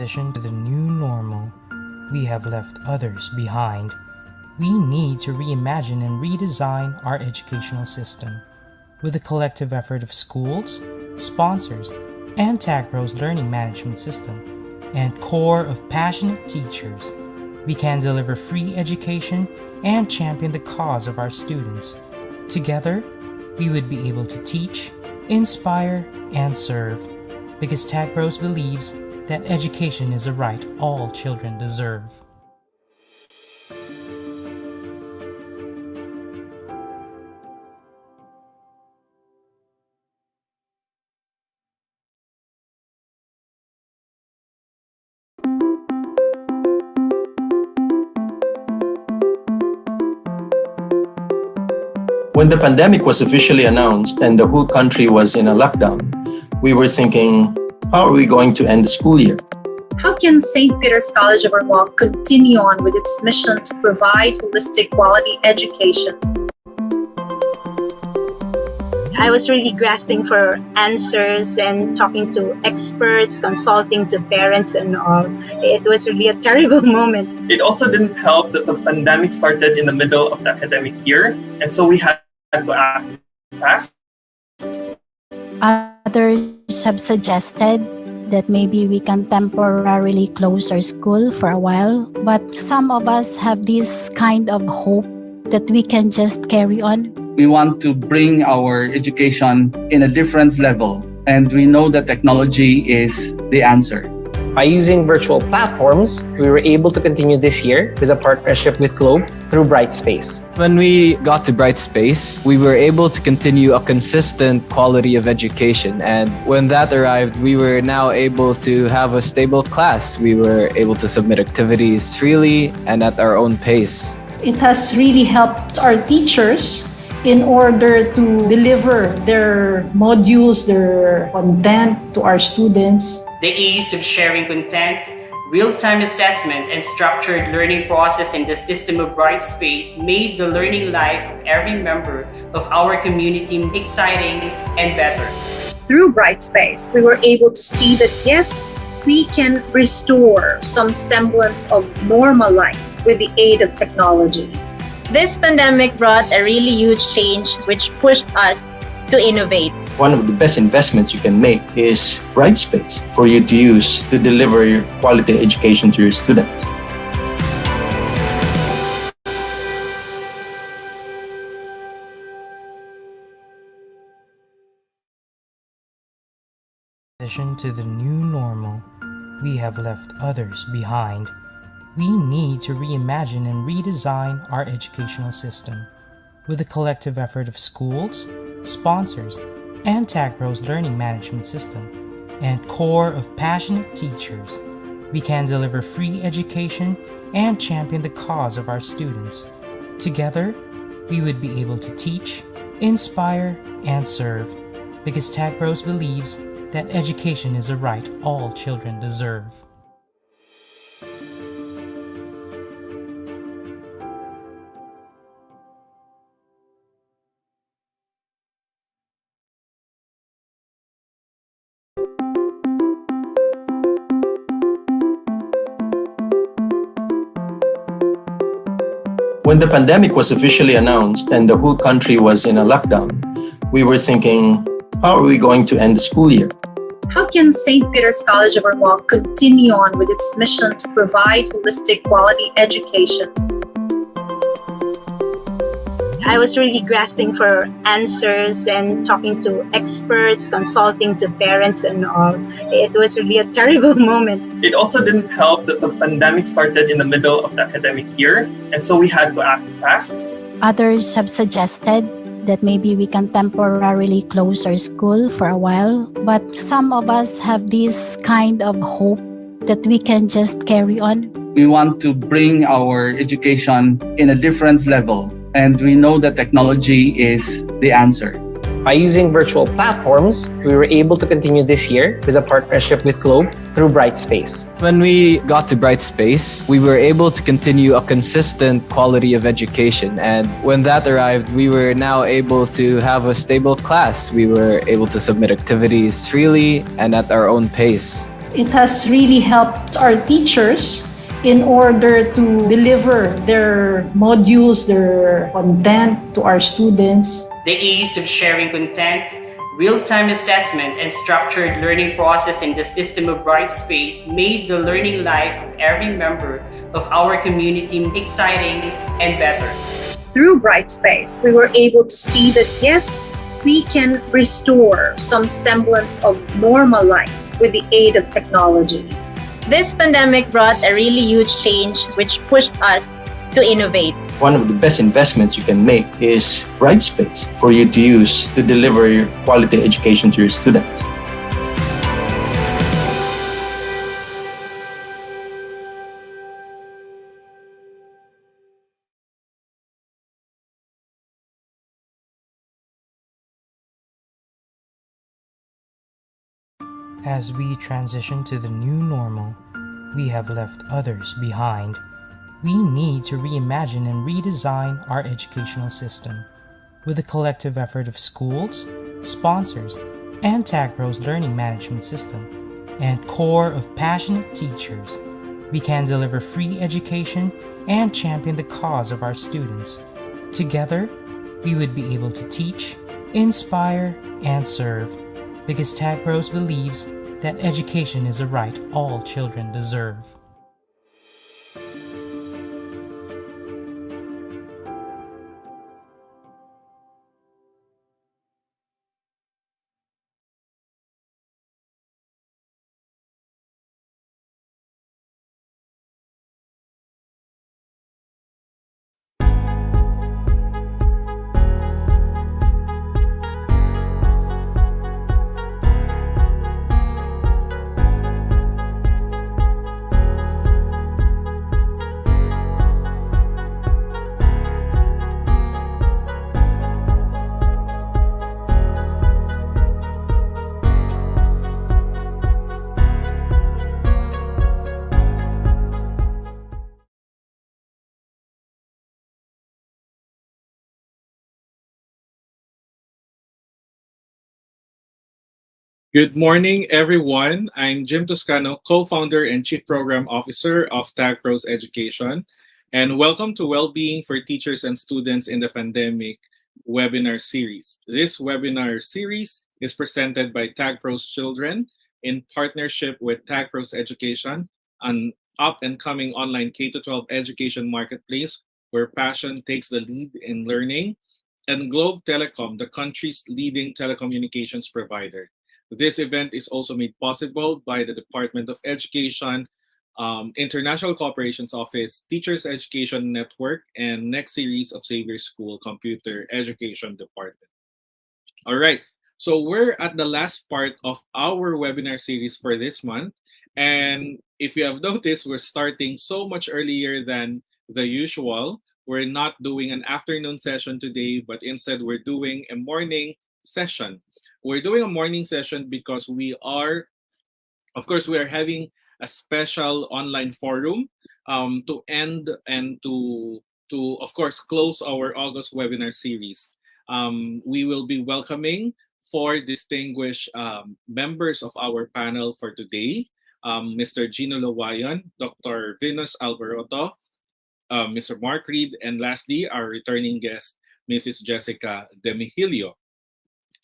transition to the new normal, we have left others behind. We need to reimagine and redesign our educational system. With the collective effort of schools, sponsors, and TagPro's learning management system, and core of passionate teachers, we can deliver free education and champion the cause of our students. Together, we would be able to teach, inspire, and serve, because TagPros believes that education is a right all children deserve. When the pandemic was officially announced and the whole country was in a lockdown, we were thinking, how are we going to end the school year? How can St. Peter's College of Armonk continue on with its mission to provide holistic quality education? I was really grasping for answers and talking to experts, consulting to parents and all. It was really a terrible moment. It also didn't help that the pandemic started in the middle of the academic year, and so we had to act fast. Others have suggested that maybe we can temporarily close our school for a while, but some of us have this kind of hope that we can just carry on. We want to bring our education in a different level, and we know that technology is the answer. By using virtual platforms, we were able to continue this year with a partnership with Globe through Brightspace. When we got to Brightspace, we were able to continue a consistent quality of education. And when that arrived, we were now able to have a stable class. We were able to submit activities freely and at our own pace. It has really helped our teachers in order to deliver their modules, their content to our students. The ease of sharing content, real-time assessment, and structured learning process in the system of Brightspace made the learning life of every member of our community exciting and better. Through Brightspace, we were able to see that yes, we can restore some semblance of normal life with the aid of technology. This pandemic brought a really huge change which pushed us to innovate. One of the best investments you can make is Brightspace for you to use to deliver your quality education to your students. In addition to the new normal, we have left others behind. We need to reimagine and redesign our educational system. With the collective effort of schools, sponsors, and TagPro's learning management system, and core of passionate teachers, we can deliver free education and champion the cause of our students. Together, we would be able to teach, inspire, and serve, because TagPros believes that education is a right all children deserve. When the pandemic was officially announced and the whole country was in a lockdown, we were thinking, how are we going to end the school year? How can St. Peter's College of Armonk continue on with its mission to provide holistic quality education? I was really grasping for answers and talking to experts, consulting to parents and all. It was really a terrible moment. It also didn't help that the pandemic started in the middle of the academic year, and so we had to act fast. Others have suggested that maybe we can temporarily close our school for a while, but some of us have this kind of hope that we can just carry on. We want to bring our education in a different level, and we know that technology is the answer. By using virtual platforms, we were able to continue this year with a partnership with Globe through Brightspace. When we got to Brightspace, we were able to continue a consistent quality of education. And when that arrived, we were now able to have a stable class. We were able to submit activities freely and at our own pace. It has really helped our teachers in order to deliver their modules, their content to our students. The ease of sharing content, real-time assessment, and structured learning process in the system of Brightspace made the learning life of every member of our community exciting and better. Through Brightspace, we were able to see that yes, we can restore some semblance of normal life with the aid of technology. This pandemic brought a really huge change which pushed us to innovate. One of the best investments you can make is Brightspace for you to use to deliver your quality education to your students. As we transition to the new normal, we have left others behind. We need to reimagine and redesign our educational system. With the collective effort of schools, sponsors, and TagPro's learning management system, and core of passionate teachers, we can deliver free education and champion the cause of our students. Together, we would be able to teach, inspire, and serve, because TagPros believes that education is a right all children deserve. Good morning, everyone. I'm Jim Toscano, co-founder and chief program officer of TagPros Education, and welcome to Wellbeing for Teachers and Students in the Pandemic webinar series. This webinar series is presented by TagPros Children in partnership with TagPros Education, an up-and-coming online K-12 education marketplace where passion takes the lead in learning, and Globe Telecom, the country's leading telecommunications provider. This event is also made possible by the Department of Education, International Cooperations Office, Teachers Education Network, and next series of Xavier School Computer Education Department. All right, so we're at the last part of our webinar series for this month. And if you have noticed, we're starting so much earlier than the usual. We're not doing an afternoon session today, but instead we're doing a morning session. We're doing a morning session because we are having a special online forum to end and to of course close our August webinar series. We will be welcoming four distinguished members of our panel for today: Mr. Gino Luayon, Dr. Venus Alboruto, Mr. Mark Reid, and lastly our returning guest, Mrs. Jessica Demegillo.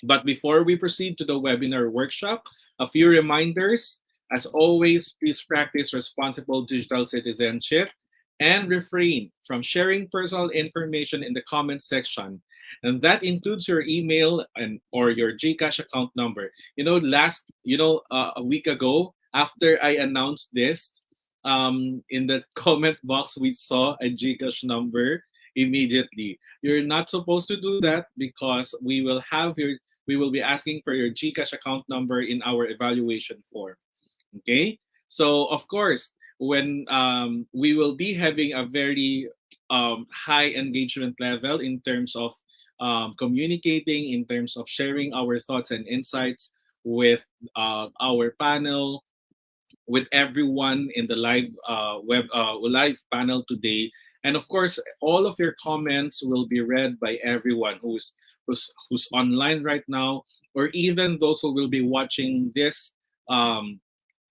But before we proceed to the webinar workshop, a few reminders. As always, please practice responsible digital citizenship and refrain from sharing personal information in the comments section. And that includes your email and or your GCash account number. A week ago, after I announced this, in the comment box, we saw a GCash number immediately. You're not supposed to do that because we will be asking for your GCash account number in our evaluation form. Okay, so of course, when we will be having a very high engagement level in terms of communicating, in terms of sharing our thoughts and insights with our panel, with everyone in the live panel today. And of course, all of your comments will be read by everyone who's online right now, or even those who will be watching this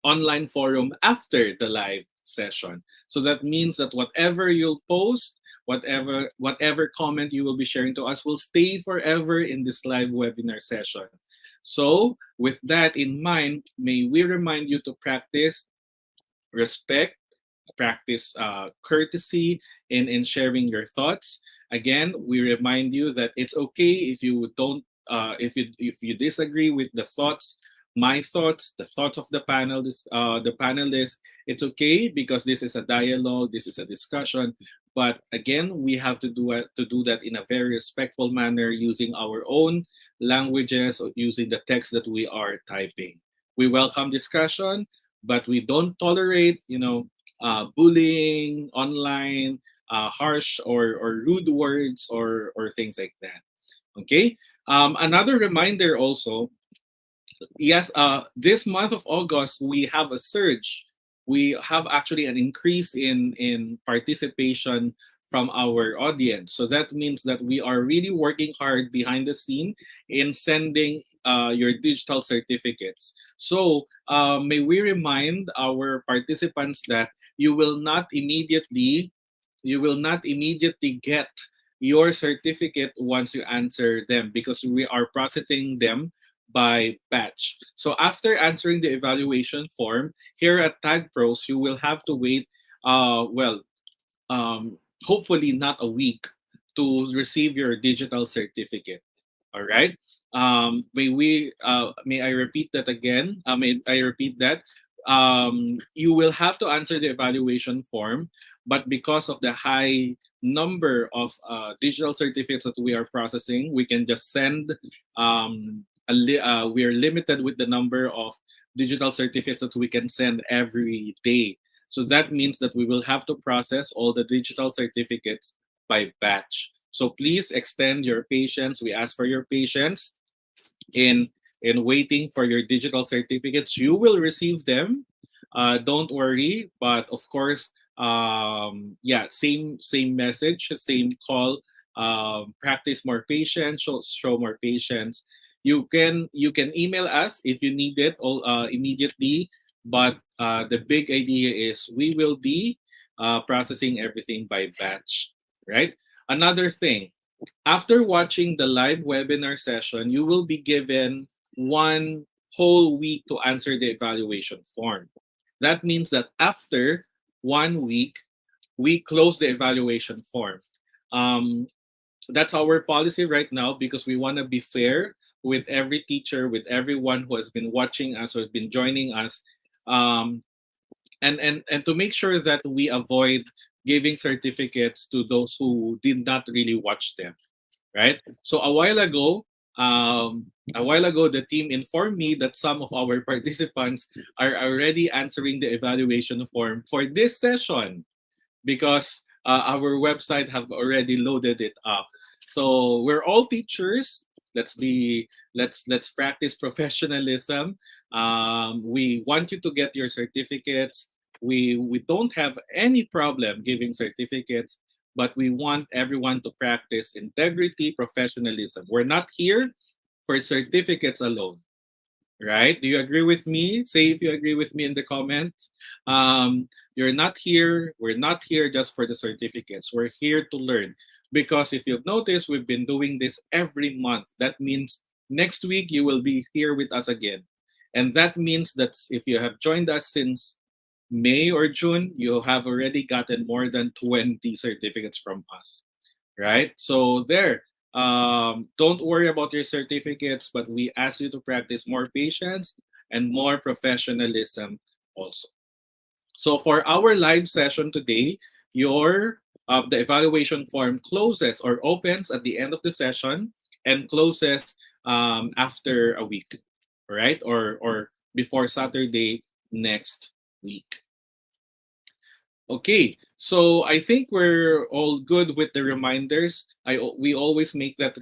online forum after the live session. So that means that whatever you'll post, whatever comment you will be sharing to us will stay forever in this live webinar session. So with that in mind, may we remind you to practice respect, practice courtesy in sharing your thoughts. Again, we remind you that it's okay if you don't, if you disagree with the thoughts, my thoughts, the thoughts of the panelists. It's okay because this is a dialogue, this is a discussion. But again, we have to do that in a very respectful manner, using our own languages or using the text that we are typing. We welcome discussion, but we don't tolerate, bullying online, harsh or rude words or things like that. Okay. Another reminder also, yes, this month of August we have a surge. We have actually an increase in participation from our audience. So that means that we are really working hard behind the scene in sending your digital certificates. So may we remind our participants that you will not immediately get your certificate once you answer them, because we are processing them by batch. So after answering the evaluation form here at Tag Pros, you will have to wait, hopefully not a week, to receive your digital certificate. All right. May I repeat that again? May I repeat that? You will have to answer the evaluation form, but because of the high number of digital certificates that we are processing, we can just send. We are limited with the number of digital certificates that we can send every day. So that means that we will have to process all the digital certificates by batch. So please extend your patience. We ask for your patience in waiting for your digital certificates. You will receive them. Don't worry. But of course, same message, same call. Practice more patience. Show more patience. You can email us if you need it immediately. But the big idea is we will be processing everything by batch, right? Another thing, after watching the live webinar session, you will be given 1 whole week to answer the evaluation form. That means that after 1 week, we close the evaluation form. That's our policy right now, because we want to be fair with every teacher, with everyone who has been watching us or has been joining us, and to make sure that we avoid giving certificates to those who did not really watch them, right? So a while ago, the team informed me that some of our participants are already answering the evaluation form for this session, because our website have already loaded it up. So we're all teachers. Let's practice professionalism. We want you to get your certificates. We don't have any problem giving certificates, but we want everyone to practice integrity, professionalism. We're not here for certificates alone, right? Do you agree with me? Say if you agree with me in the comments. We're not here just for the certificates. We're here to learn. Because if you've noticed, we've been doing this every month. That means next week you will be here with us again. And that means that if you have joined us since May or June, you have already gotten more than 20 certificates from us, right? So there, don't worry about your certificates, but we ask you to practice more patience and more professionalism also. So for our live session today, the evaluation form closes or opens at the end of the session and closes after a week, right? Or before Saturday next week. Okay, so I think we're all good with the reminders. We always make that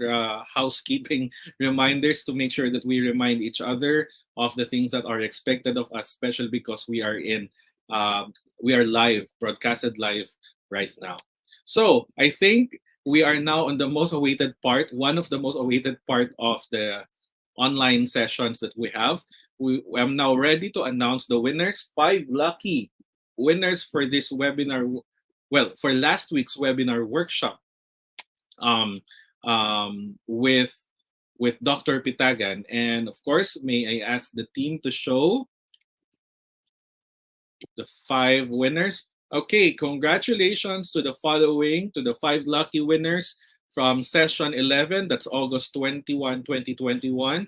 housekeeping reminders to make sure that we remind each other of the things that are expected of us, especially because we are live, broadcasted live right now. So I think we are now on the most awaited part, one of the most awaited part of the online sessions that we have, I'm now ready to announce the winners. 5 lucky winners for this webinar. Well, for last week's webinar workshop um, with Dr. Pitagan. And of course, may I ask the team to show the 5 winners. Okay, congratulations to the following, to the 5 lucky winners from session 11, that's August 21, 2021.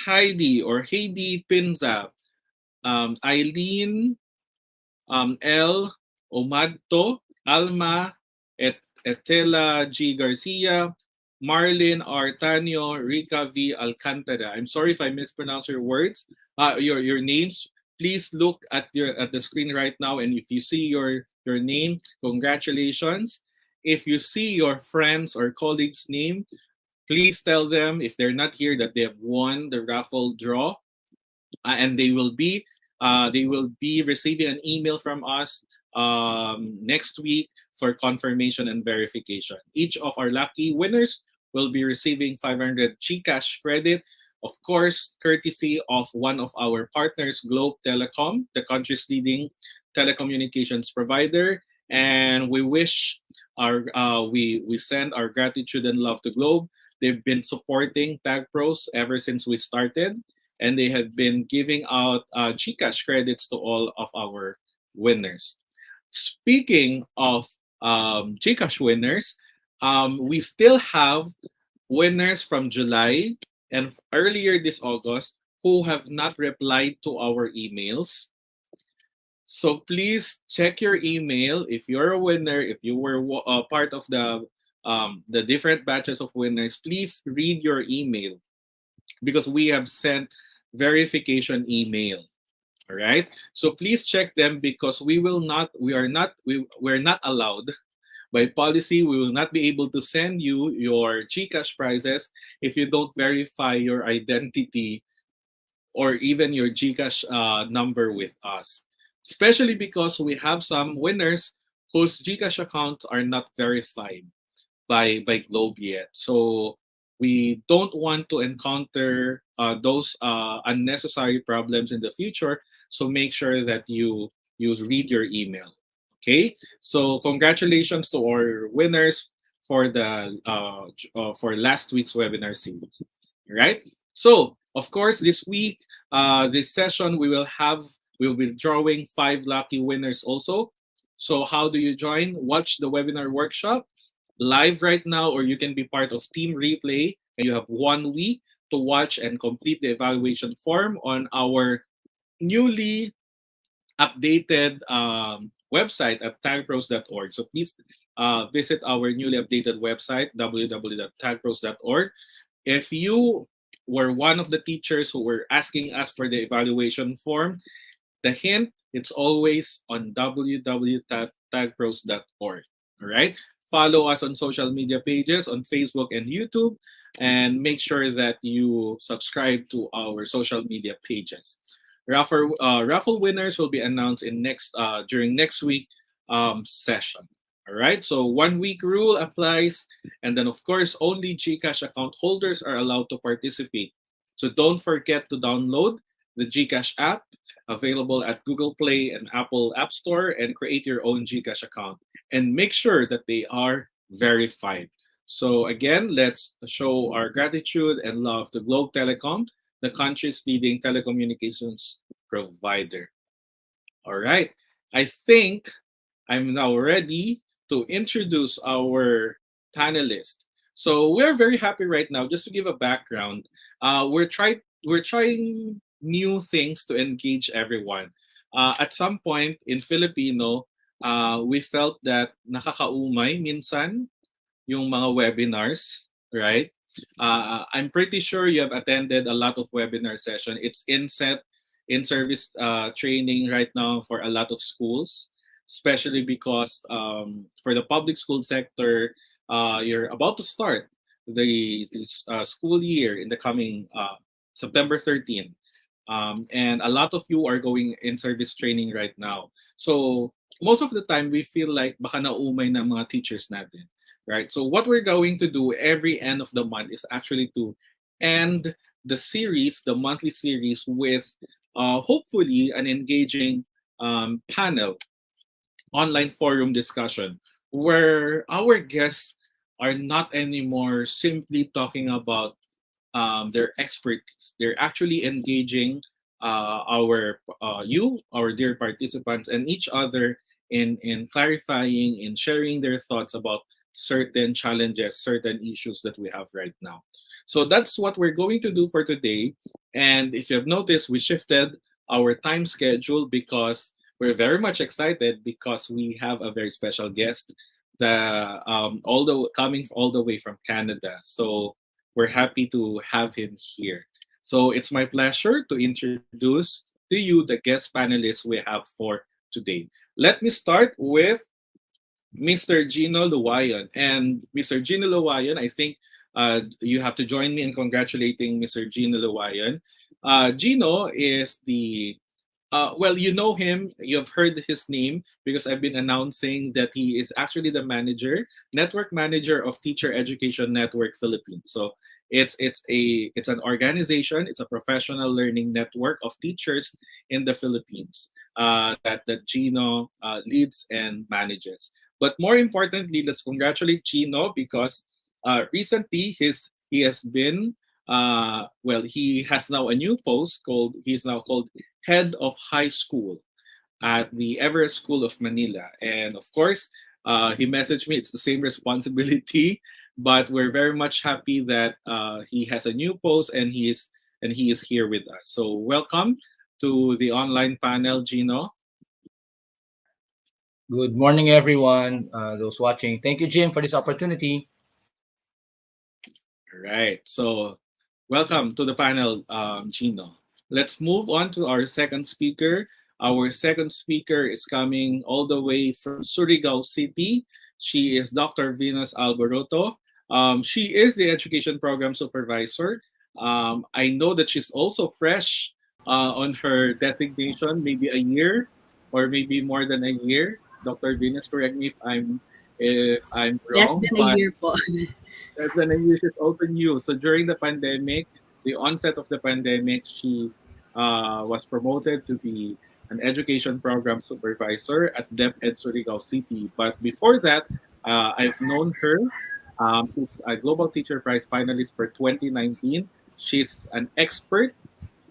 Heidi Pinza, Eileen L. Omadto, Alma Etela G. Garcia, Marlin R. Tanyo, Rica V. Alcantara. I'm sorry if I mispronounce your words, your names. Please look at the screen right now, and if you see your name, congratulations. If you see your friends or colleagues' name, please tell them if they're not here that they have won the raffle draw, and they will be receiving an email from us next week for confirmation and verification. Each of our lucky winners will be receiving 500 GCash credit, of course, courtesy of one of our partners, Globe Telecom, the country's leading telecommunications provider. And we wish we send our gratitude and love to Globe. They've been supporting TagPros ever since we started, and they have been giving out GCash credits to all of our winners. Speaking of GCash winners, we still have winners from July and earlier this August who have not replied to our emails. So please check your email. If you're a winner, if you were part of the different batches of winners, please read your email, because we have sent verification email. All right, so please check them, because we're not allowed by policy. We will not be able to send you your GCash prizes if you don't verify your identity or even your GCash number with us, especially because we have some winners whose GCash accounts are not verified by Globe yet. So we don't want to encounter those unnecessary problems in the future. So make sure that you read your email. Okay. So congratulations to our winners for for last week's webinar series. All right. So of course, this week, this session, we'll be drawing 5 lucky winners also. So how do you join? Watch the webinar workshop live right now, or you can be part of Team Replay, and you have 1 week to watch and complete the evaluation form on our newly updated website at tagpros.org. So please visit our newly updated website, www.tagpros.org. If you were one of the teachers who were asking us for the evaluation form, the hint, it's always on www.tagpros.org. All right? Follow us on social media pages on Facebook and YouTube, and make sure that you subscribe to our social media pages. Raffle winners will be announced during next week session. All right, so 1 week rule applies, and then of course only GCash account holders are allowed to participate. So don't forget to download the GCash app, available at Google Play and Apple App Store, and create your own GCash account, and make sure that they are verified. So again, let's show our gratitude and love to Globe Telecom, the country's leading telecommunications provider. All right, I think I'm now ready to introduce our panelist. So we're very happy right now. Just to give a background, we're trying new things to engage everyone. At some point in Filipino, we felt that nakakaumay minsan yung mga webinars, right? I'm pretty sure you have attended a lot of webinar session. It's in-service training right now for a lot of schools, especially because for the public school sector, you're about to start the school year in the coming September 13th. And a lot of you are going in service training right now. So most of the time, we feel like baka naumay na mga teachers natin, right? So what we're going to do every end of the month is actually to end the series, the monthly series, with hopefully an engaging panel, online forum discussion, where our guests are not anymore simply talking about their expertise. They're actually engaging our dear participants, and each other in clarifying, in sharing their thoughts about certain challenges, certain issues that we have right now. So that's what we're going to do for today. And if you have noticed, we shifted our time schedule because we're very much excited because we have a very special guest, coming all the way from Canada. So we're happy to have him here. So it's my pleasure to introduce to you the guest panelists we have for today. Let me start with Mr. Gino Luayon. And Mr. Gino Luayon, I think you have to join me in congratulating Mr. Gino Luayon. Gino is well, you know him, you've heard his name because I've been announcing that he is actually the network manager of Teacher Education Network Philippines. So it's an organization, it's a professional learning network of teachers in the Philippines that Gino leads and manages. But more importantly, let's congratulate Gino because recently he has been well, he has now a new post he is now called head of high school at the Everest School of Manila. And of course, he messaged me, it's the same responsibility, but we're very much happy that he has a new post and he is here with us. So welcome to the online panel, Gino. Good morning, everyone. Those watching. Thank you, Jim, for this opportunity. All right. So welcome to the panel, Gino. Let's move on to our second speaker. Our second speaker is coming all the way from Surigao City. She is Dr. Venus Alboruto. She is the Education Program Supervisor. I know that she's also fresh on her designation, maybe a year or maybe more than a year. Dr. Venus, correct me if I'm Less wrong. than a year po. Less than a year, she's also new. So during the pandemic, the onset of the pandemic, she was promoted to be an education program supervisor at DepEd Surigao City. But before that, I've known her. She's a Global Teacher Prize finalist for 2019. She's an expert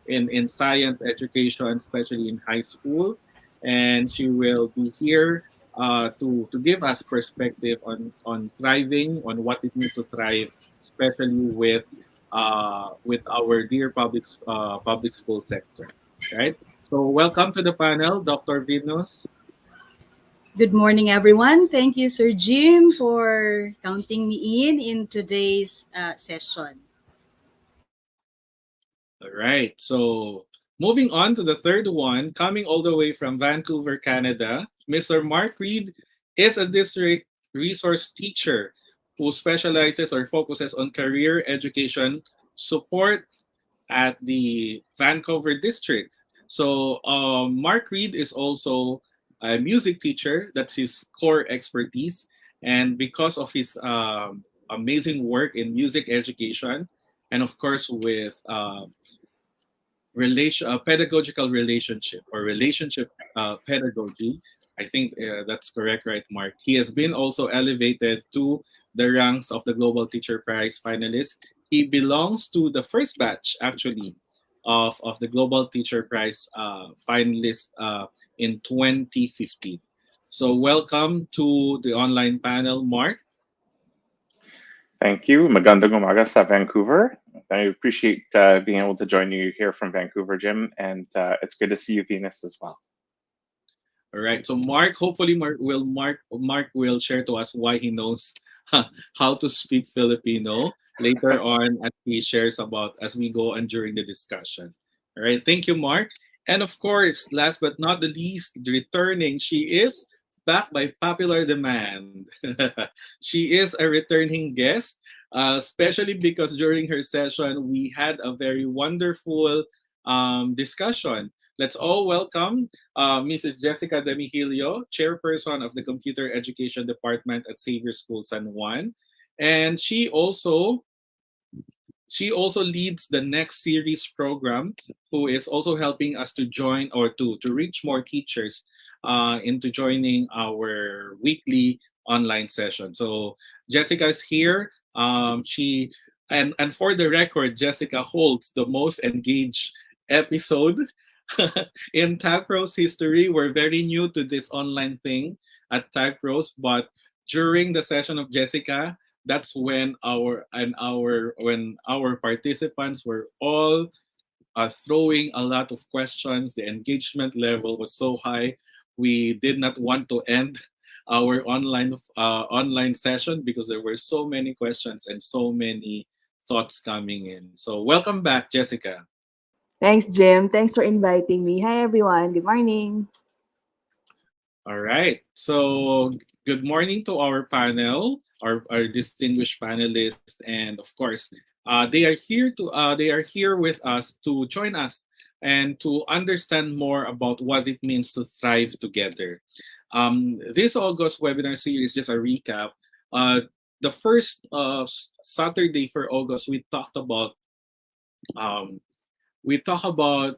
in science education, especially in high school. And she will be here to give us perspective on thriving, on what it means to thrive, especially with our dear public school sector. Right. So welcome to the panel, Dr. Venus. Good morning, everyone. Thank you, Sir Jim, for counting me in today's session. All right. So moving on to the third one, coming all the way from Vancouver, Canada, Mr. Mark Reid is a district resource teacher who specializes or focuses on career education support at the Vancouver district. So Mark Reid is also a music teacher. That's his core expertise. And because of his amazing work in music education, and of course with pedagogical relationship or relationship pedagogy. I think that's correct, right, Mark? He has been also elevated to the ranks of the Global Teacher Prize finalist. He belongs to the first batch, actually, of the Global Teacher Prize finalist in 2015. So welcome to the online panel, Mark. Thank you. Magandang umaga sa Vancouver. I appreciate being able to join you here from Vancouver, Jim, and it's good to see you, Venus, as well. All right. So hopefully Mark will share to us why he knows how to speak Filipino later on as he shares about as we go on during the discussion. All right. Thank you, Mark. And of course, last but not the least, returning, she is back by popular demand. She is a returning guest, especially because during her session, we had a very wonderful discussion. Let's all welcome Mrs. Jessica Demegillo, Chairperson of the Computer Education Department at Xavier School San Juan. And she also She also leads the Next Series program, who is also helping us to join or to reach more teachers into joining our weekly online session. So Jessica is here. She and for the record, Jessica holds the most engaged episode in TagPro's history. We're very new to this online thing at TagPros, but during the session of Jessica, that's when our participants were all throwing a lot of questions. The engagement level was so high. We did not want to end our online session because there were so many questions and so many thoughts coming in. So welcome back, Jessica. Thanks, Jim. Thanks for inviting me. Hi, everyone. Good morning. All right. So good morning to our panel, our distinguished panelists, and of course, they are here with us to join us and to understand more about what it means to thrive together. This August webinar series, just a recap. The first Saturday for August, um, we talk about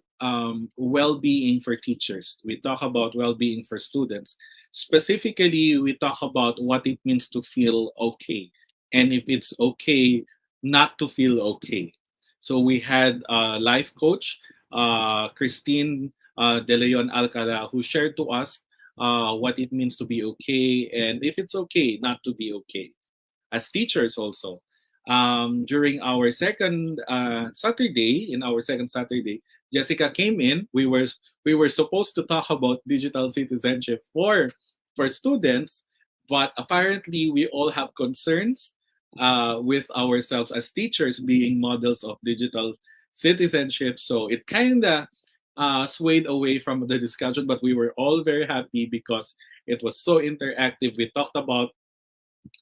well-being for teachers. We talk about well-being for students. Specifically, we talk about what it means to feel okay, and if it's okay not to feel okay. So we had a life coach, Christine De Leon Alcala, who shared to us what it means to be okay, and if it's okay not to be okay as teachers also. During our second Saturday, Jessica came in. We were supposed to talk about digital citizenship for students, but apparently we all have concerns with ourselves as teachers being models of digital citizenship. So it kind of swayed away from the discussion, but we were all very happy because it was so interactive. We talked about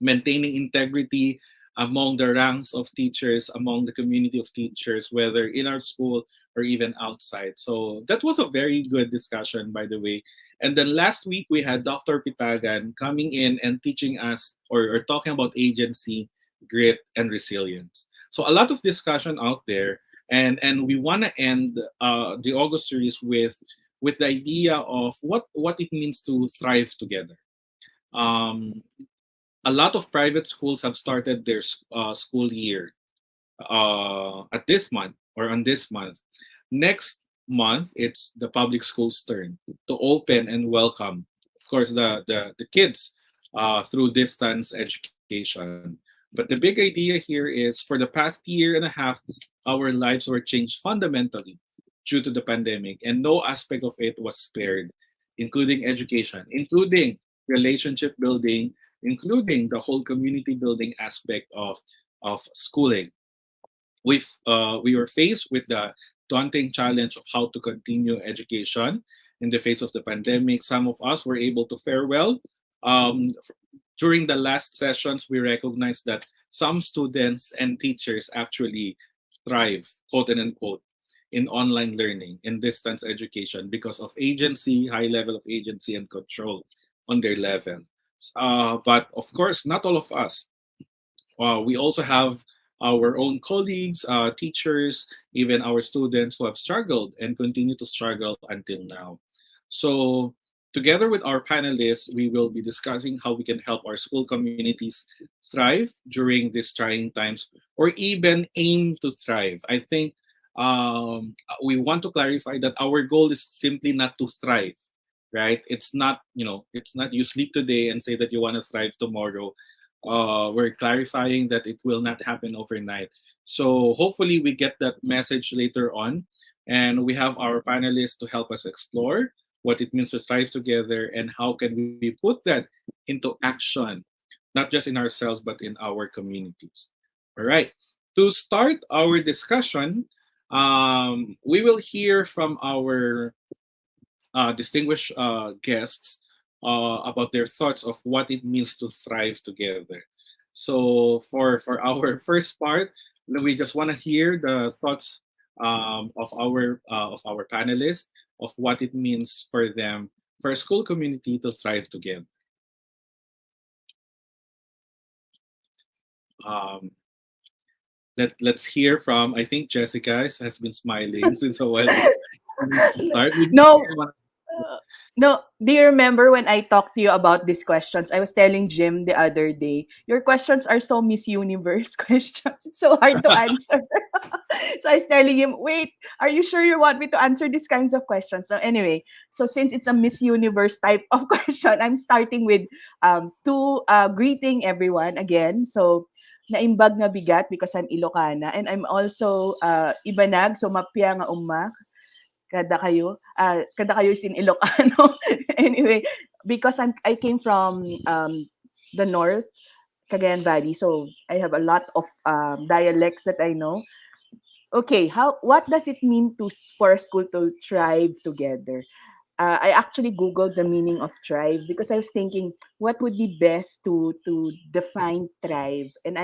maintaining integrity among the ranks of teachers, among the community of teachers, whether in our school or even outside. So that was a very good discussion, by the way. And then last week, we had Dr. Pitagan coming in and teaching us or talking about agency, grit, and resilience. So a lot of discussion out there. And we want to end the August series with the idea of what it means to thrive together. Um, a lot of private schools have started their school year at this month or on this month. Next month, it's the public school's turn to open and welcome, of course, the kids through distance education. But the big idea here is for the past year and a half, our lives were changed fundamentally due to the pandemic, and no aspect of it was spared, including education, including relationship building, including the whole community building aspect of schooling. We were faced with the daunting challenge of how to continue education in the face of the pandemic. Some of us were able to fare well. During the last sessions, we recognized that some students and teachers actually thrive, quote and unquote, in online learning, in distance education because of agency, high level of agency and control on their level. But of course, not all of us. We also have our own colleagues, teachers, even our students who have struggled and continue to struggle until now. So together with our panelists, we will be discussing how we can help our school communities thrive during these trying times or even aim to thrive. I think we want to clarify that our goal is simply not to thrive, right? It's not, it's not you sleep today and say that you want to thrive tomorrow. We're clarifying that it will not happen overnight. So hopefully we get that message later on. And we have our panelists to help us explore what it means to thrive together and how can we put that into action, not just in ourselves, but in our communities. All right. To start our discussion, we will hear from our distinguished guests about their thoughts of what it means to thrive together. So for our first part, we just want to hear the thoughts of our panelists of what it means for them, for a school community to thrive together. Um, let's hear from, I think Jessica has been smiling since a while. Start with No, no. Do you remember when I talked to you about these questions? I was telling Jim the other day, your questions are so Miss Universe questions. It's so hard to answer. So I was telling him, wait, are you sure you want me to answer these kinds of questions? So anyway, so since it's a Miss Universe type of question, I'm starting with to greeting everyone again. So naimbag na bigat because I'm Ilocana and I'm also Ibanag, so mapya nga umma kada kayo is in Ilocano. Anyway, because I came from the north, Cagayan Valley, so I have a lot of dialects that I know. Okay, what does it mean for a school to thrive together? I actually googled the meaning of thrive because I was thinking what would be best to define thrive, and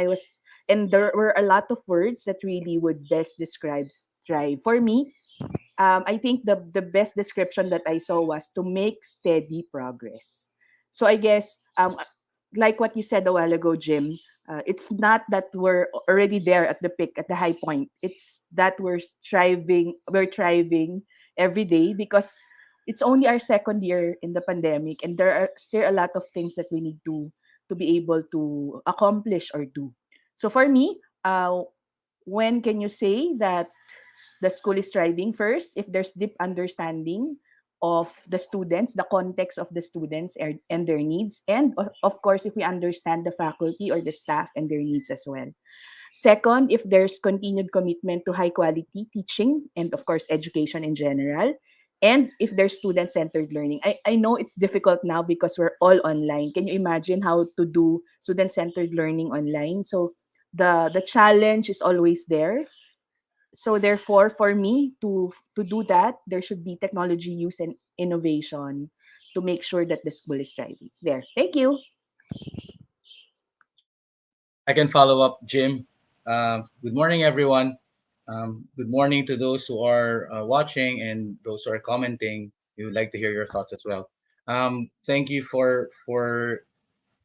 there were a lot of words that really would best describe thrive. For me, I think the best description that I saw was to make steady progress. So I guess like what you said a while ago, Jim, it's not that we're already there at the peak, at the high point. It's that we're thriving every day because it's only our second year in the pandemic, and there are still a lot of things that we need to be able to accomplish or do. So for me, when can you say that the school is thriving? First, if there's deep understanding of the students, the context of the students and their needs, and of course, if we understand the faculty or the staff and their needs as well. Second, if there's continued commitment to high quality teaching and of course education in general, and if there's student-centered learning. I know it's difficult now because we're all online. Can you imagine how to do student-centered learning online? So the challenge is always there. So therefore, for me to do that, there should be technology use and innovation to make sure that the school is thriving. There. Thank you. I can follow up, Jim. Good morning, everyone. Good morning to those who are watching and those who are commenting. We would like to hear your thoughts as well. Thank you for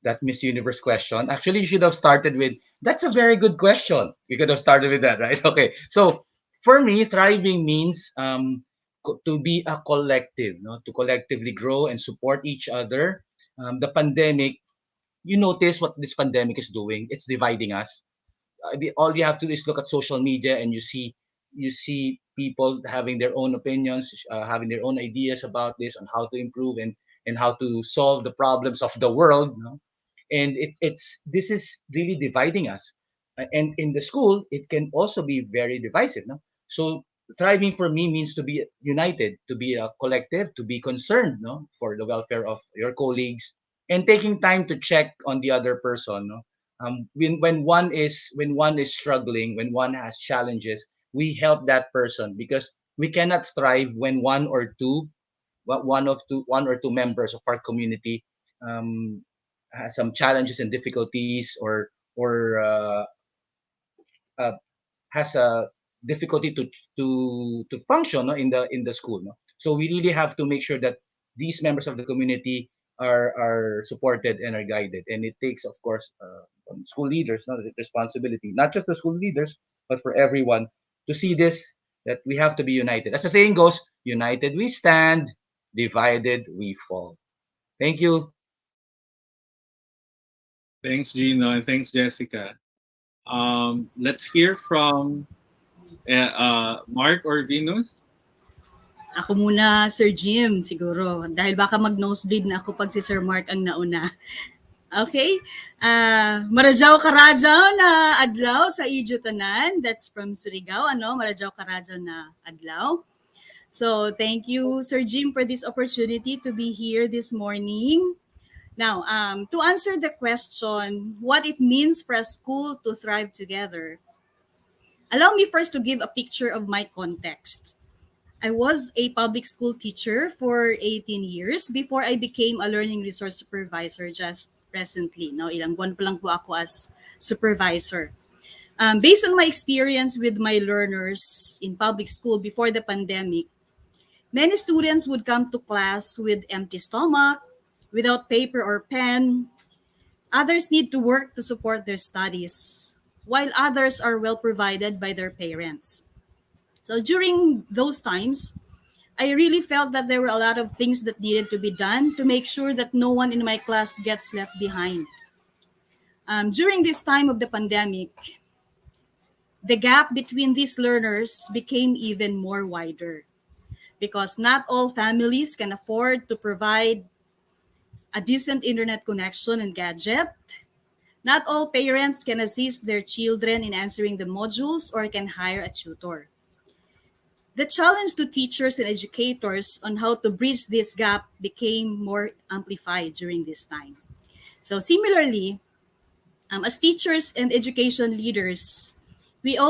that Miss Universe question. Actually, you should have started with, that's a very good question. You could have started with that, right? Okay. So for me, thriving means to be a collective, no? To collectively grow and support each other. The pandemic, you notice what this pandemic is doing. It's dividing us. All you have to do is look at social media and you see people having their own opinions, having their own ideas about this on how to improve and how to solve the problems of the world. No? And it's this is really dividing us. And in the school, it can also be very divisive. No? So thriving for me means to be united, to be a collective, to be concerned, no, for the welfare of your colleagues, and taking time to check on the other person. No? When one is struggling, when one has challenges, we help that person because we cannot thrive when one or two members of our community has some challenges and difficulties, or has a difficulty to function, no, in the school. No? So we really have to make sure that these members of the community are supported and are guided, and it takes, of course, from school leaders, no, the responsibility, not just the school leaders, but for everyone to see this, that we have to be united. As the saying goes, united we stand, divided we fall. Thank you. Thanks, Gino, and thanks, Jessica. Let's hear from Mark or Venus. Ako muna, Sir Jim, siguro. Dahil baka mag-nosebleed na ako pag si Sir Mark ang nauna. Okay? Marajaw Karajaw na adlaw sa Idyo Tanan. That's from Surigao. Marajaw Karajaw na adlaw. So, thank you, Sir Jim, for this opportunity to be here this morning. Now, to answer the question, what it means for a school to thrive together, allow me first to give a picture of my context. I was a public school teacher for 18 years before I became a learning resource supervisor just recently. No, ilang buwan pa lang po ako as supervisor. Based on my experience with my learners in public school before the pandemic, many students would come to class with empty stomach, without paper or pen. Others need to work to support their studies. while others are well provided by their parents. So during those times, I really felt that there were a lot of things that needed to be done to make sure that no one in my class gets left behind. During this time of the pandemic, the gap between these learners became even more wider because not all families can afford to provide a decent internet connection and gadget. Not all parents can assist their children in answering the modules or can hire a tutor. The challenge to teachers and educators on how to bridge this gap became more amplified during this time. So similarly, as teachers and education leaders, we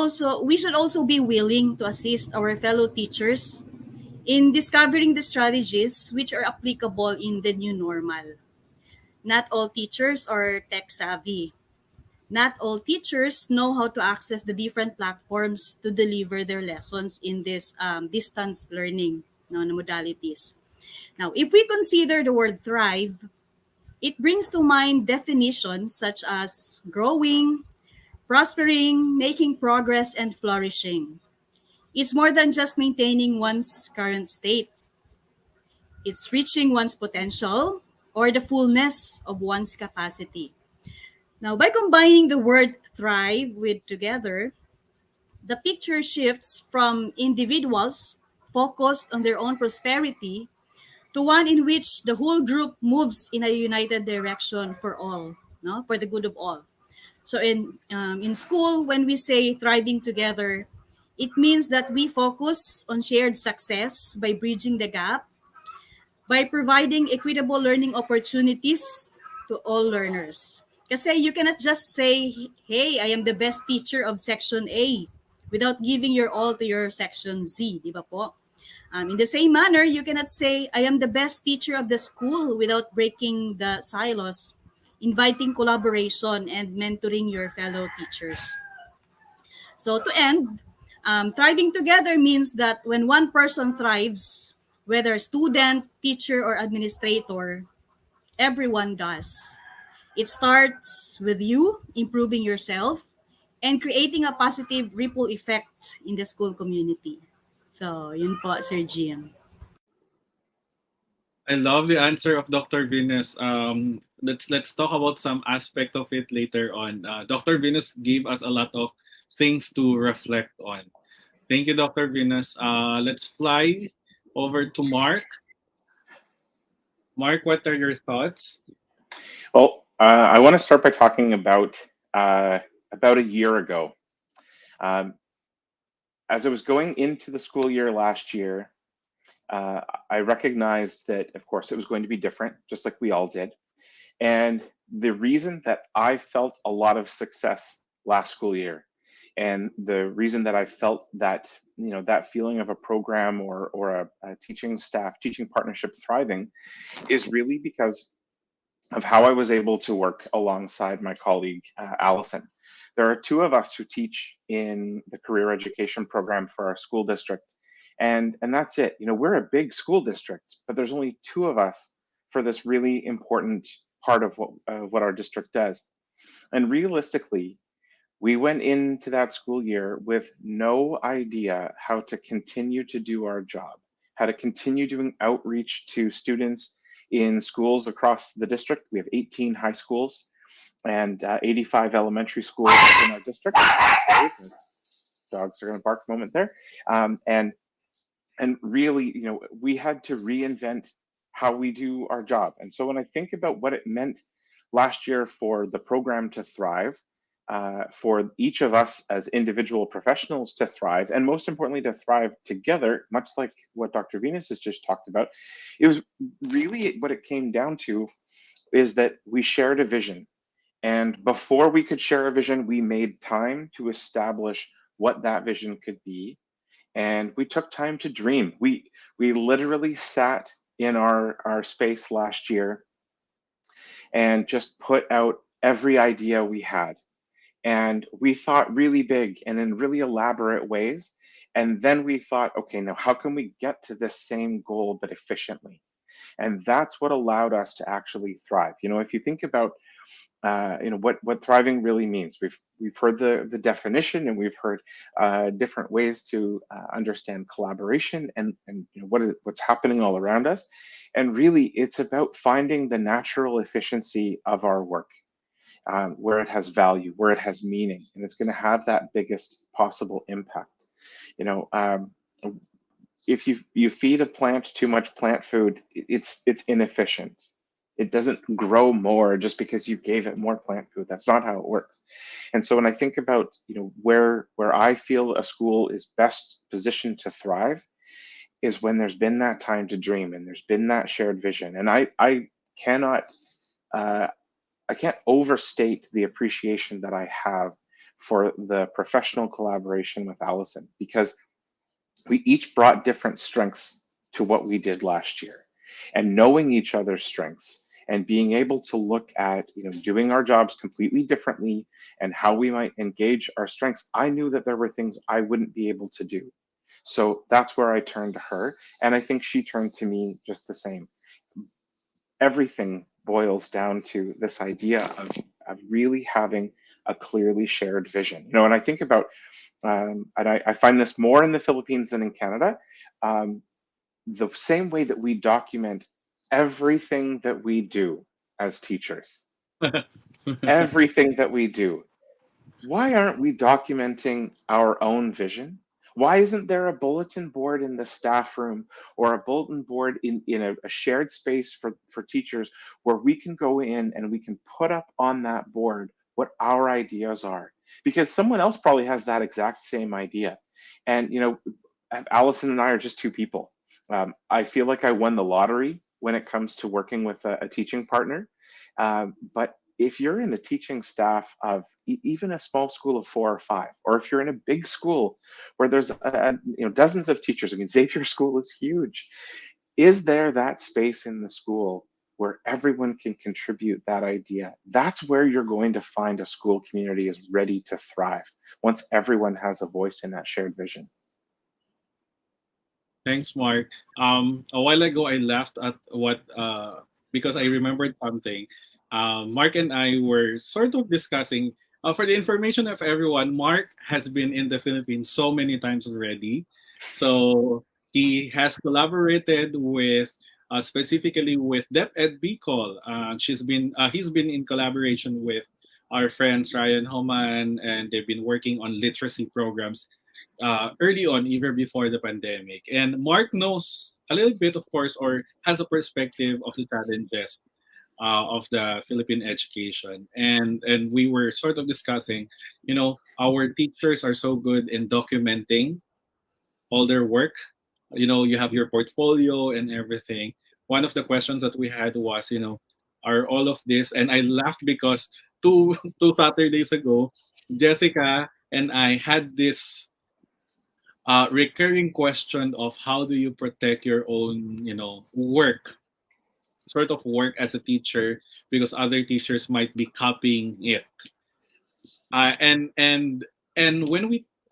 should also be willing to assist our fellow teachers in discovering the strategies which are applicable in the new normal. Not all teachers are tech savvy. Not all teachers know how to access the different platforms to deliver their lessons in this distance learning modalities. Now, if we consider the word thrive, it brings to mind definitions such as growing, prospering, making progress, and flourishing. It's more than just maintaining one's current state. It's reaching one's potential or the fullness of one's capacity. Now, by combining the word thrive with together, the picture shifts from individuals focused on their own prosperity to one in which the whole group moves in a united direction for all, no, for the good of all. So in school, when we say thriving together, it means that we focus on shared success by bridging the gap, by providing equitable learning opportunities to all learners. Kasi you cannot just say, hey, I am the best teacher of section A without giving your all to your section Z, di ba po? In the same manner, you cannot say, I am the best teacher of the school without breaking the silos, inviting collaboration and mentoring your fellow teachers. So to end, thriving together means that when one person thrives, whether student, teacher, or administrator, everyone does. It starts with you improving yourself and creating a positive ripple effect in the school community. So, yun po, Sir Jim. I love the answer of Dr. Venus. Let's talk about some aspect of it later on. Dr. Venus gave us a lot of things to reflect on. Thank you, Dr. Venus. Let's fly over to Mark. Mark, what are your thoughts? Well, I want to start by talking about a year ago. As I was going into the school year last year, I recognized that, of course, it was going to be different, just like we all did. And the reason that I felt a lot of success last school year, and the reason that I felt that, that feeling of a program or a teaching staff, teaching partnership thriving, is really because of how I was able to work alongside my colleague, Allison. There are two of us who teach in the career education program for our school district. And that's it. We're a big school district, but there's only two of us for this really important part of what our district does. And realistically, we went into that school year with no idea how to continue to do our job, how to continue doing outreach to students in schools across the district. We have 18 high schools and 85 elementary schools in our district. Dogs are going to bark a moment there. And really, we had to reinvent how we do our job. And so when I think about what it meant last year for the program to thrive, for each of us as individual professionals to thrive, and most importantly, to thrive together, much like what Dr. Venus has just talked about, it was really what it came down to is that we shared a vision. And before we could share a vision, we made time to establish what that vision could be. And we took time to dream. We literally sat in our space last year and just put out every idea we had. And we thought really big and in really elaborate ways. And then we thought, okay, now how can we get to this same goal but efficiently? And that's what allowed us to actually thrive. If you think about what thriving really means. We've heard the definition, and we've heard different ways to understand collaboration and what's happening all around us. And really, it's about finding the natural efficiency of our work, where it has value, where it has meaning, and it's going to have that biggest possible impact. If you feed a plant too much plant food, it's inefficient. It doesn't grow more just because you gave it more plant food. That's not how it works. And so when I think about where I feel a school is best positioned to thrive is when there's been that time to dream and there's been that shared vision. And I cannot I can't overstate the appreciation that I have for the professional collaboration with Allison, because we each brought different strengths to what we did last year. And knowing each other's strengths and being able to look at doing our jobs completely differently and how we might engage our strengths, I knew that there were things I wouldn't be able to do. So that's where I turned to her, and I think she turned to me just the same. Everything boils down to this idea of really having a clearly shared vision. And I think about, and I find this more in the Philippines than in Canada, the same way that we document everything that we do as teachers, everything that we do. Why aren't we documenting our own vision? Why isn't there a bulletin board in the staff room or a bulletin board in a shared space for teachers where we can go in and we can put up on that board what our ideas are? Because someone else probably has that exact same idea. And, Allison and I are just two people. I feel like I won the lottery when it comes to working with a teaching partner. But if you're in the teaching staff of even a small school of 4 or 5, or if you're in a big school where there's dozens of teachers, Xavier School is huge. Is there that space in the school where everyone can contribute that idea? That's where you're going to find a school community is ready to thrive, once everyone has a voice in that shared vision. Thanks, Mark. A while ago, I laughed at because I remembered something. Mark and I were sort of discussing, for the information of everyone, Mark has been in the Philippines so many times already. So he has collaborated with, specifically with DepEd Bicol. He's been in collaboration with our friends Ryan Homan, and they've been working on literacy programs early on, even before the pandemic. And Mark knows a little bit, of course, or has a perspective of the challenges of the Philippine education. And we were sort of discussing, our teachers are so good in documenting all their work. You have your portfolio and everything. One of the questions that we had was, are all of this, and I laughed because two Saturdays ago, Jessica and I had this recurring question of how do you protect your own, work, sort of work as a teacher, because other teachers might be copying it. And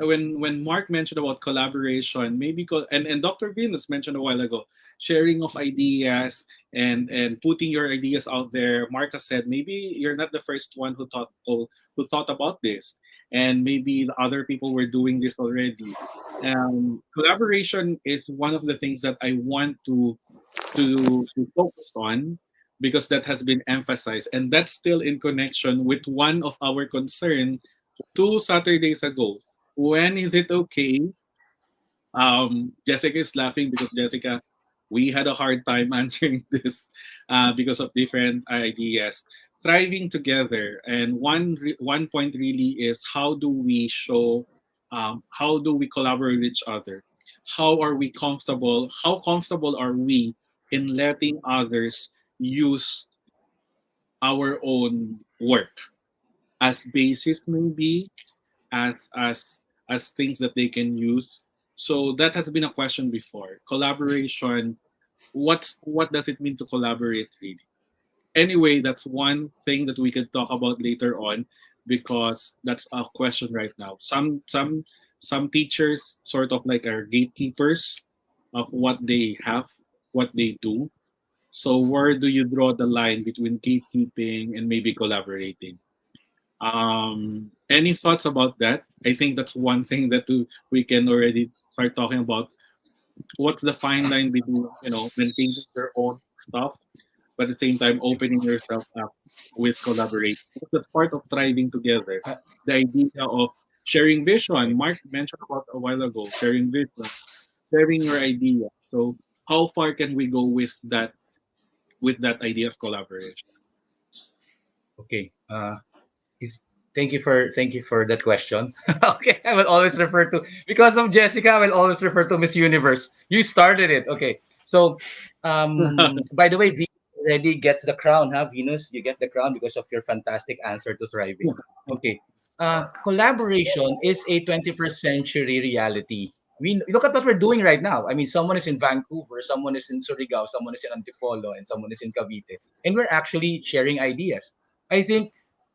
when Mark mentioned about collaboration, and Dr. Venus mentioned a while ago, sharing of ideas and putting your ideas out there. Mark has said maybe you're not the first one who thought about this, and maybe the other people were doing this already. Collaboration is one of the things that I want to focus on, because that has been emphasized, and that's still in connection with one of our concern 2 Saturdays ago. When is it okay? Jessica is laughing because Jessica, we had a hard time answering this because of different ideas. Thriving together, and one point really is how do we show, how do we collaborate with each other? How are we comfortable? How comfortable are we in letting others use our own work as basis, maybe as things that they can use? So that has been a question before. Collaboration, what does it mean to collaborate really? Anyway, that's one thing that we can talk about later on, because that's a question right now. Some teachers sort of like are gatekeepers of what they have, what they do. So where do you draw the line between gatekeeping and maybe collaborating? Any thoughts about that? I think that's one thing that we can already start talking about. What's the fine line between, maintaining your own stuff, but at the same time opening yourself up with collaborating? Because that's part of thriving together. The idea of sharing vision. Mark mentioned about a while ago, sharing vision, sharing your idea. So how far can we go with that idea of collaboration? Okay. Is- thank you for that question. Okay, I will always refer to, because of Jessica, I will always refer to Miss Universe. You started it. Okay. So by the way, Venus already gets the crown, huh? Venus, you get the crown because of your fantastic answer to thriving. Okay. Collaboration is a 21st century reality. We look at what we're doing right now. I mean, someone is in Vancouver, someone is in Surigao, someone is in Antipolo, and someone is in Cavite, and we're actually sharing ideas. I think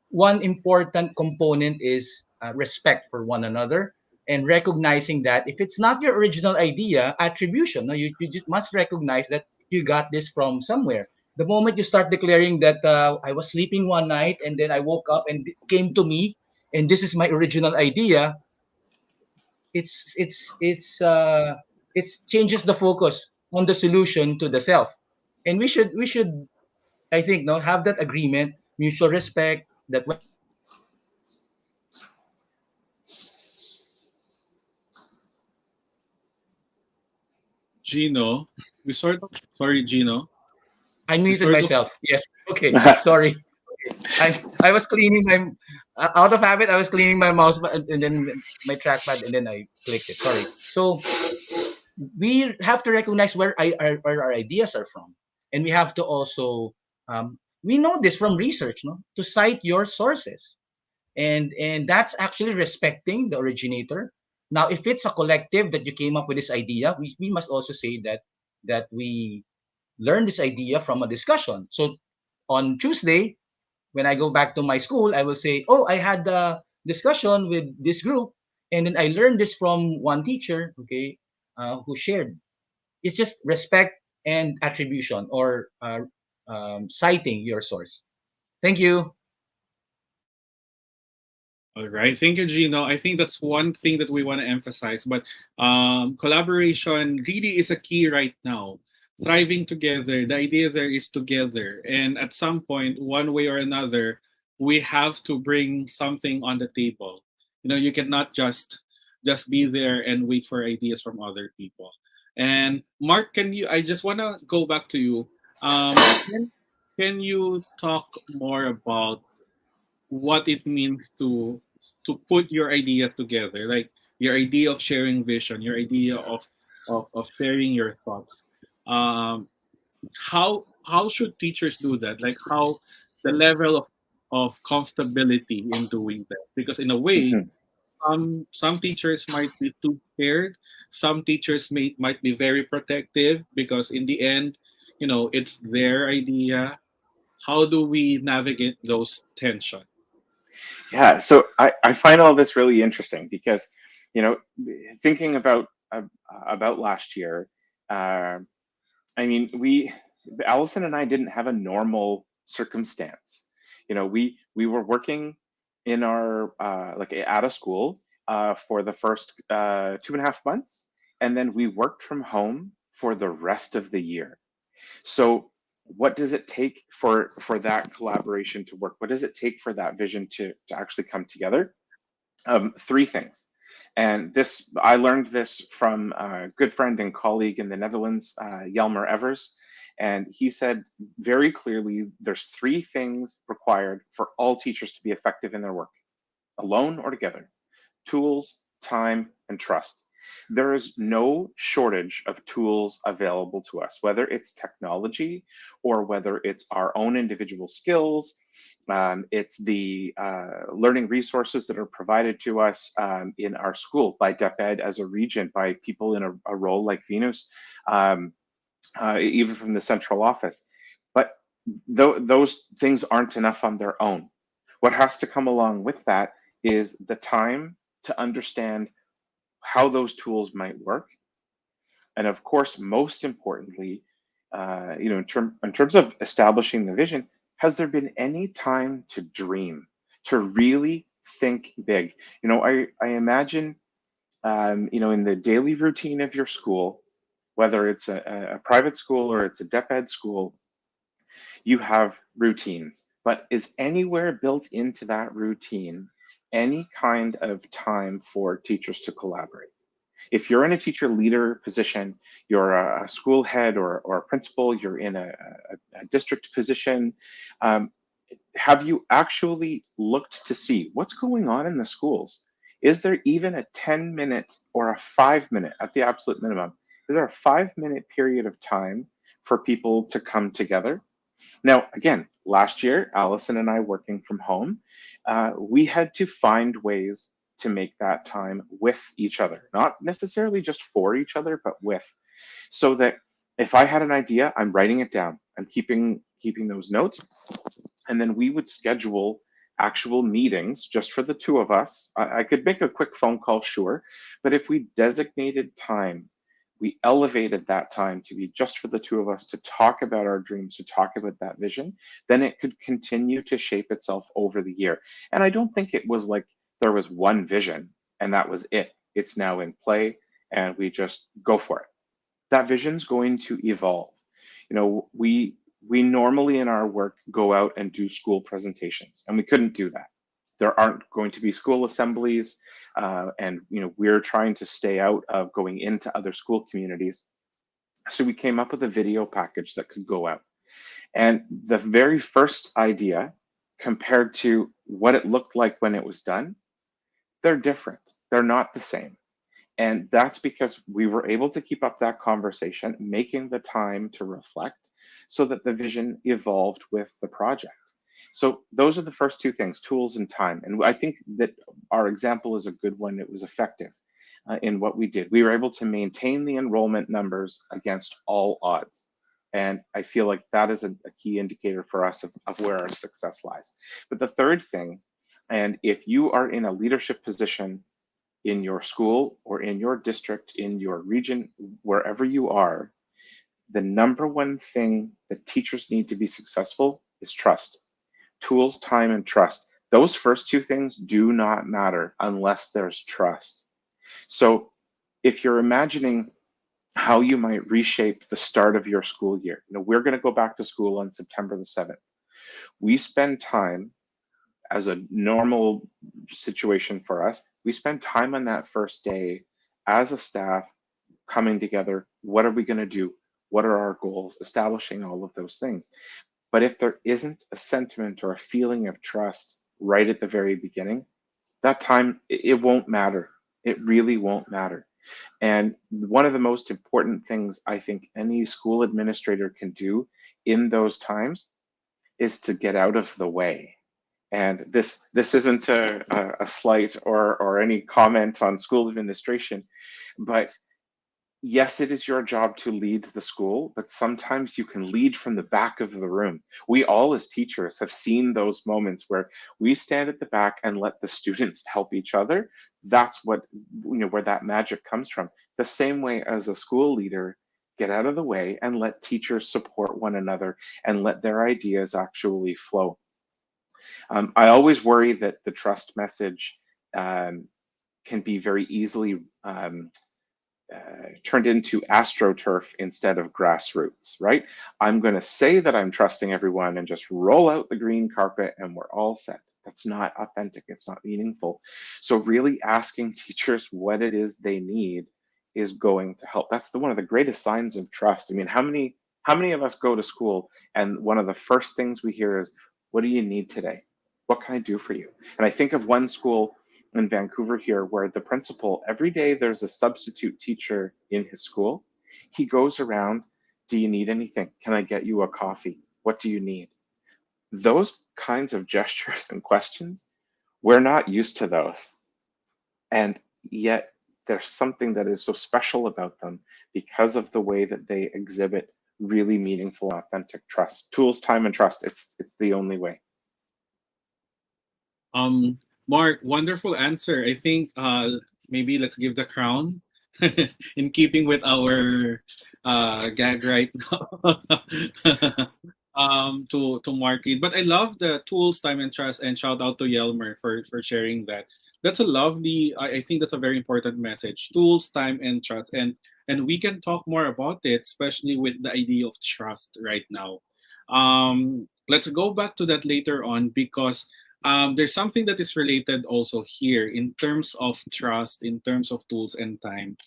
one important component is respect for one another, and recognizing that if it's not your original idea, attribution. No, you just must recognize that you got this from somewhere. The moment you start declaring that I was sleeping one night and then I woke up and it came to me and this is my original idea, it changes the focus on the solution to the self. And we should, I think, no, have that agreement, mutual respect, that when Gino, we sort of sorry, Gino. I We muted sort of myself. Yes. Okay. Sorry. I was cleaning my out of habit. I was cleaning my mouse and then my trackpad and then I clicked it. Sorry. So we have to recognize where our ideas are from, and we have to also we know this from research, no, to cite your sources, and that's actually respecting the originator. Now, if it's a collective that you came up with this idea, we must also say that we learn this idea from a discussion. So on Tuesday, when I go back to my school, I will say, "Oh, I had a discussion with this group, and then I learned this from one teacher, okay, who shared." It's just respect and attribution, or citing your source. Thank you. All right. Thank you, Gino. I think that's one thing that we want to emphasize. But collaboration really is a key right now. Thriving together, the idea there is together. And at some point, one way or another, we have to bring something on the table. You cannot just be there and wait for ideas from other people. And Mark, I just want to go back to you. Can you talk more about what it means to put your ideas together, like your idea of sharing vision, your idea of sharing your thoughts? Um how how should teachers do that, like how the level of comfortability in doing that? Because in a way, Mhm. some teachers might be too scared, some teachers might be very protective, because in the end, it's their idea. How do we navigate those tension? Yeah, so I find all this really interesting because, you know, thinking about last year, uh, I mean, Allison and I didn't have a normal circumstance. We were working in our like at a school for the first 2.5 months, and then we worked from home for the rest of the year. So what does it take for that collaboration to work? What does it take for that vision to actually come together? Three things. And this, I learned this from a good friend and colleague in the Netherlands, Jelmer Evers. And he said very clearly, there's three things required for all teachers to be effective in their work, alone or together: tools, time, and trust. There is no shortage of tools available to us, whether it's technology or whether it's our own individual skills. It's the learning resources that are provided to us in our school by DepEd as a region, by people in a role like Venus, um, even from the central office. But those things aren't enough on their own. What has to come along with that is the time to understand how those tools might work. And of course, most importantly, in terms of establishing the vision, has there been any time to dream, to really think big? I imagine, in the daily routine of your school, whether it's a private school or it's a DepEd school, you have routines. But is anywhere built into that routine any kind of time for teachers to collaborate? If you're in a teacher leader position, you're a school head or a principal, you're in a district position, have you actually looked to see what's going on in the schools? Is there even a 10-minute or a 5-minute at the absolute minimum? Is there a 5-minute period of time for people to come together? Now, again, last year, Allison and I working from home, we had to find ways to make that time with each other, not necessarily just for each other, but with, so that if I had an idea, I'm writing it down. I'm keeping those notes, and then we would schedule actual meetings just for the two of us. I could make a quick phone call, sure, but if we designated time, we elevated that time to be just for the two of us to talk about our dreams, to talk about that vision, then it could continue to shape itself over the year. And I don't think it was like there was one vision and that was it. It's now in play and we just go for it. That vision's going to evolve. We normally in our work go out and do school presentations, and we couldn't do that. There aren't going to be school assemblies, and we're trying to stay out of going into other school communities. So we came up with a video package that could go out. And the very first idea, compared to what it looked like when it was done, they're different. They're not the same. And that's because we were able to keep up that conversation, making the time to reflect, so that the vision evolved with the project. So those are the first two things, tools and time. And I think that our example is a good one. It was effective in what we did. We were able to maintain the enrollment numbers against all odds. And I feel like that is a key indicator for us of where our success lies. But the third thing, and if you are in a leadership position in your school or in your district, in your region, wherever you are, the number one thing that teachers need to be successful is trust. Tools, time, and trust. Those first two things do not matter unless there's trust. So if you're imagining how you might reshape the start of your school year, we're going to go back to school on September the 7th. We spend time, as a normal situation for us, we spend time on that first day as a staff coming together. What are we going to do? What are our goals? Establishing all of those things. But if there isn't a sentiment or a feeling of trust right at the very beginning, that time, it won't matter. It really won't matter. And one of the most important things I think any school administrator can do in those times is to get out of the way. And this isn't a slight or any comment on school administration, but yes, it is your job to lead the school, but sometimes you can lead from the back of the room. We all as teachers have seen those moments where we stand at the back and let the students help each other. That's what, where that magic comes from. The same way as a school leader, get out of the way and let teachers support one another and let their ideas actually flow. I always worry that the trust message can be very easily turned into astroturf instead of grassroots, right? I'm going to say that I'm trusting everyone and just roll out the green carpet and we're all set. That's not authentic. It's not meaningful. So really asking teachers what it is they need is going to help. That's one of the greatest signs of trust. I mean, how many of us go to school and one of the first things we hear is, what do you need today? What can I do for you? And I think of one school in Vancouver here where the principal, every day there's a substitute teacher in his school. He goes around, do you need anything? Can I get you a coffee? What do you need? Those kinds of gestures and questions, we're not used to those. And yet there's something that is so special about them because of the way that they exhibit really meaningful, authentic trust. Tools, time, and trust, it's the only way. Mark, wonderful answer. I think maybe let's give the crown in keeping with our gag right now. To mark it. But I love the tools, time and trust, and shout out to Yelmer for sharing that. That's a lovely. I think that's a very important message. Tools, time, and trust, and we can talk more about it, especially with the idea of trust right now. Let's go back to that later on because there's something that is related also here in terms of trust, in terms of tools and time.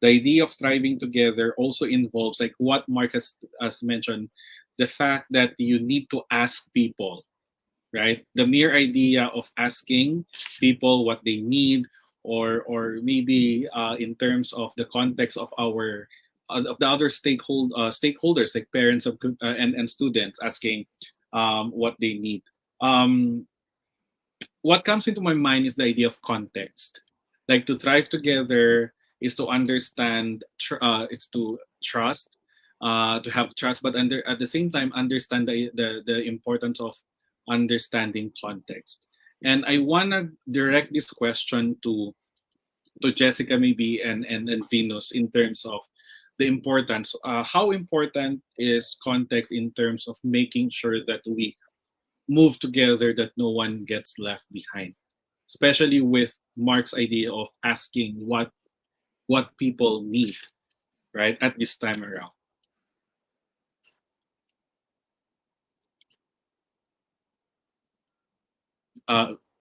The idea of striving together also involves, like what Mark has mentioned, the fact that you need to ask people, right? The mere idea of asking people what they need, or maybe in terms of the context of our of the other stakeholders like parents of and students asking what they need. Um, what comes into my mind is the idea of context. Like to thrive together is to understand, it's to trust, to have trust, but at the same time understand the importance of understanding context. And I wanna direct this question to Jessica maybe and Venus in terms of the importance. How important is context in terms of making sure that we move together, that no one gets left behind, especially with Mark's idea of asking what people need, right, at this time around.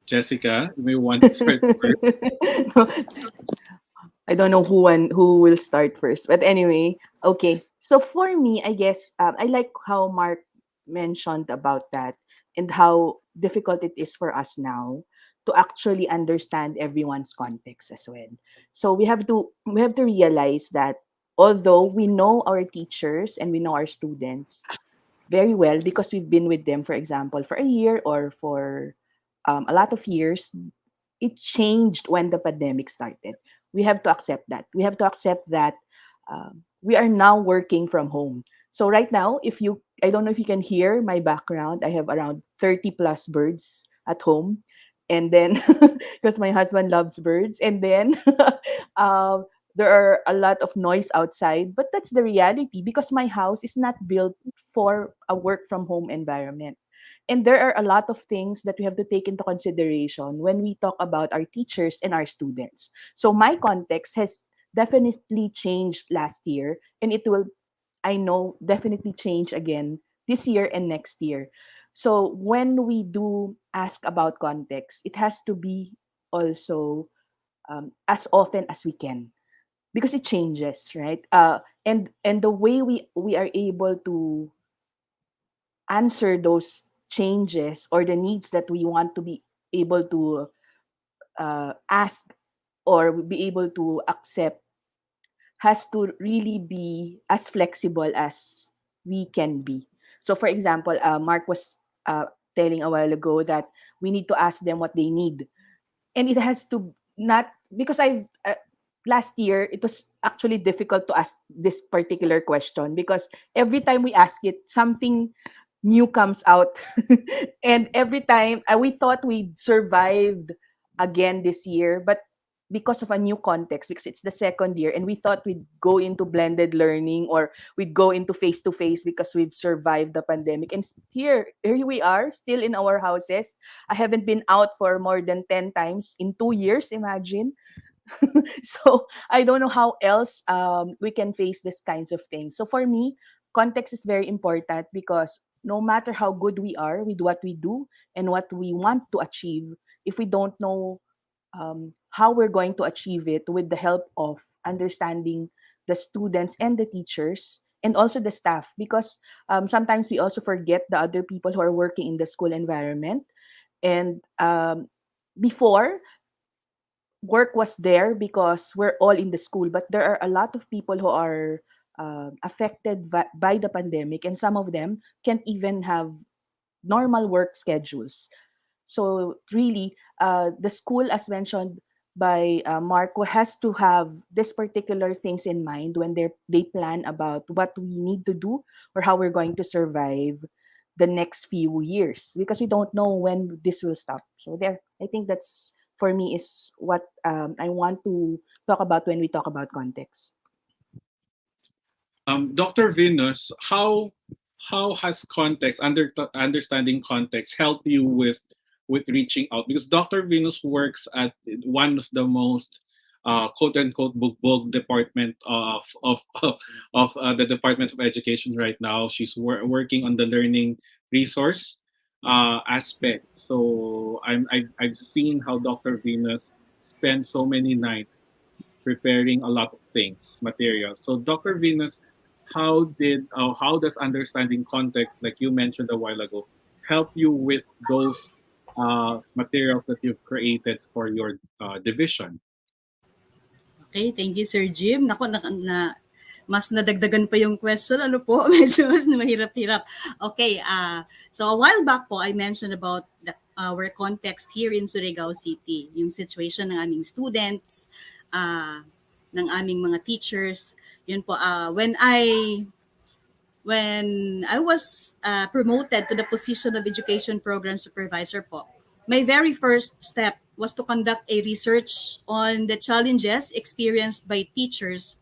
Jessica, you may want to start first. I don't know who will start first, but anyway, okay. So for me, I guess I like how Mark mentioned about that and how difficult it is for us now to actually understand everyone's context as well. So we have to realize that although we know our teachers and we know our students very well because we've been with them, for example, for a year or for a lot of years, it changed when the pandemic started. We have to accept that. We have to accept that we are now working from home. So right now, I don't know if you can hear my background. I have around 30 plus birds at home. And then, because my husband loves birds. And then, there are a lot of noise outside. But that's the reality because my house is not built for a work from home environment. And there are a lot of things that we have to take into consideration when we talk about our teachers and our students. So my context has definitely changed last year, and it will, I know, definitely change again this year and next year. So when we do ask about context, it has to be also as often as we can because it changes, right? And the way we are able to answer those changes or the needs that we want to be able to ask or be able to accept has to really be as flexible as we can be. So, for example, Mark was telling a while ago that we need to ask them what they need, and it has to not because I've last year it was actually difficult to ask this particular question because every time we ask it, something new comes out, and every time we thought we survived again this year, but because of a new context, because it's the second year, and we thought we'd go into blended learning or we'd go into face to face because we've survived the pandemic, and here we are still in our houses. I haven't been out for more than 10 times in 2 years, imagine. So I don't know how else we can face these kinds of things. So for me, context is very important because no matter how good we are with what we do and what we want to achieve, if we don't know how we're going to achieve it with the help of understanding the students and the teachers and also the staff, because sometimes we also forget the other people who are working in the school environment. And before, work was there because we're all in the school, but there are a lot of people who are affected by the pandemic, and some of them can't even have normal work schedules. So really, the school, as mentioned by Marco, has to have this particular things in mind when they plan about what we need to do or how we're going to survive the next few years, because we don't know when this will stop. So there, I think that's for me is what I want to talk about when we talk about context. Dr. Venus, how has understanding context helped you with reaching out? Because Dr. Venus works at one of the most quote unquote book department of the Department of Education right now. She's working on the learning resource aspect. So I've seen how Dr. Venus spends so many nights preparing a lot of things, material. So Dr. Venus, how does understanding context, like you mentioned a while ago, help you with those materials that you've created for your division? Okay, thank you, Sir Jim. Nako, mas nadagdagan pa yung question. Ano po? Medyo mas mahirap-hirap. Okay, so a while back po, I mentioned about our context here in Surigao City. Yung situation ng aming students, ng aming mga teachers. Yun po, when I was promoted to the position of Education Program Supervisor po, my very first step was to conduct a research on the challenges experienced by teachers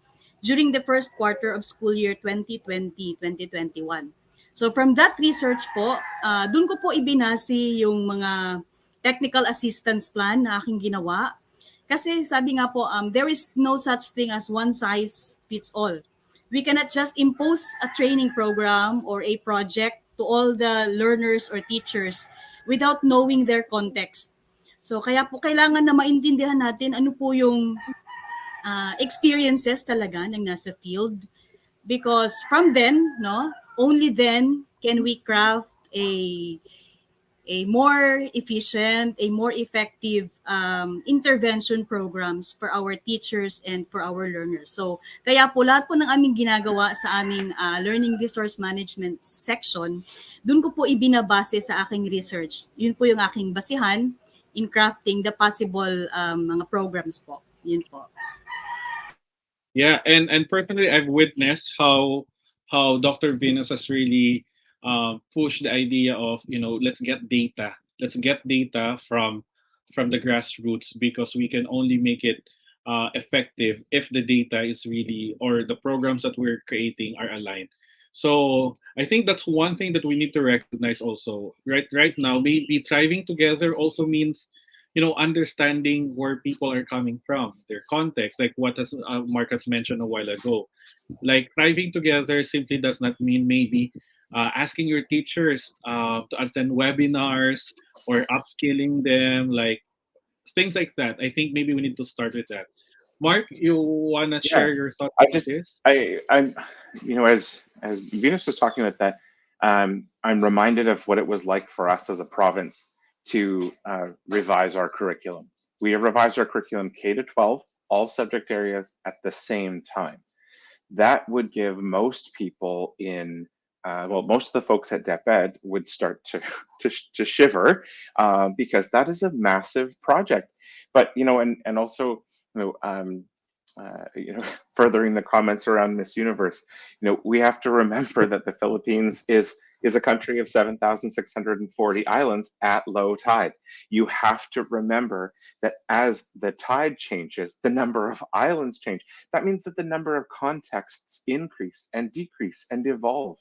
during the first quarter of school year 2020-2021. So from that research po, dun ko po ibinasi yung mga technical assistance plan na aking ginawa. Kasi sabi nga po, there is no such thing as one size fits all. We cannot just impose a training program or a project to all the learners or teachers without knowing their context. So kaya po kailangan na maintindihan natin ano po yung experiences talaga ng nasa field, because from then, only then can we craft a more efficient, a more effective intervention programs for our teachers and for our learners. So, kaya po lahat po ng aming ginagawa sa aming Learning Resource Management section, dun ko po ibinabase sa aking research. Yun po yung aking basihan in crafting the possible mga programs po. Yun po. Yeah, and personally, I've witnessed how Dr. Venus has really push the idea of, let's get data from the grassroots, because we can only make it effective if the data is really, or the programs that we're creating are aligned. So I think that's one thing that we need to recognize also. Right now, maybe thriving together also means understanding where people are coming from, their context, like what Mark has mentioned a while ago. Like thriving together simply does not mean maybe asking your teachers to attend webinars or upskilling them, like things like that. I think maybe we need to start with that. Mark, you wanna share your thoughts on this? I'm, as Venus was talking about that, I'm reminded of what it was like for us as a province to revise our curriculum. We revised our curriculum K to 12, all subject areas at the same time. That would give most people in, most of the folks at DepEd would start to shiver because that is a massive project. But and also furthering the comments around Miss Universe, we have to remember that the Philippines is a country of 7,640 islands at low tide. You have to remember that as the tide changes, the number of islands change. That means that the number of contexts increase and decrease and evolve.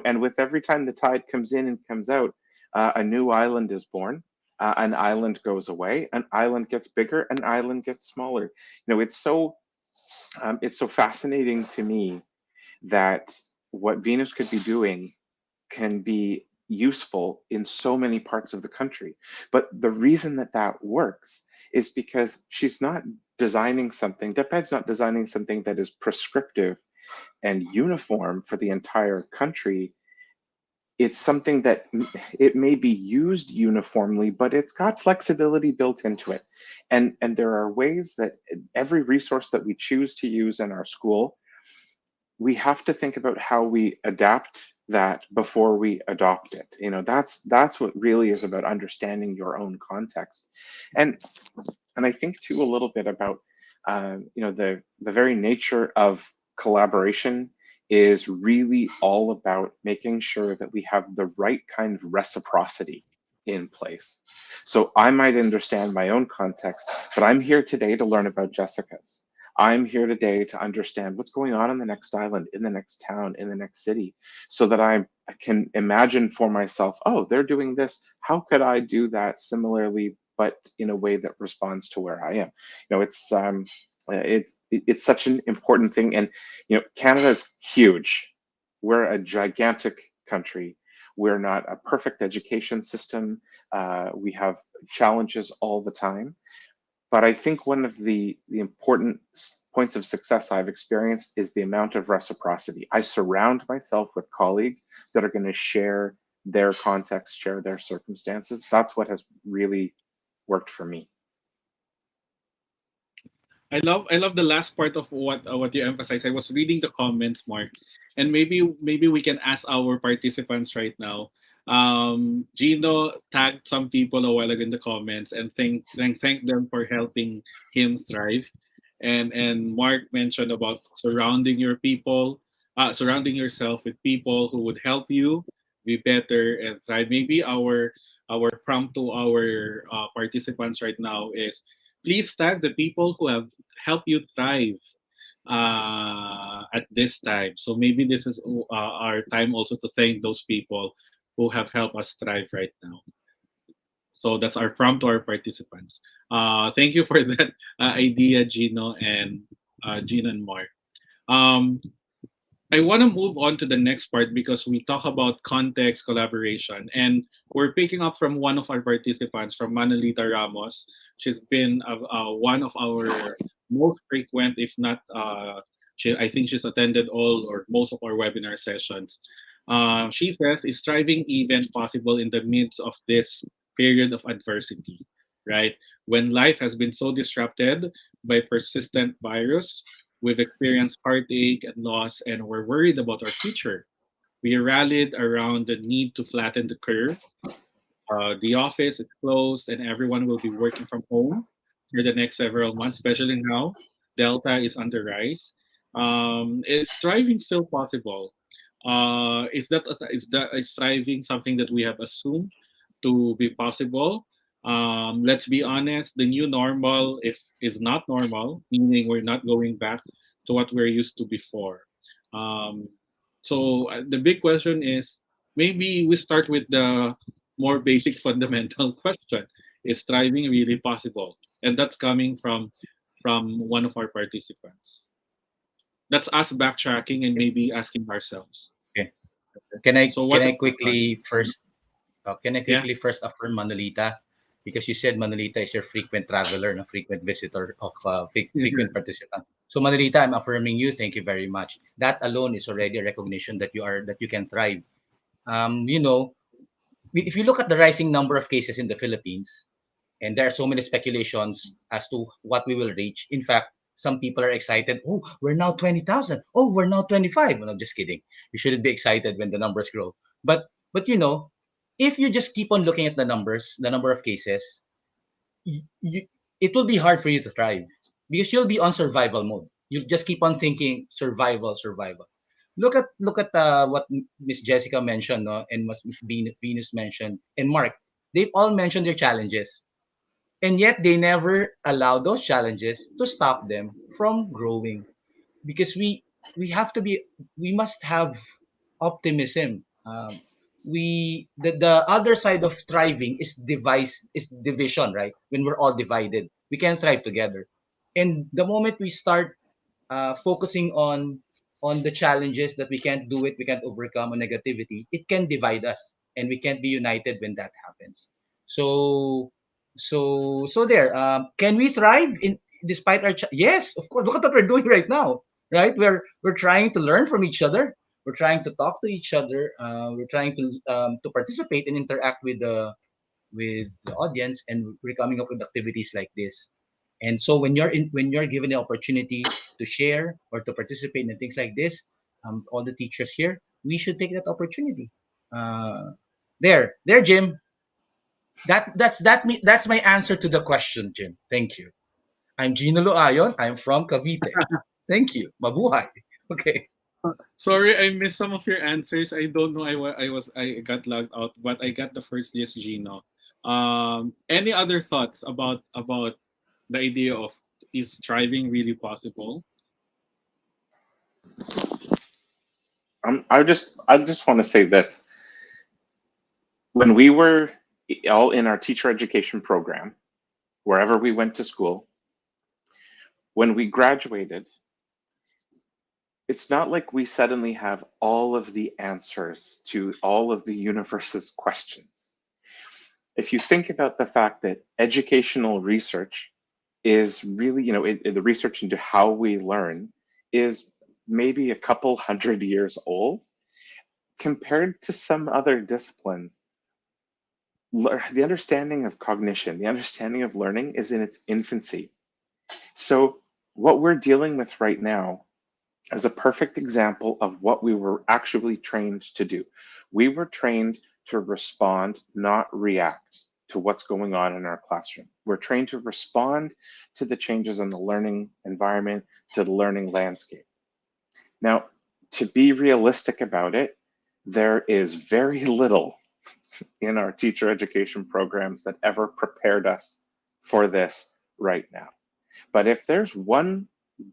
And with every time the tide comes in and comes out, a new island is born. An island goes away, an island gets bigger, an island gets smaller. It's so fascinating to me that what Venus could be doing can be useful in so many parts of the country. But the reason that works is because she's not designing something, DepEd's not designing something that is prescriptive and uniform for the entire country. It's something that it may be used uniformly, but it's got flexibility built into it. And there are ways that every resource that we choose to use in our school, we have to think about how we adapt that before we adopt it. That's what really is about understanding your own context. And I think too a little bit about the very nature of collaboration is really all about making sure that we have the right kind of reciprocity in place. So I might understand my own context, but I'm here today to learn about Jessica's. I'm here today to understand what's going on in the next island, in the next town, in the next city, so that I can imagine for myself, oh, they're doing this. How could I do that similarly, but in a way that responds to where I am? You know, it's such an important thing, and you know, Canada is huge. We're a gigantic country. We're not a perfect education system. We have challenges all the time. But I think one of the important points of success I've experienced is the amount of reciprocity. I surround myself with colleagues that are going to share their context, share their circumstances. That's what has really worked for me. I love the last part of what you emphasized. I was reading the comments, Mark, and maybe we can ask our participants right now. Gino tagged some people a while ago in the comments and thank them for helping him thrive. And Mark mentioned about surrounding yourself with people who would help you be better and thrive. Maybe our prompt to our participants right now is, please tag the people who have helped you thrive at this time. So maybe this is our time also to thank those people who have helped us thrive right now. So that's our prompt to our participants. Thank you for that idea, Gino and Mark. Um, I want to move on to the next part because we talk about context collaboration, and we're picking up from one of our participants, from Manolita Ramos. She's been one of our most frequent, if not, I think she's attended all or most of our webinar sessions. She says, is thriving even possible in the midst of this period of adversity, right? When life has been so disrupted by persistent virus, we've experienced heartache and loss, and we're worried about our future. We rallied around the need to flatten the curve. The office is closed, and everyone will be working from home for the next several months, especially now. Delta is on the rise. Is thriving still possible? Is thriving something that we have assumed to be possible? Let's be honest, the new normal is not normal, meaning we're not going back to what we're used to before. So the big question is, maybe we start with the more basic fundamental question: is thriving really possible? And that's coming from one of our participants. That's us backtracking and maybe asking ourselves. Okay. Can I So can what? I quickly first Yeah. affirm Manolita, because you said Manolita is your frequent traveler, no, frequent visitor of frequent participant. So Manolita, I'm affirming you. Thank you very much. That alone is already a recognition that you can thrive. You know, if you look at the rising number of cases in the Philippines, and there are so many speculations as to what we will reach. In fact, some people are excited. Oh, we're now 20,000. Oh, we're now 25. No, just kidding. You shouldn't be excited when the numbers grow. But you know, if you just keep on looking at the numbers, the number of cases, you, it will be hard for you to thrive because you'll be on survival mode. You'll just keep on thinking survival, survival. Look at what Miss Jessica mentioned, no, and what Miss Venus mentioned, and Mark. They've all mentioned their challenges, and yet they never allow those challenges to stop them from growing, because we must have optimism. The other side of thriving is division, right? When we're all divided, we can thrive together. And the moment we start focusing on the challenges that we can't do it, we can't overcome, on negativity, it can divide us, and we can't be united when that happens. So, so there. Can we thrive in despite our? Yes, of course. Look at what we're doing right now, right? We're trying to learn from each other. We're trying to talk to each other. We're trying to participate and interact with the audience, and we're coming up with activities like this. And so when you're given the opportunity to share or to participate in things like this, all the teachers here, we should take that opportunity. There, Jim. That's my answer to the question, Jim. Thank you. I'm Gino Luayon. I'm from Cavite. Thank you. Mabuhay. Okay. Sorry, I missed some of your answers. I don't know. I got logged out, but I got the first. Yes, Gino. Any other thoughts about the idea of, is thriving really possible? I just want to say this. When we were all in our teacher education program, wherever we went to school, when we graduated, it's not like we suddenly have all of the answers to all of the universe's questions. If you think about the fact that educational research is really, the research into how we learn is maybe a couple hundred years old, compared to some other disciplines, the understanding of cognition, the understanding of learning is in its infancy. So what we're dealing with right now is a perfect example of what we were actually trained to do. We were trained to respond, not react to what's going on in our classroom. We're trained to respond to the changes in the learning environment, to the learning landscape. Now, to be realistic about it, there is very little in our teacher education programs that ever prepared us for this right now. But if there's one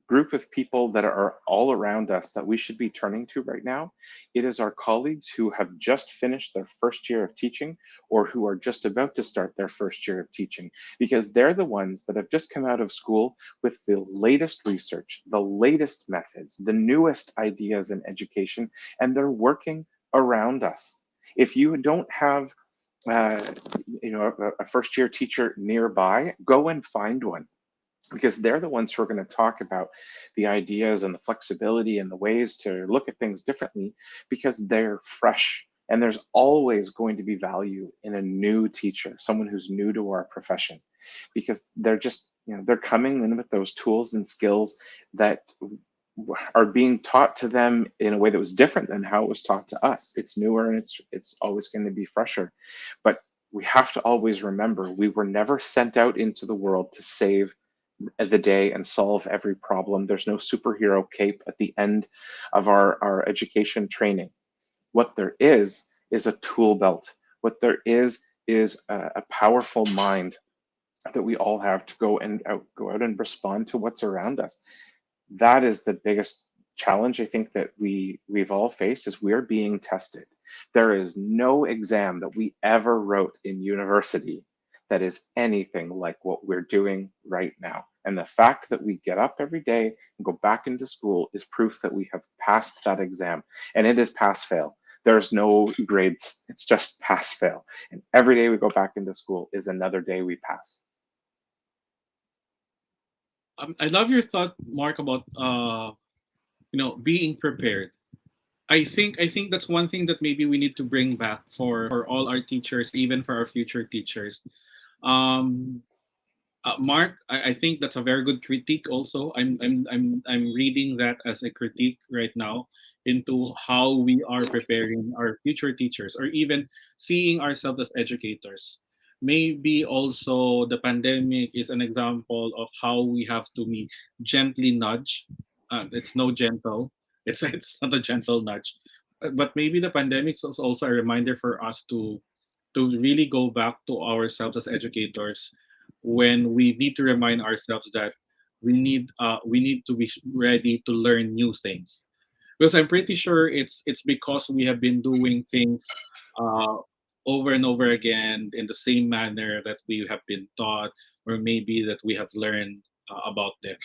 group of people that are all around us that we should be turning to right now, it is our colleagues who have just finished their first year of teaching or who are just about to start their first year of teaching, because they're the ones that have just come out of school with the latest research, the latest methods, the newest ideas in education, and they're working around us. If you don't have a first year teacher nearby, go and find one, because they're the ones who are going to talk about the ideas and the flexibility and the ways to look at things differently, because they're fresh. And there's always going to be value in a new teacher, someone who's new to our profession, because they're just, they're coming in with those tools and skills that are being taught to them in a way that was different than how it was taught to us. It's newer and it's always going to be fresher. But we have to always remember, we were never sent out into the world to save the day and solve every problem. There's no superhero cape at the end of our education training. What there is a tool belt. What there is a powerful mind that we all have to go out and respond to what's around us. That is the biggest challenge I think that we've all faced, is we're being tested. There is no exam that we ever wrote in university that is anything like what we're doing right now. And the fact that we get up every day and go back into school is proof that we have passed that exam. And it is pass fail. There's no grades. It's just pass fail. And every day we go back into school is another day we pass. I love your thought, Mark, about being prepared. I think that's one thing that maybe we need to bring back for all our teachers, even for our future teachers. Mark, I think that's a very good critique. Also, I'm reading that as a critique right now into how we are preparing our future teachers, or even seeing ourselves as educators. Maybe also the pandemic is an example of how we have to be gently nudge. It's no gentle. It's not a gentle nudge, but maybe the pandemic is also a reminder for us to really go back to ourselves as educators, when we need to remind ourselves that we need to be ready to learn new things, because I'm pretty sure it's because we have been doing things over and over again in the same manner that we have been taught, or maybe that we have learned about them.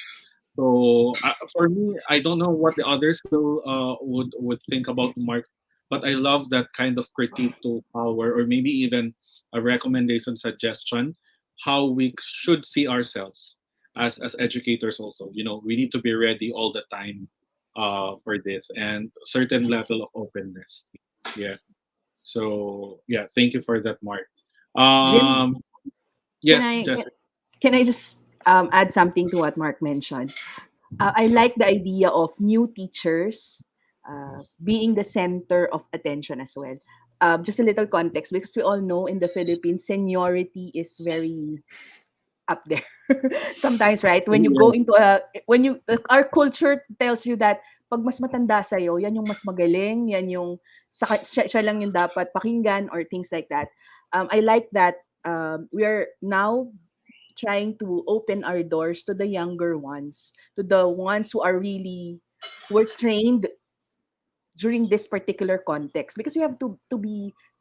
So for me, I don't know what the others would think about Mark, but I love that kind of critique to power, or maybe even a recommendation, suggestion, how we should see ourselves as educators. Also, we need to be ready all the time for this, and certain level of openness. Yeah. So yeah, thank you for that, Mark. Jim, Yes, can Jessica. can I just add something to what Mark mentioned? I like the idea of new teachers being the center of attention as well. Just a little context, because we all know in the Philippines, seniority is very up there. Sometimes, right? When you go into our culture tells you that pag mas matanda sa'yo, yan yung mas magaling, yan yung siya lang yung dapat pakinggan, or things like that. I like that we are now trying to open our doors to the younger ones, to the ones who are really were trained during this particular context, because we have to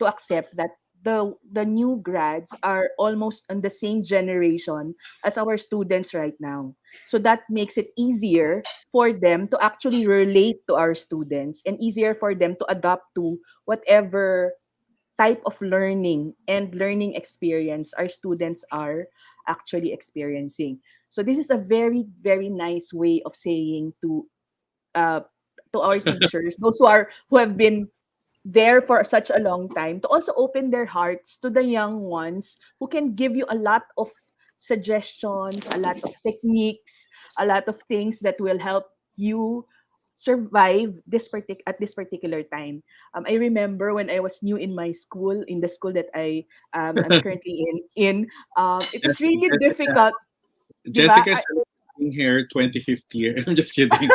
accept that the new grads are almost on the same generation as our students right now. So that makes it easier for them to actually relate to our students and easier for them to adapt to whatever type of learning and learning experience our students are actually experiencing. So this is a very, very nice way of saying uh, to our teachers, those who have been there for such a long time, to also open their hearts to the young ones who can give you a lot of suggestions, a lot of techniques, a lot of things that will help you survive at this particular time. I remember when I was new in my school, in the school that I'm currently it was really Jessica, difficult, di ba? Jessica's celebrating here 25th year. I'm just kidding.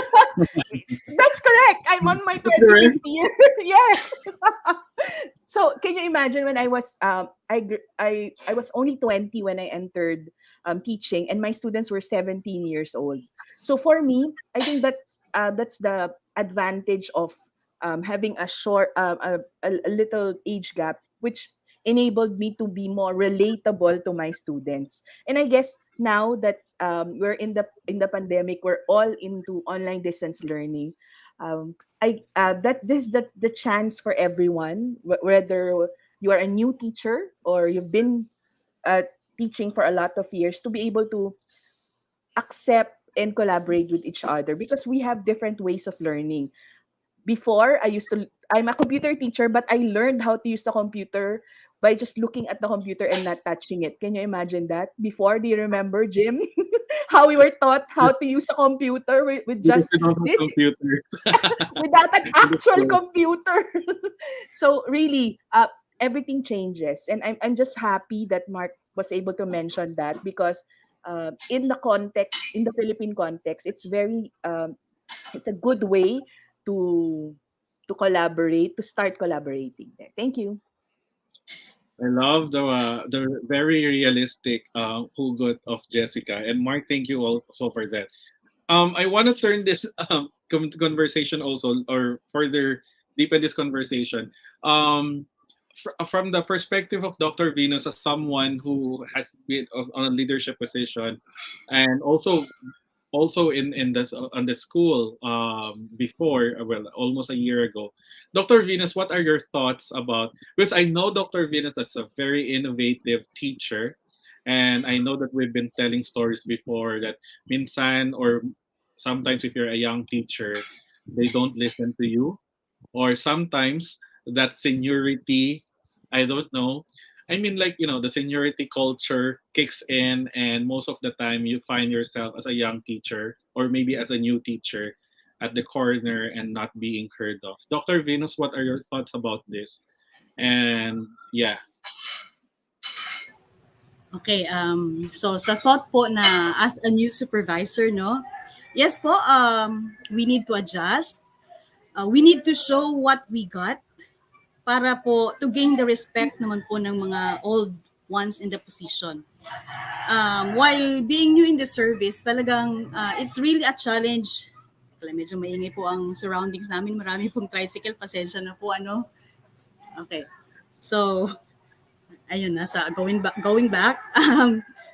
That's correct. I'm on my Correct. 25th year. Yes. So can you imagine when I was only 20 when I entered teaching, and my students were 17 years old. So for me, I think that's the advantage of having a short a little age gap, which enabled me to be more relatable to my students. And I guess now that we're in the pandemic, we're all into online distance learning. I that this is the chance for everyone, whether you are a new teacher or you've been uh, teaching for a lot of years, to be able to accept and collaborate with each other, because we have different ways of learning. Before, I'm a computer teacher, but I learned how to use the computer by just looking at the computer and not touching it. Can you imagine that? Before, do you remember, Jim? How we were taught how to use a computer with Because just we don't have this, computers. without an actual computer. So really, everything changes, and I'm just happy that Mark was able to mention that, because in the Philippine context, it's a good way to to start collaborating there. Thank you. I love the very realistic hugot of Jessica and Mark. Thank you also for that. I want to turn this conversation also, or further deepen this conversation. Um, from the perspective of Dr. Venus, as someone who has been on a leadership position, and also in this on the school before, well, almost a year ago. Dr. Venus, what are your thoughts about, because I know Dr. Venus is a very innovative teacher, and I know that we've been telling stories before that minsan, or sometimes if you're a young teacher, they don't listen to you, or sometimes that seniority, I don't know, I mean, like, the seniority culture kicks in, and most of the time you find yourself as a young teacher, or maybe as a new teacher, at the corner and not being heard of. Dr. Venus, what are your thoughts about this? And yeah. Okay, so sa thought po na as a new supervisor, no? Yes po, we need to adjust. We need to show what we got para po to gain the respect naman po ng mga old ones in the position. While being new in the service, talagang it's really a challenge. Medyo maingay po ang surroundings namin. Marami pong tricycle. Pasensya na po, ano? Okay. So, ayun na, going back.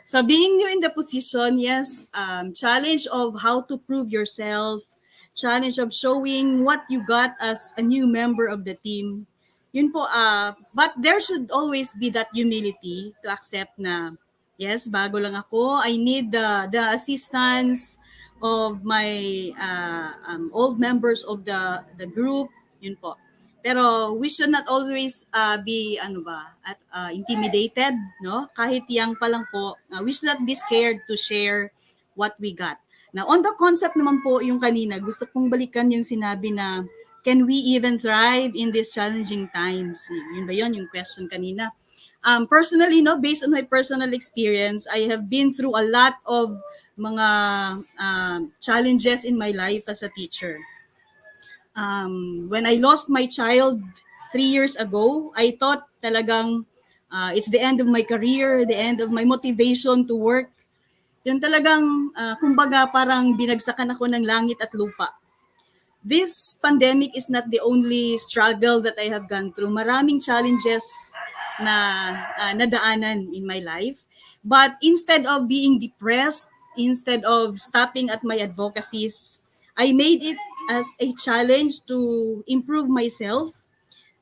So being new in the position, yes, challenge of how to prove yourself, challenge of showing what you got as a new member of the team. Yun po, but there should always be that humility to accept na, yes, bago lang ako, I need the assistance of my old members of the group, yun po. Pero we should not always be intimidated, no? Kahit yang pa lang po, we should not be scared to share what we got. Now, on the concept naman po yung kanina, gusto kong balikan yung sinabi na can we even thrive in these challenging times? Yun ba yun, yung question kanina? Personally, no, based on my personal experience, I have been through a lot of mga challenges in my life as a teacher. When I lost my child 3 years ago, I thought talagang It's the end of my career, the end of my motivation to work. Yun talagang, kumbaga parang binagsakan ako ng langit at lupa. This pandemic is not the only struggle that I have gone through. Maraming challenges na nadaanan in my life. But instead of being depressed, instead of stopping at my advocacies, I made it as a challenge to improve myself.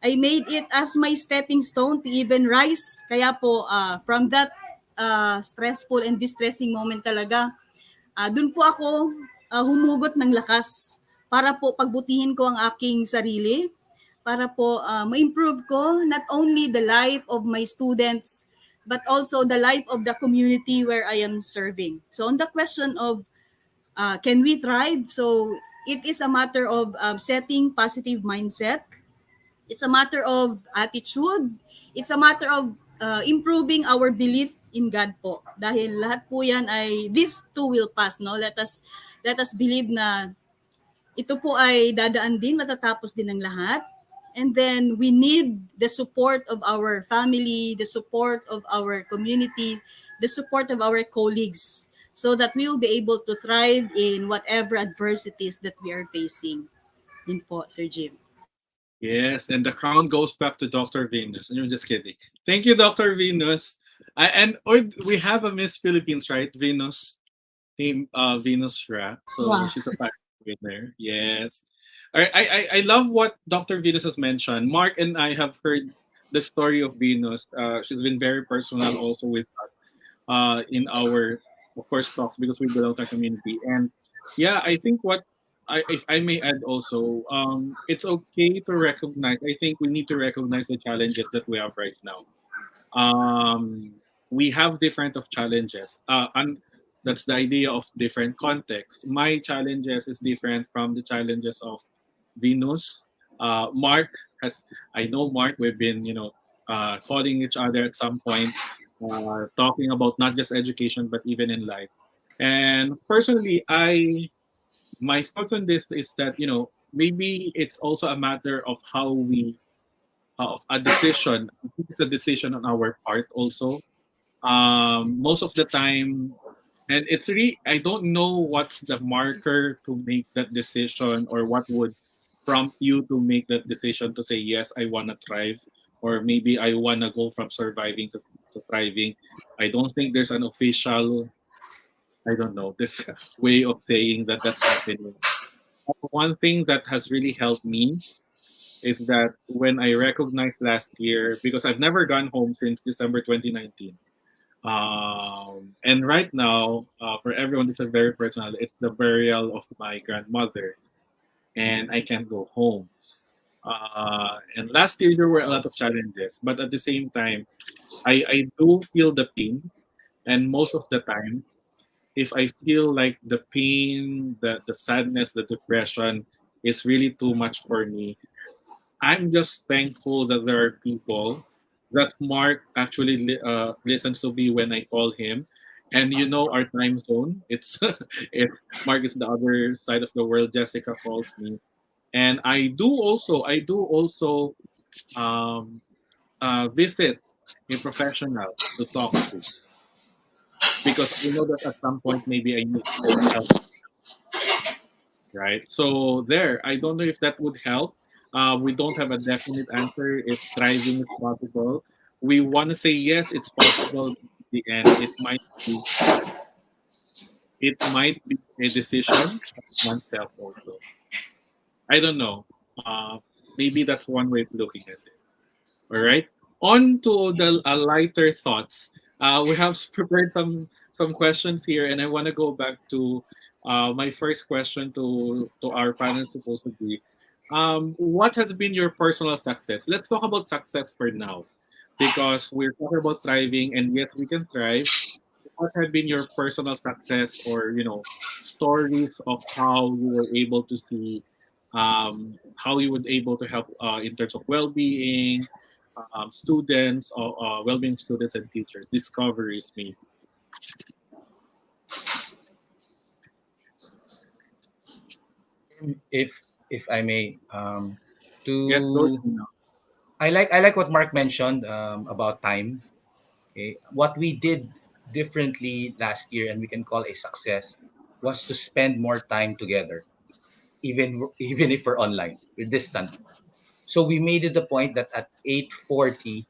I made it as my stepping stone to even rise. Kaya po, from that stressful and distressing moment talaga, doon po ako humugot ng lakas para po pagbutihin ko ang aking sarili, para po ma-improve ko not only the life of my students, but also the life of the community where I am serving. So on the question of can we thrive? So it is a matter of setting positive mindset. It's a matter of attitude. It's a matter of improving our belief in God po. Dahil lahat po yan ay, this too will pass, no? Let us believe na ito po ay dadaan din, matatapos din ang lahat. And then we need the support of our family, the support of our community, the support of our colleagues so that we will be able to thrive in whatever adversities that we are facing. Yun po, Sir Jim. Yes, and the crown goes back to Dr. Venus. And I'm just kidding. Thank you, Dr. Venus. We have a Miss Philippines, right? Venus, team Venus Ra. So Wow. she's a pageant winner. Yes. I love what Dr. Venus has mentioned. Mark and I have heard the story of Venus. She's been very personal also with us in our, of course, talks because we belong to our community. And yeah, I think if I may add also, it's okay to recognize. I think we need to recognize the challenges that we have right now. We have different of challenges, and that's the idea of different contexts. My challenges is different from the challenges of Venus. Mark I know Mark. We've been, calling each other at some point, talking about not just education but even in life. And personally, my thoughts on this is that maybe it's also a matter of how we of a decision. I think it's a decision on our part also. Most of the time, and it's really, I don't know what's the marker to make that decision or what would prompt you to make that decision to say yes, I want to thrive, or maybe I want to go from surviving to thriving. I don't think there's an official, I don't know, this way of saying that that's happening. One thing that has really helped me is that when I recognized last year, because I've never gone home since December 2019. And right now, for everyone, this is very personal. It's the burial of my grandmother, and I can't go home. And last year, there were a lot of challenges, but at the same time, I do feel the pain. And most of the time, if I feel like the pain, the sadness, the depression is really too much for me, I'm just thankful that there are people that Mark actually listens to me when I call him. And our time zone. It's Mark is the other side of the world. Jessica calls me, and I do also um, visit a professional to talk to because I know that at some point maybe I need help, right? So there, I don't know if that would help. We don't have a definite answer if thriving is possible. We want to say yes, it's possible. At the end, it might be a decision of oneself also. I don't know. Maybe that's one way of looking at it. All right. On to the lighter thoughts. We have prepared some questions here, and I want to go back to my first question to our panel supposed to be, what has been your personal success? Let's talk about success for now, because we're talking about thriving, and yes, we can thrive. What have been your personal success, or stories of how you were able to see, how you were able to help in terms of well-being, students, or well-being students and teachers, discoveries maybe. If I may, Yes, go to Gino. I like what Mark mentioned about time. Okay, what we did differently last year, and we can call a success, was to spend more time together, even if we're online, we're distant. So we made it the point that at 8:40,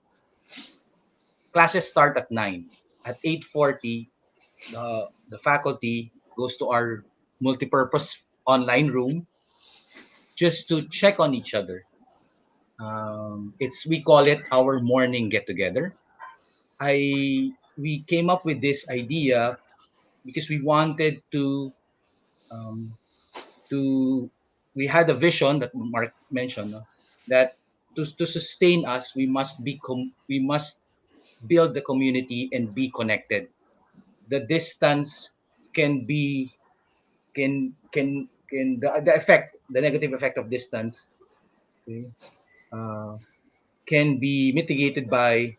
classes start at 9. At 8:40, the faculty goes to our multipurpose online room just to check on each other. It's we call it our morning get together. I We came up with this idea because we wanted um, to we had a vision that Mark mentioned, no? That to sustain us we must build the community and be connected. The distance can be can the negative effect of distance, okay, uh, can be mitigated by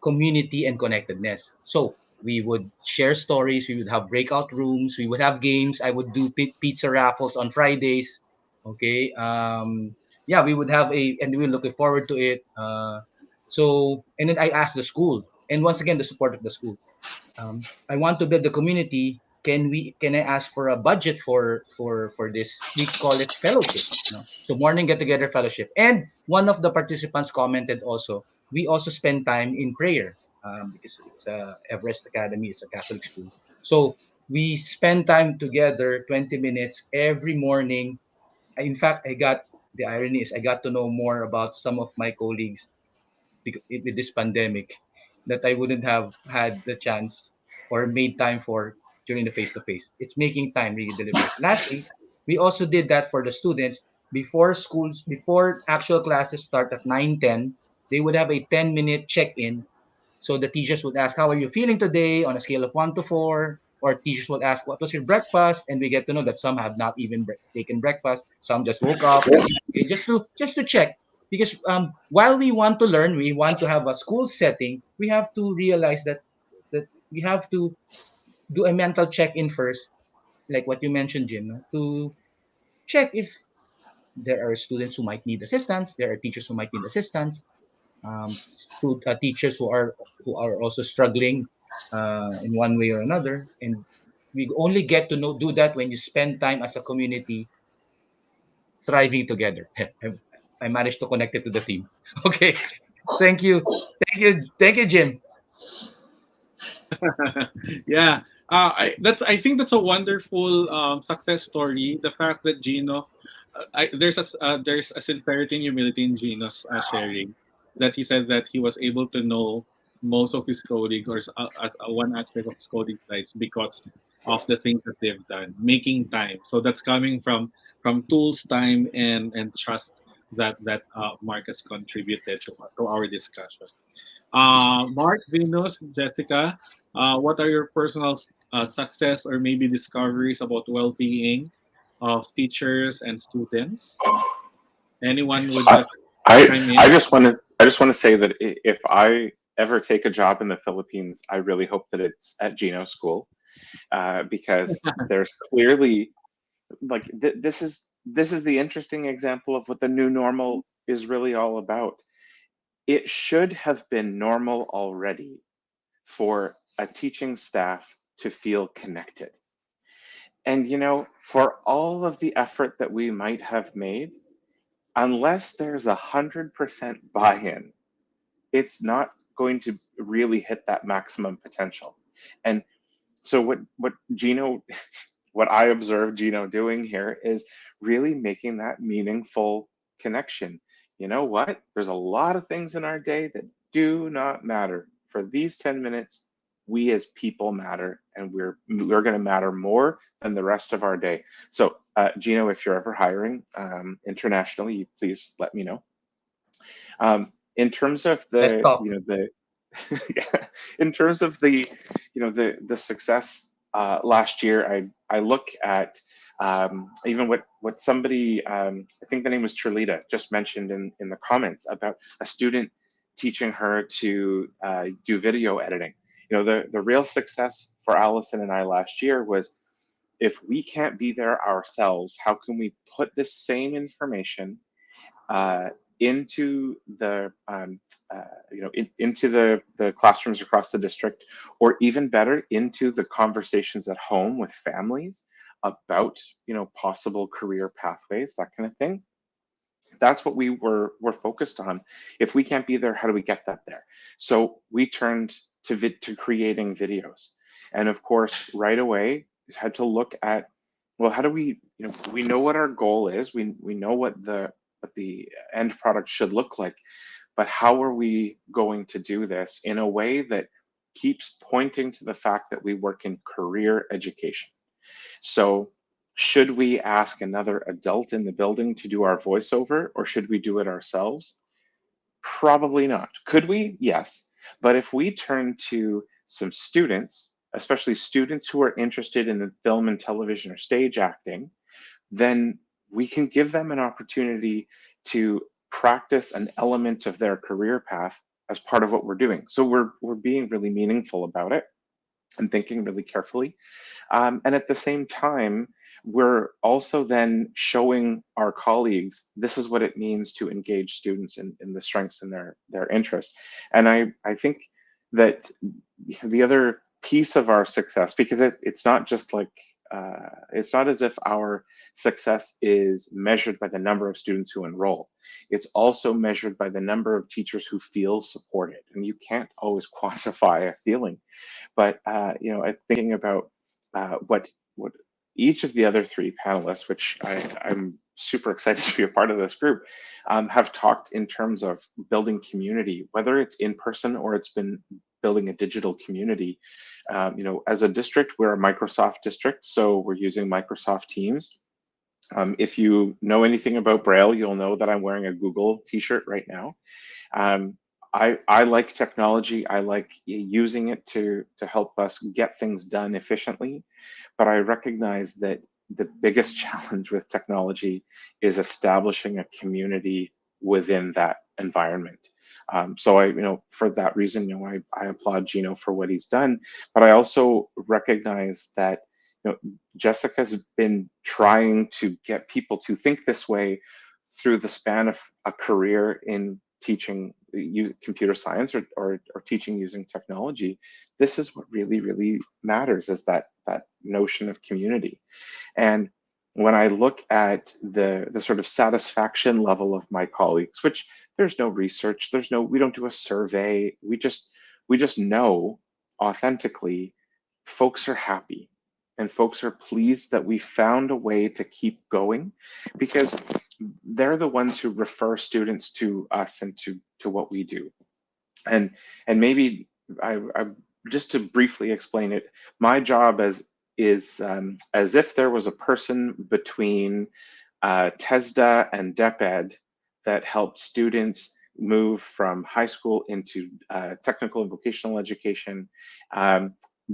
community and connectedness. So we would share stories, we would have breakout rooms, we would have games. I would do pizza raffles on Fridays. Okay. Yeah, we would have and we're looking forward to it. And then I asked the school, and once again, the support of the school. I want to build the community. Can I ask for a budget for this? We call it fellowship. No? So morning get together fellowship. And one of the participants commented also, we also spend time in prayer because it's Everest Academy. It's a Catholic school. So we spend time together, 20 minutes every morning. In fact, the irony is I got to know more about some of my colleagues with this pandemic that I wouldn't have had the chance or made time for during the face to face. It's making time really delivers. Lastly, we also did that for the students before actual classes start at 9:10. They would have a 10-minute check-in. So the teachers would ask, "How are you feeling today?" on a scale of 1 to 4. Or teachers would ask, "What was your breakfast?" And we get to know that some have not even taken breakfast. Some just woke up. Okay, just to check. Because while we want to learn, we want to have a school setting, we have to realize that we have to do a mental check-in first, like what you mentioned, Jim, no? To check if there are students who might need assistance, there are teachers who might need assistance, teachers who are also struggling in one way or another, and we only get to do that when you spend time as a community thriving together. I managed to connect it to the theme. Okay, thank you, Jim. Yeah, I think that's a wonderful success story. The fact that Gino, there's a sincerity and humility in Gino's sharing, that he said that he was able to know most of his colleagues, or one aspect of his colleagues' lives, because of the things that they've done, making time. So that's coming from tools, time, and trust that Mark has contributed to our discussion. Mark, Venus, Jessica, what are your personal success or maybe discoveries about well-being of teachers and students? Anyone would I just I, chime in? I just want to say that if I ever take a job in the Philippines, I really hope that it's at Gino School, because there's clearly this is the interesting example of what the new normal is really all about. It should have been normal already for a teaching staff to feel connected. And for all of the effort that we might have made, unless there's 100% buy-in, it's not going to really hit that maximum potential. And so what Gino, what I observed Gino doing here is really making that meaningful connection. You know what? There's a lot of things in our day that do not matter. For these 10 minutes, we as people matter, and we're going to matter more than the rest of our day. So, Gino, if you're ever hiring internationally, please let me know. In terms of Let's the, talk. yeah, in terms of the success last year, I look at even what somebody, I think the name was Trilita, just mentioned in the comments about a student teaching her to do video editing. The real success for Allison and I last year was, if we can't be there ourselves, how can we put this same information into the into the classrooms across the district, or even better, into the conversations at home with families about possible career pathways, that kind of thing. That's what we're focused on. If we can't be there, how do we get that there? So we turned to creating videos, and of course, right away had to look at, well, how do we we know what our goal is, we know what the end product should look like, but how are we going to do this in a way that keeps pointing to the fact that we work in career education? So should we ask another adult in the building to do our voiceover, or should we do it ourselves? Probably not. Could we? Yes. But if we turn to some students, especially students who are interested in the film and television or stage acting, then we can give them an opportunity to practice an element of their career path as part of what we're doing. So we're being really meaningful about it and thinking really carefully. And at the same time, we're also then showing our colleagues this is what it means to engage students in the strengths and their interests. And I think that the other piece of our success, because it's not just like, it's not as if our success is measured by the number of students who enroll. It's also measured by the number of teachers who feel supported. And you can't always quantify a feeling. But thinking about what each of the other three panelists, which I'm super excited to be a part of this group, have talked in terms of building community, whether it's in person or it's been building a digital community. As a district, we're a Microsoft district, so we're using Microsoft Teams. If you know anything about Braille, you'll know that I'm wearing a Google t-shirt right now. I like technology. I like using it to help us get things done efficiently, but I recognize that the biggest challenge with technology is establishing a community within that environment. So for that reason, I applaud Gino for what he's done, but I also recognize that Jessica's been trying to get people to think this way through the span of a career in teaching computer science or teaching using technology. This is what really, really matters, is that notion of community. And when I look at the sort of satisfaction level of my colleagues, which there's no research, we don't do a survey, we just know authentically folks are happy and folks are pleased that we found a way to keep going, because they're the ones who refer students to us and to what we do. And maybe I just to briefly explain it, my job is as if there was a person between TESDA and DepEd that helped students move from high school into technical and vocational education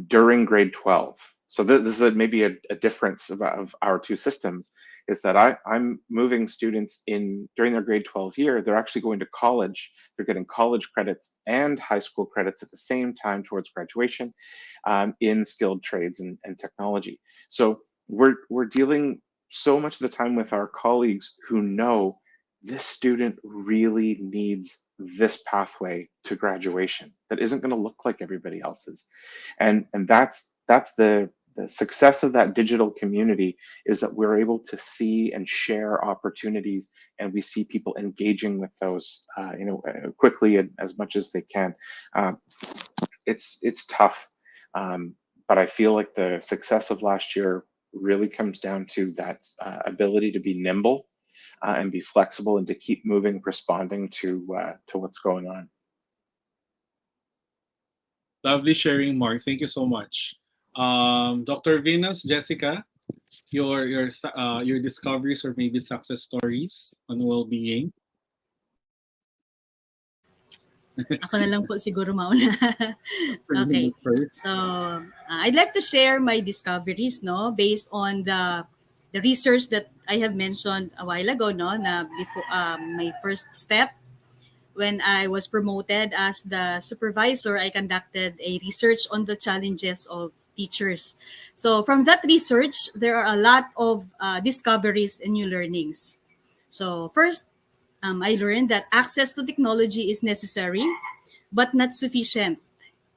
during grade 12. So this is maybe a difference of our two systems, is that I'm moving students in during their grade 12 year. They're actually going to college. They're getting college credits and high school credits at the same time towards graduation in skilled trades and technology. So we're dealing so much of the time with our colleagues who know this student really needs this pathway to graduation that isn't going to look like everybody else's. And that's the success of that digital community, is that we're able to see and share opportunities, and we see people engaging with those quickly and as much as they can. It's tough, but I feel like the success of last year really comes down to that ability to be nimble and be flexible and to keep moving, responding to what's going on. Lovely sharing, Mark. Thank you so much. Dr. Venus, Jessica, your discoveries or maybe success stories on well-being. Ako na lang po siguro mauna. Okay. So, I'd like to share my discoveries, based on the research that I have mentioned a while ago, na before my first step when I was promoted as the supervisor, I conducted a research on the challenges of teachers. So from that research, there are a lot of discoveries and new learnings. So first, I learned that access to technology is necessary but not sufficient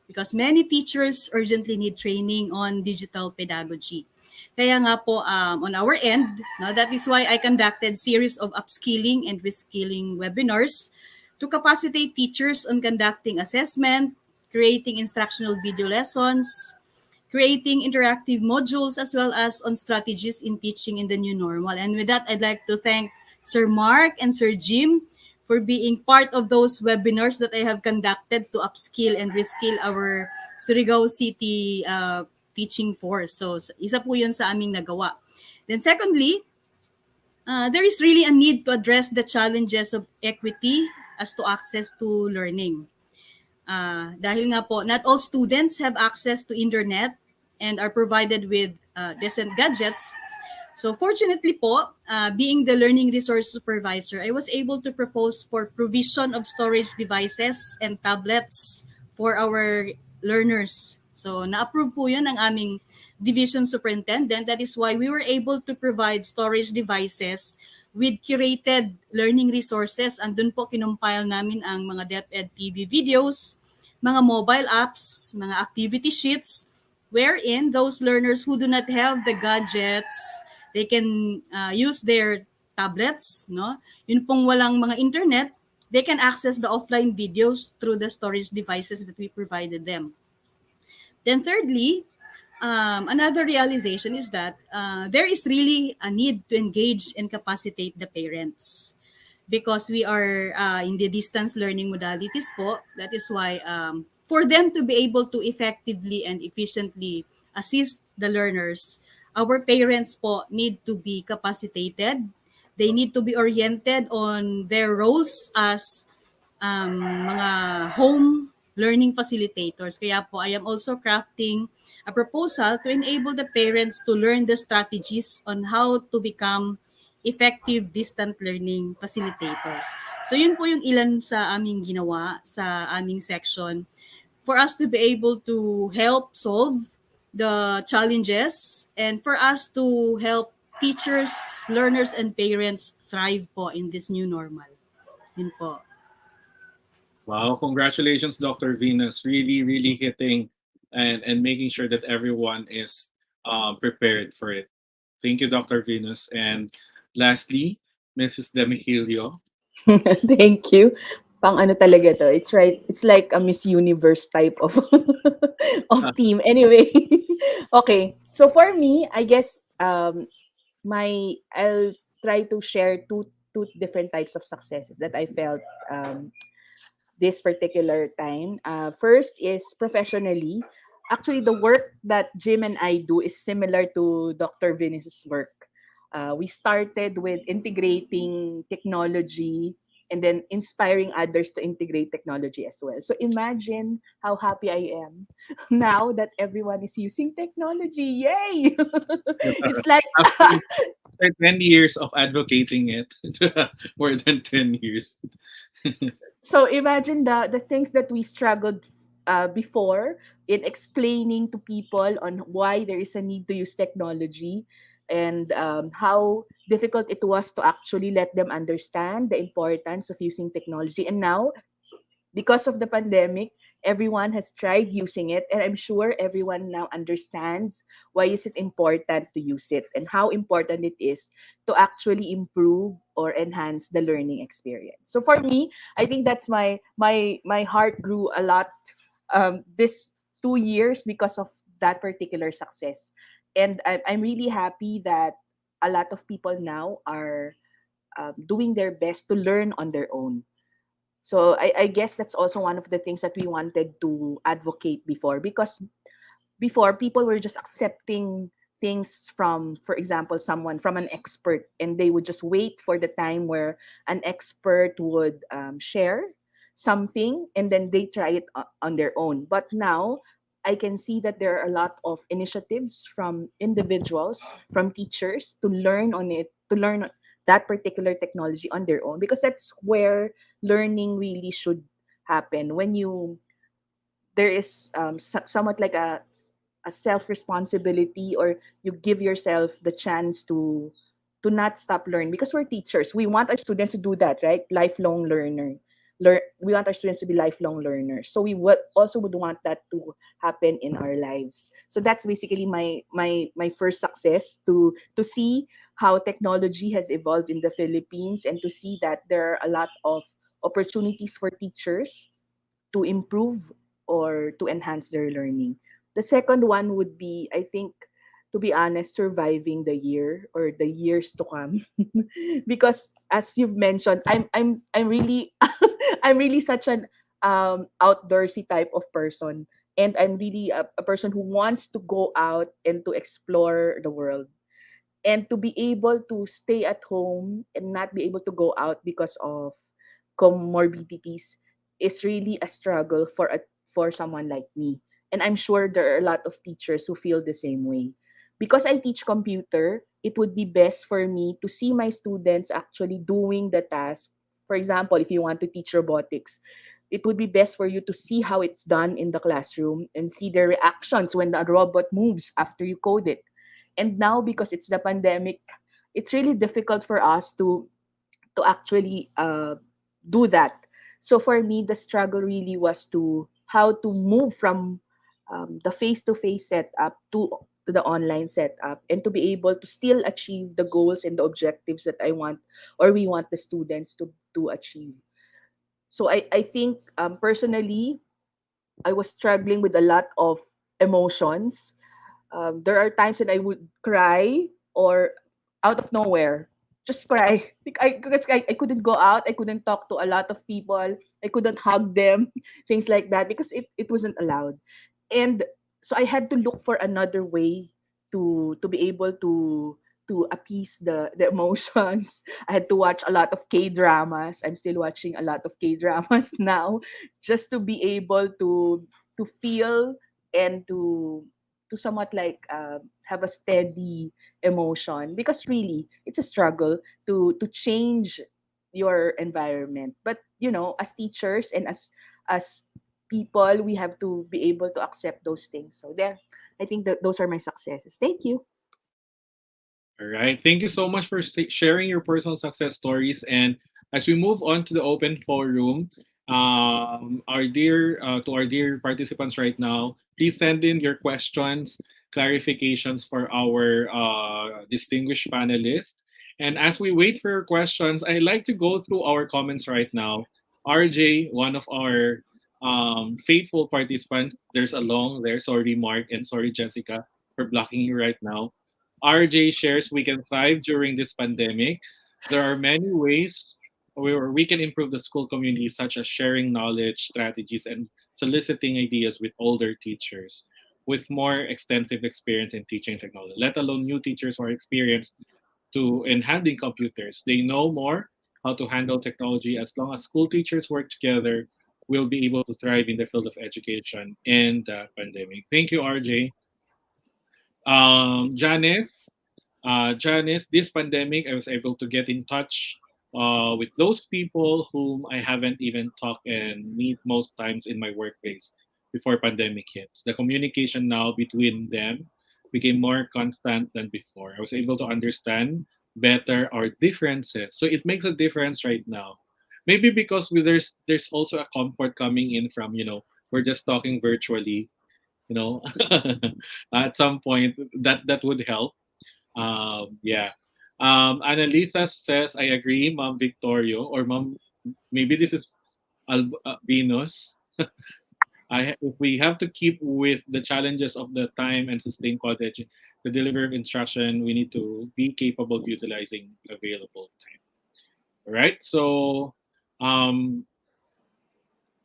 because many teachers urgently need training on digital pedagogy. Kaya nga po, on our end, no, that is why I conducted series of upskilling and reskilling webinars to capacitate teachers on conducting assessment, creating instructional video lessons, creating interactive modules, as well as on strategies in teaching in the new normal. And with that, I'd like to thank Sir Mark and Sir Jim for being part of those webinars that I have conducted to upskill and reskill our Surigao City teaching force. So, isa po yun sa aming nagawa. Then secondly, there is really a need to address the challenges of equity as to access to learning. Dahil nga po, not all students have access to internet and are provided with decent gadgets. So fortunately po, being the learning resource supervisor, I was able to propose for provision of storage devices and tablets for our learners. So na-approve po yun ng aming division superintendent. That is why we were able to provide storage devices with curated learning resources. Andun po kinumpile namin ang mga DepEd TV videos, mga mobile apps, mga activity sheets, wherein those learners who do not have the gadgets, they can use their tablets, no? Yun pong walang mga internet, they can access the offline videos through the storage devices that we provided them. Then thirdly, another realization is that there is really a need to engage and capacitate the parents because we are in the distance learning modalities po. That is why for them to be able to effectively and efficiently assist the learners, our parents po need to be capacitated. They need to be oriented on their roles as mga home learning facilitators. Kaya po, I am also crafting a proposal to enable the parents to learn the strategies on how to become effective distant learning facilitators. So yun po yung ilan sa aming ginawa sa aming section for us to be able to help solve the challenges and for us to help teachers, learners, and parents thrive po in this new normal. Yun po. Wow, congratulations, Dr. Venus. Really, really hitting and making sure that everyone is prepared for it. Thank you, Dr. Venus. And lastly, Mrs. Demegillo. Thank you. Pang ano talaga to. It's right. It's like a Miss Universe type of of team. Anyway, okay. So for me, I guess I'll try to share two different types of successes that I felt this particular time. First is professionally. Actually, the work that Jim and I do is similar to Dr. Venus's work. We started with integrating technology and then inspiring others to integrate technology as well. So imagine how happy I am now that everyone is using technology. Yay! It's like After 10 years of advocating it, more than 10 years. so imagine the things that we struggled before in explaining to people on why there is a need to use technology and how difficult it was to actually let them understand the importance of using technology. And now, because of the pandemic, everyone has tried using it, and I'm sure everyone now understands why is it important to use it and how important it is to actually improve or enhance the learning experience. So for me, I think that's my heart grew a lot this 2 years because of that particular success. And I'm really happy that a lot of people now are doing their best to learn on their own. So I guess that's also one of the things that we wanted to advocate before, because before people were just accepting things from, for example, someone from an expert, and they would just wait for the time where an expert would share something and then they try it on their own. But now I can see that there are a lot of initiatives from individuals, from teachers to learn on it, to learn that particular technology on their own, because that's where learning really should happen. When there is somewhat like a self responsibility, or you give yourself the chance to not stop learning, because we're teachers. We want our students to do that, right? Lifelong learner. We want our students to be lifelong learners. So we would want that to happen in our lives. So that's basically my first success, to see how technology has evolved in the Philippines, and to see that there are a lot of opportunities for teachers to improve or to enhance their learning. The second one would be, I think, to be honest, surviving the year or the years to come. Because as you've mentioned, I'm really I'm really such an outdoorsy type of person. And I'm really a person who wants to go out and to explore the world. And to be able to stay at home and not be able to go out because of comorbidities is really a struggle for someone like me. And I'm sure there are a lot of teachers who feel the same way. Because I teach computer, it would be best for me to see my students actually doing the task. For example, if you want to teach robotics, it would be best for you to see how it's done in the classroom and see their reactions when the robot moves after you code it. And now, because it's the pandemic, it's really difficult for us to actually do that. So for me, the struggle really was to how to move from the face-to-face setup to the online setup, and to be able to still achieve the goals and the objectives that I want, or we want the students to achieve. So I think personally, I was struggling with a lot of emotions. There are times that I would cry, or out of nowhere, just cry. Because I couldn't go out, I couldn't talk to a lot of people, I couldn't hug them, things like that, because it wasn't allowed. And so I had to look for another way to be able to appease the emotions. I had to watch a lot of K dramas. I'm still watching a lot of K dramas now, just to be able to feel and to somewhat like have a steady emotion, because really it's a struggle to change your environment. But as teachers and as people, we have to be able to accept those things. So there, I think that those are my successes. Thank you. All right. Thank you so much for sharing your personal success stories. And as we move on to the open forum, our dear to our dear participants right now, please send in your questions, clarifications for our distinguished panelists. And as we wait for your questions, I'd like to go through our comments right now. RJ, one of our faithful participants, there's a long there. Sorry, Mark, and sorry, Jessica, for blocking you right now. RJ shares we can thrive during this pandemic. There are many ways where we can improve the school community, such as sharing knowledge, strategies, and soliciting ideas with older teachers with more extensive experience in teaching technology, let alone new teachers who are experienced in handling computers. They know more how to handle technology. As long as school teachers work together, we'll be able to thrive in the field of education in the pandemic. Thank you, RJ. Janice, Janice, this pandemic, I was able to get in touch with those people whom I haven't even talked and meet most times in my workplace before pandemic hits. The communication now between them became more constant than before. I was able to understand better our differences. So it makes a difference right now. Maybe because there's also a comfort coming in from, we're just talking virtually, you know at some point that would help. Yeah. Annalisa says, I agree, Mom Victorio, or Mom, maybe this is Venus. If we have to keep with the challenges of the time and sustain quality, the delivery of instruction, we need to be capable of utilizing available time. All right. So um,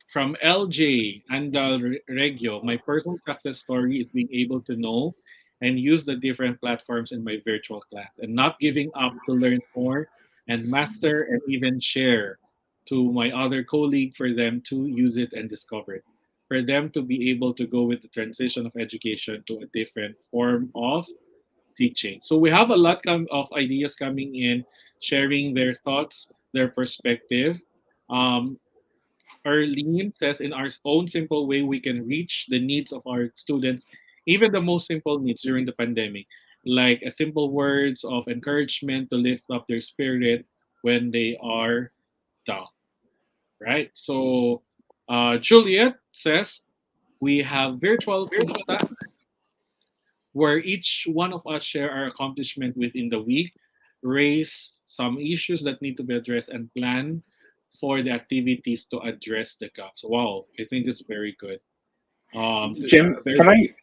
from LJ and Regio, my personal success story is being able to know and use the different platforms in my virtual class and not giving up to learn more and master and even share to my other colleague for them to use it and discover it. For them to be able to go with the transition of education to a different form of teaching. So we have a lot of ideas coming in, sharing their thoughts, their perspective. Um, Arlene says, in our own simple way, we can reach the needs of our students, even the most simple needs during the pandemic. like a simple words of encouragement to lift up their spirit when they are down, right? So Juliet says we have virtual pista where each one of us share our accomplishment within the week, raise some issues that need to be addressed, and plan for the activities to address the gaps. Wow, I think it's very good. Jim, Very,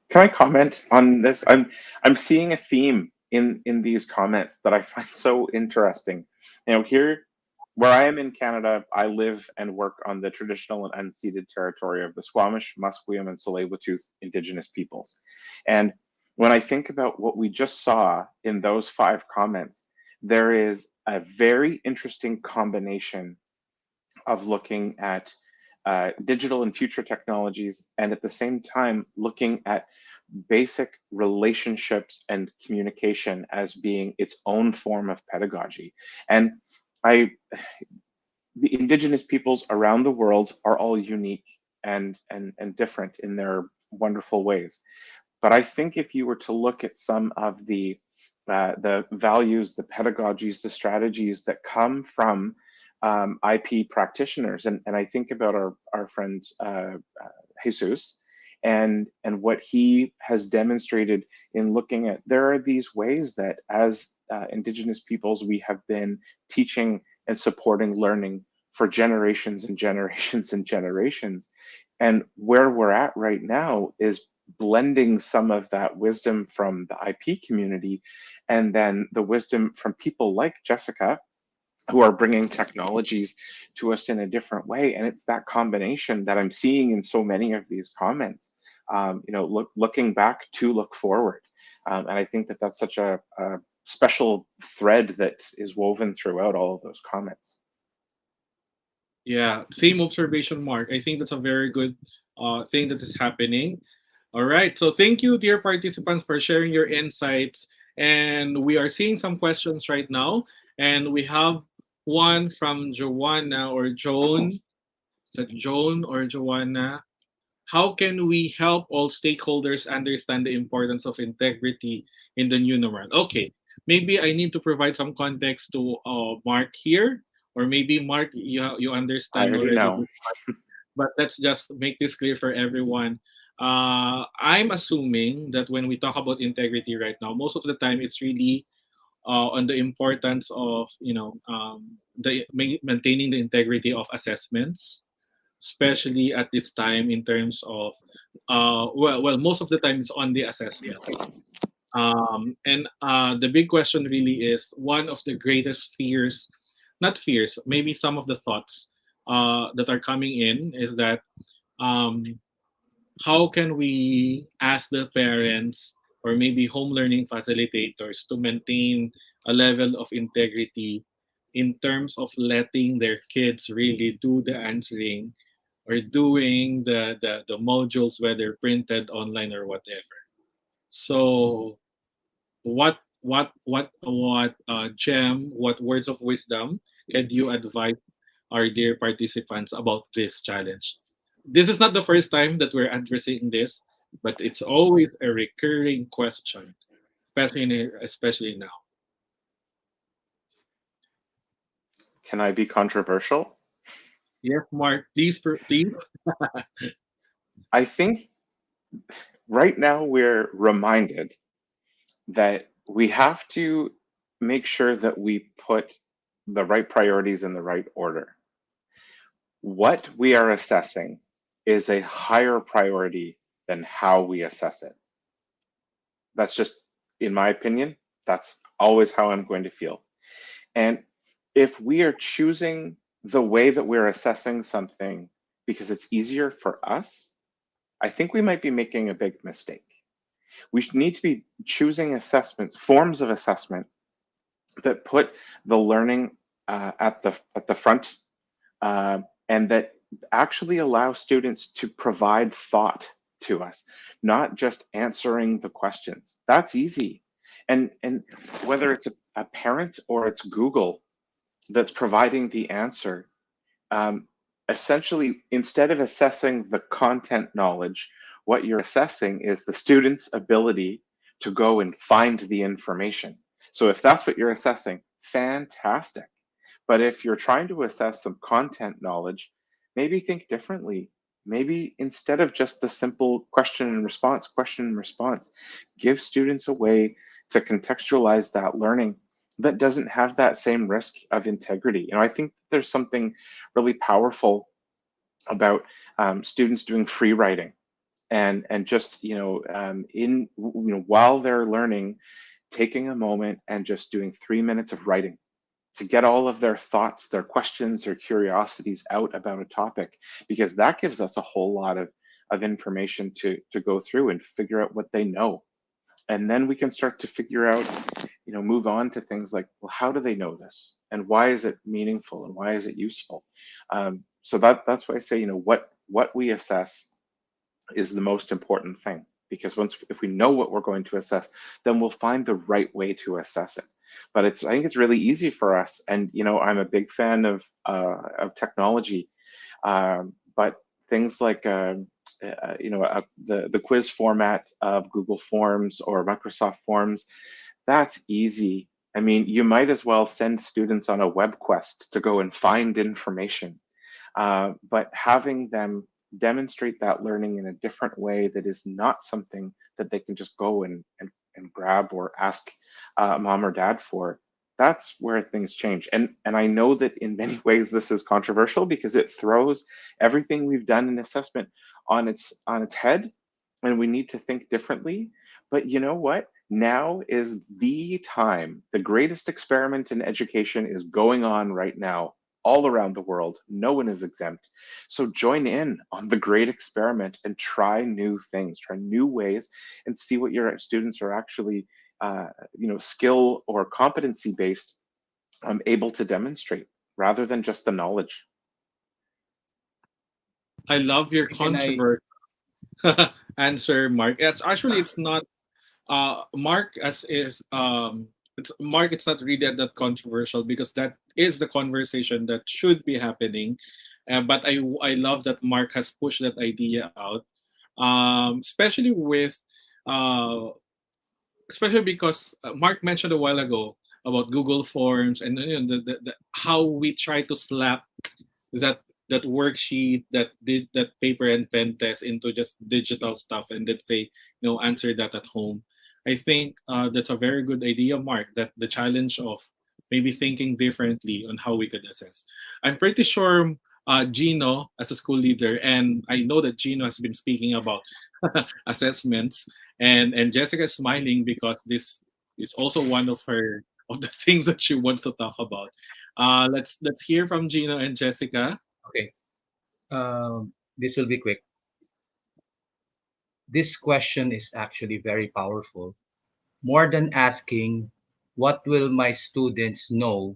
can I comment on this? I'm seeing a theme in these comments that I find so interesting. You know, here where I am in Canada, I live and work on the traditional and unceded territory of the Squamish, Musqueam, and Tsleil-Waututh Indigenous peoples. And when I think about what we just saw in those 5 comments, there is a very interesting combination of looking at digital and future technologies, and at the same time looking at basic relationships and communication as being its own form of pedagogy. And I, the indigenous peoples around the world are all unique and different in their wonderful ways. But I think if you were to look at some of the values, the pedagogies, the strategies that come from IP practitioners, and I think about our friend Jesus, and what he has demonstrated in looking at, there are these ways that as Indigenous peoples we have been teaching and supporting learning for generations and generations and generations, and where we're at right now is blending some of that wisdom from the IP community and then the wisdom from people like Jessica who are bringing technologies to us in a different way. And it's that combination that I'm seeing in so many of these comments. You know, looking back to look forward. And I think that that's such a special thread that is woven throughout all of those comments. yeah, same observation, Mark. I think that's a very good thing that is happening. All right. So thank you, dear participants, for sharing your insights. And we are seeing some questions right now. And we have one from Joanna or Joan. Is that Joan or Joanna? How can we help all stakeholders understand the importance of integrity in the new normal? Okay, maybe I need to provide some context to Mark here, or maybe Mark, you I understand already already know. this part, but let's just make this clear for everyone. I'm assuming that when we talk about integrity right now, most of the time it's really on the importance of maintaining the integrity of assessments, especially at this time in terms of most of the time it's on the assessment. And the big question really is one of the greatest fears, not fears, maybe some of the thoughts that are coming in is that um, how can we ask the parents or maybe home learning facilitators to maintain a level of integrity in terms of letting their kids really do the answering or doing the modules, whether printed online or whatever. So what gem, what words of wisdom can you advise our dear participants about this challenge? This is not the first time that we're addressing this, but it's always a recurring question, especially now. Can I be controversial? Yes, Mark, please. I think right now we're reminded that we have to make sure that we put the right priorities in the right order. What we are assessing is a higher priority than how we assess it. That's just, in my opinion, that's always how I'm going to feel. And if we are choosing the way that we're assessing something because it's easier for us, I think we might be making a big mistake. We need to be choosing assessments, forms of assessment that put the learning at the front, and that actually allow students to provide thought to us, not just answering the questions. That's easy. And whether it's a parent or it's Google that's providing the answer, essentially, instead of assessing the content knowledge, what you're assessing is the student's ability to go and find the information. So if that's what you're assessing, fantastic. But if you're trying to assess some content knowledge, maybe think differently. Maybe instead of just the simple question and response, give students a way to contextualize that learning that doesn't have that same risk of integrity. I think there's something really powerful about students doing free writing and just while they're learning, taking a moment and just doing 3 minutes of writing to get all of their thoughts, their questions, their curiosities out about a topic, because that gives us a whole lot of information to go through and figure out what they know. And then we can start to figure out, move on to things like, well, how do they know this? And why is it meaningful? And why is it useful? So that's why I say, what we assess is the most important thing, because if we know what we're going to assess, then we'll find the right way to assess it. But I think it's really easy for us, and I'm a big fan of technology, but things like the quiz format of Google Forms or Microsoft Forms, that's easy. I mean, you might as well send students on a web quest to go and find information, but having them demonstrate that learning in a different way that is not something that they can just go and grab or ask mom or dad for, that's where things change. And I know that in many ways this is controversial because it throws everything we've done in assessment on its head, and we need to think differently. But you know what? Now is the time. The greatest experiment in education is going on right now all around the world. No one is exempt. So join in on the great experiment and try new things, try new ways, and see what your students are actually, skill or competency based, able to demonstrate rather than just the knowledge. I love your controversial answer, Mark. It's not Mark as is Mark, it's not really that controversial because that is the conversation that should be happening. But I love that Mark has pushed that idea out, especially because Mark mentioned a while ago about Google Forms and how we try to slap that worksheet, that paper and pen test into just digital stuff and then say, answer that at home. I think that's a very good idea, Mark, that the challenge of maybe thinking differently on how we could assess. I'm pretty sure Gino, as a school leader, and I know that Gino has been speaking about assessments, and Jessica is smiling because this is also one of the things that she wants to talk about. Let's hear from Gino and Jessica. Okay. This will be quick. This question is actually very powerful. More than asking, what will my students know?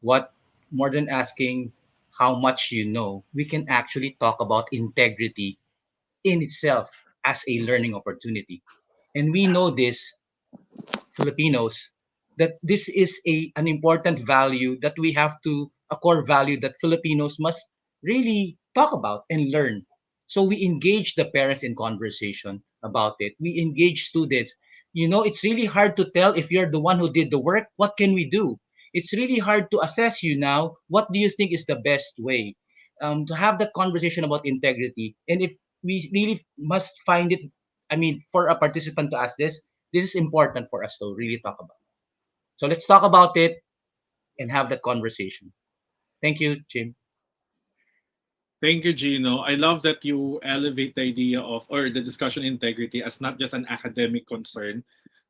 More than asking how much you know, we can actually talk about integrity in itself as a learning opportunity. And we know this, Filipinos, that this is an important value that we have to, a core value that Filipinos must really talk about and learn. So we engage the parents in conversation about it. We engage students. It's really hard to tell if you're the one who did the work. What can we do? It's really hard to assess you now. What do you think is the best way? To have that conversation about integrity. And if we really must find it, for a participant to ask this is important for us to really talk about. So let's talk about it and have that conversation. Thank you, Jim. Thank you, Gino. I love that you elevate the idea of, or the discussion integrity as not just an academic concern,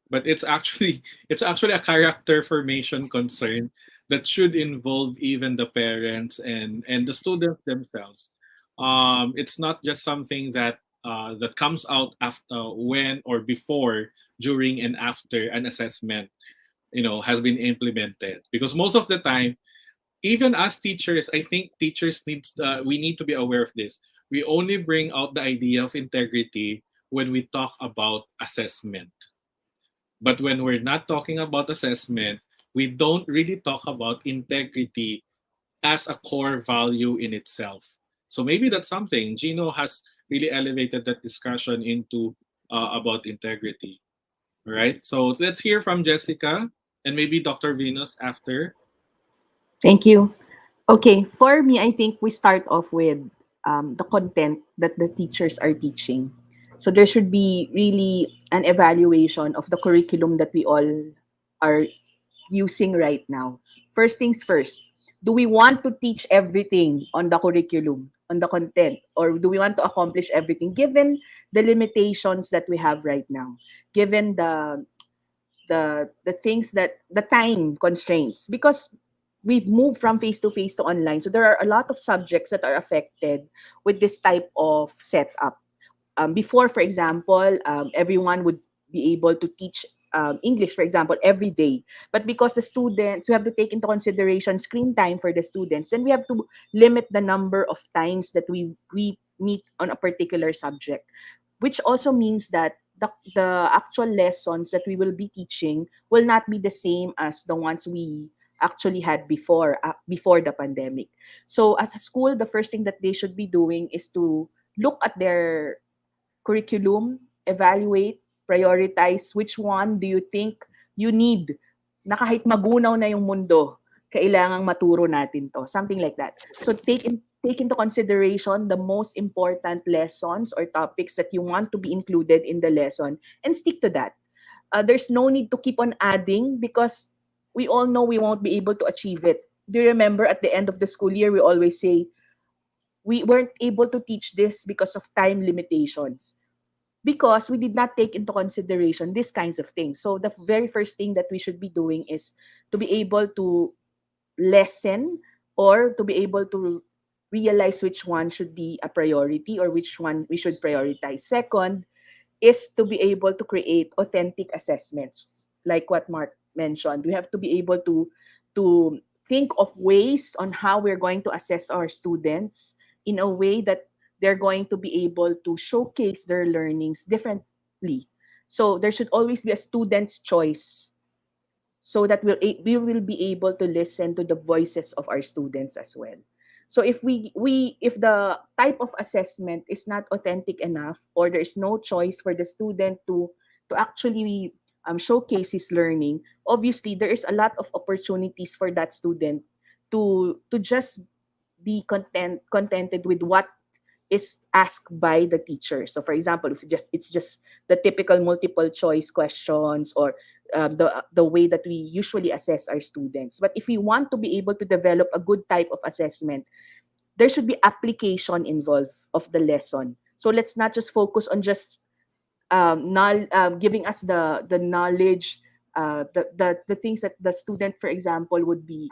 but it's actually a character formation concern that should involve even the parents and the students themselves. It's not just something that comes out after, when or before, during and after an assessment has been implemented, because most of the time, even as teachers, I think teachers we need to be aware of this. We only bring out the idea of integrity when we talk about assessment. But when we're not talking about assessment, we don't really talk about integrity as a core value in itself. So maybe that's something Gino has really elevated that discussion into about integrity. All right. So let's hear from Jessica and maybe Dr. Venus after. Thank you. Okay, for me, I think we start off with the content that the teachers are teaching. So there should be really an evaluation of the curriculum that we all are using right now. First things first, do we want to teach everything on the curriculum, on the content, or do we want to accomplish everything given the limitations that we have right now, given the things that the time constraints? Because we've moved from face to face to online, so there are a lot of subjects that are affected with this type of setup. Before, for example, everyone would be able to teach English, for example, every day. But because the students, we have to take into consideration screen time for the students, and we have to limit the number of times that we meet on a particular subject, which also means that the actual lessons that we will be teaching will not be the same as the ones we actually had before the pandemic. So as a school, the first thing that they should be doing is to look at their curriculum, evaluate, prioritize which one do you think you need na kahit magunaw na yung mundo, kailangang maturo natin to. Something like that. So take into consideration the most important lessons or topics that you want to be included in the lesson and stick to that. There's no need to keep on adding because we all know we won't be able to achieve it. Do you remember at the end of the school year, we always say, we weren't able to teach this because of time limitations, because we did not take into consideration these kinds of things. So the very first thing that we should be doing is to be able to lessen or to be able to realize which one should be a priority or which one we should prioritize. Second is to be able to create authentic assessments, like what Mark mentioned. We have to be able to think of ways on how we're going to assess our students in a way that they're going to be able to showcase their learnings differently. So there should always be a student's choice, so that we will be able to listen to the voices of our students as well. So if if the type of assessment is not authentic enough, or there is no choice for the student to actually showcase his learning, obviously there is a lot of opportunities for that student to just be contented with what is asked by the teacher. So for example, if it's just the typical multiple choice questions, or the way that we usually assess our students. But if we want to be able to develop a good type of assessment, there should be application involved of the lesson. So let's not just focus on just giving us the knowledge, the things that the student, for example, would be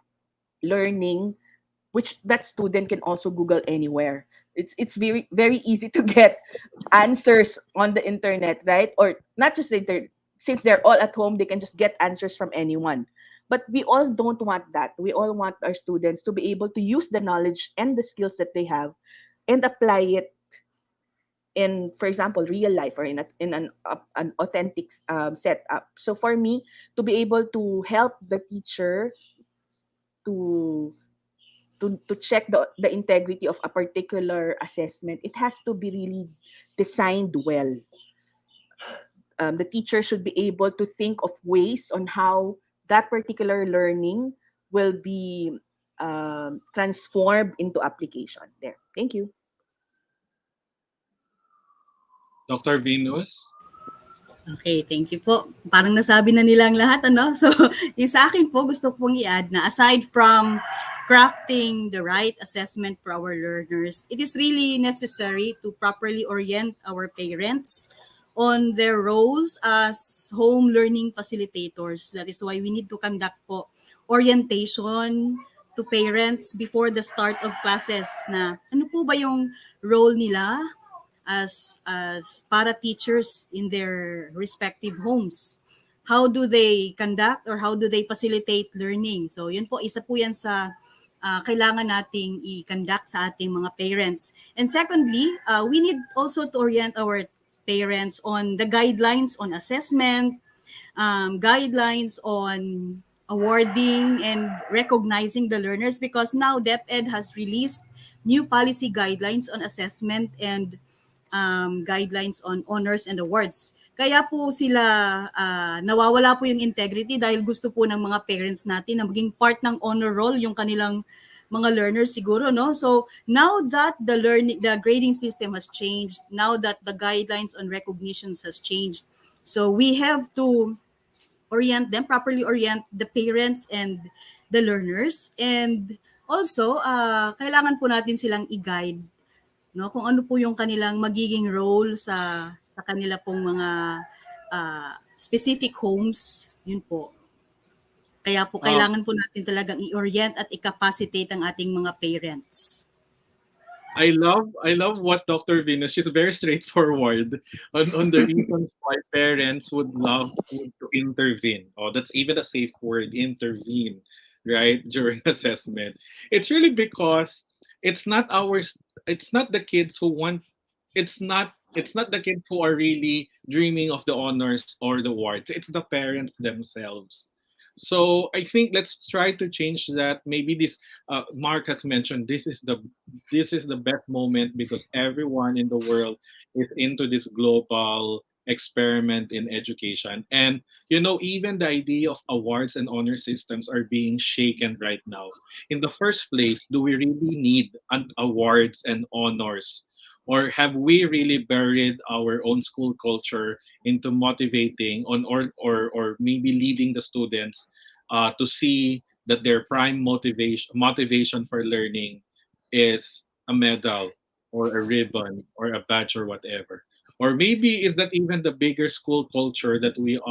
learning, which that student can also Google anywhere. It's very very easy to get answers on the internet, right? Or not just the internet. Since they're all at home, they can just get answers from anyone. But we all don't want that. We all want our students to be able to use the knowledge and the skills that they have and apply it in, for example, real life, or in an authentic setup. So for me, to be able to help the teacher to to check the integrity of a particular assessment, it has to be really designed well. The teacher should be able to think of ways on how that particular learning will be transformed into application. There. Thank you. Dr. Venus? Okay, thank you po. Parang nasabi na nilang lahat, ano? So, yung sa akin po, gusto pong i-add na aside from crafting the right assessment for our learners, it is really necessary to properly orient our parents on their roles as home learning facilitators. That is why we need to conduct po orientation to parents before the start of classes na ano po ba yung role nila as para teachers in their respective homes. How do they conduct or how do they facilitate learning? So yun po, isa po yan sa kailangan nating i-conduct sa ating mga parents. And secondly, we need also to orient our parents on the guidelines on assessment, guidelines on awarding and recognizing the learners, because now DepEd has released new policy guidelines on assessment and guidelines on honors and awards. Kaya po sila nawawala po yung integrity dahil gusto po ng mga parents natin na maging part ng honor roll yung kanilang mga learners siguro, no? So now that the grading system has changed, now that the guidelines on recognitions has changed, so we have to properly orient the parents and the learners, and also kailangan po natin silang i-guide, no, kung ano po yung kanilang magiging role sa kanila pong mga specific homes, yun po. Kaya po kailangan po natin talagang i-orient at i-capacitate ang ating mga parents. I love what Dr. Venus, she's very straightforward on the reasons why parents would love to intervene. Oh, that's even a safe word, intervene, right, during assessment. It's really because it's not the kids who want, it's not the kids who are really dreaming of the honors or the awards. It's the parents themselves. So I think let's try to change that. Maybe this Mark has mentioned this is the best moment because everyone in the world is into this global experiment in education. And even the idea of awards and honor systems are being shaken right now. In the first place, do we really need awards and honors? Or have we really buried our own school culture into motivating or maybe leading the students to see that their prime motivation for learning is a medal or a ribbon or a badge or whatever? Or maybe is that even the bigger school culture that we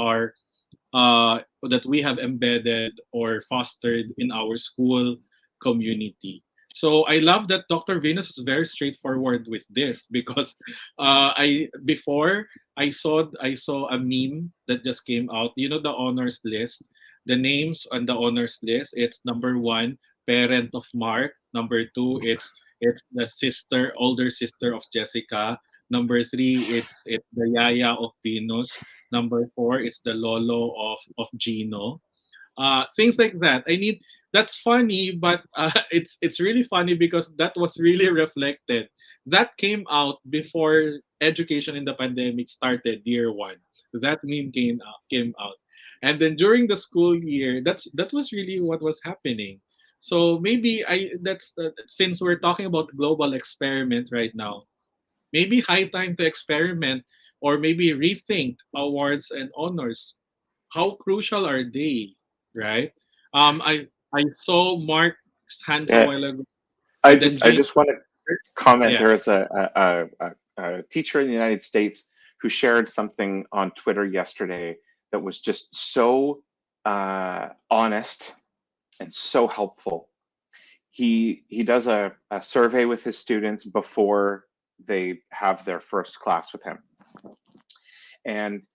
have embedded or fostered in our school community? So I love that Dr. Venus is very straightforward with this because I saw a meme that just came out. The honors list, the names on the honors list. It's number 1, parent of Mark. Number 2, it's the older sister of Jessica. Number 3, it's the yaya of Venus. Number 4, it's the lolo of Gino. Things like that. That's funny, but it's really funny because that was really reflected. That came out before education in the pandemic started, year 1. That meme came out, and then during the school year, that was really what was happening. So maybe that's since we're talking about global experiment right now, maybe high time to experiment or maybe rethink awards and honors. How crucial are they, right? I saw Mark's hands a Yeah, while ago. I And then just want to comment. Yeah. There was a teacher in the United States who shared something on Twitter yesterday that was just so honest and so helpful. He does a survey with his students before they have their first class with him, and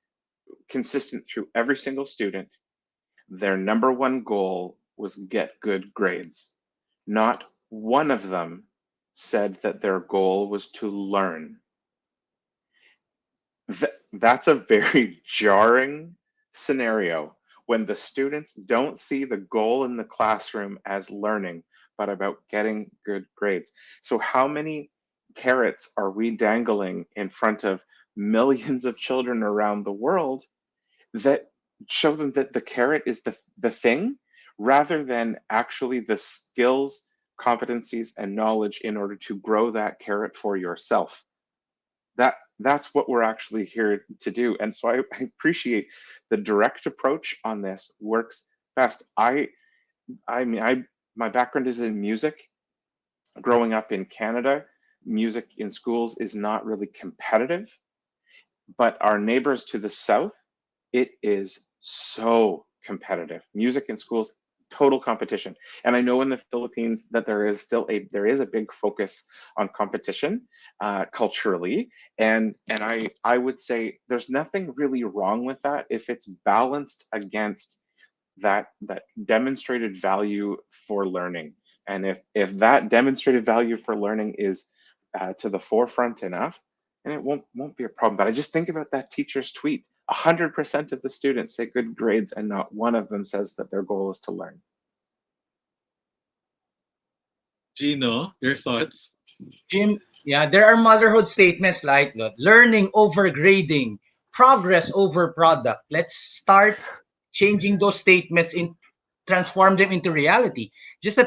consistent through every single student, their number 1 goal was get good grades. Not one of them said that their goal was to learn. That's a very jarring scenario when the students don't see the goal in the classroom as learning, but about getting good grades. So how many carrots are we dangling in front of millions of children around the world that show them that the carrot is the thing rather than actually the skills, competencies, and knowledge in order to grow that carrot for yourself? That's what we're actually here to do. And so I appreciate the direct approach on this works best. I mean, my background is in music. Growing up in Canada, music in schools is not really competitive, but our neighbors to the south, it is so competitive. Music in schools, total competition. And I know in the Philippines that there is a big focus on competition culturally, and I would say there's nothing really wrong with that if it's balanced against that demonstrated value for learning. And if that demonstrated value for learning is to the forefront enough, and it won't be a problem. But I just think about that teacher's tweet. 100% of the students say good grades, and not one of them says that their goal is to learn. Gino, your thoughts? Jim, Yeah, there are motherhood statements like learning over grading, progress over product. Let's start changing those statements in transform them into reality. Just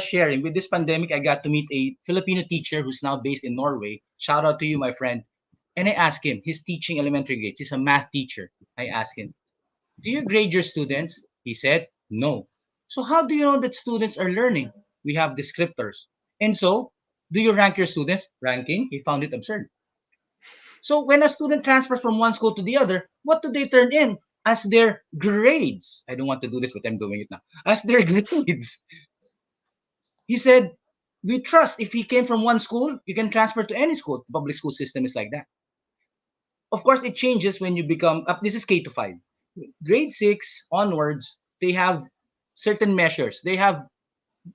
sharing with this pandemic, I got to meet a Filipino teacher who's now based in Norway. Shout out to you, my friend. And I asked him, he's teaching elementary grades. He's a math teacher. I asked him, do you grade your students? He said, no. So how do you know that students are learning? We have descriptors. And so, do you rank your students? Ranking, he found it absurd. So when a student transfers from one school to the other, what do they turn in as their grades? I don't want to do this, but I'm doing it now. As their grades. He said, we trust if he came from one school, you can transfer to any school. The public school system is like that. Of course, it changes when you become, this is K to 5. Grade 6 onwards, they have certain measures. They have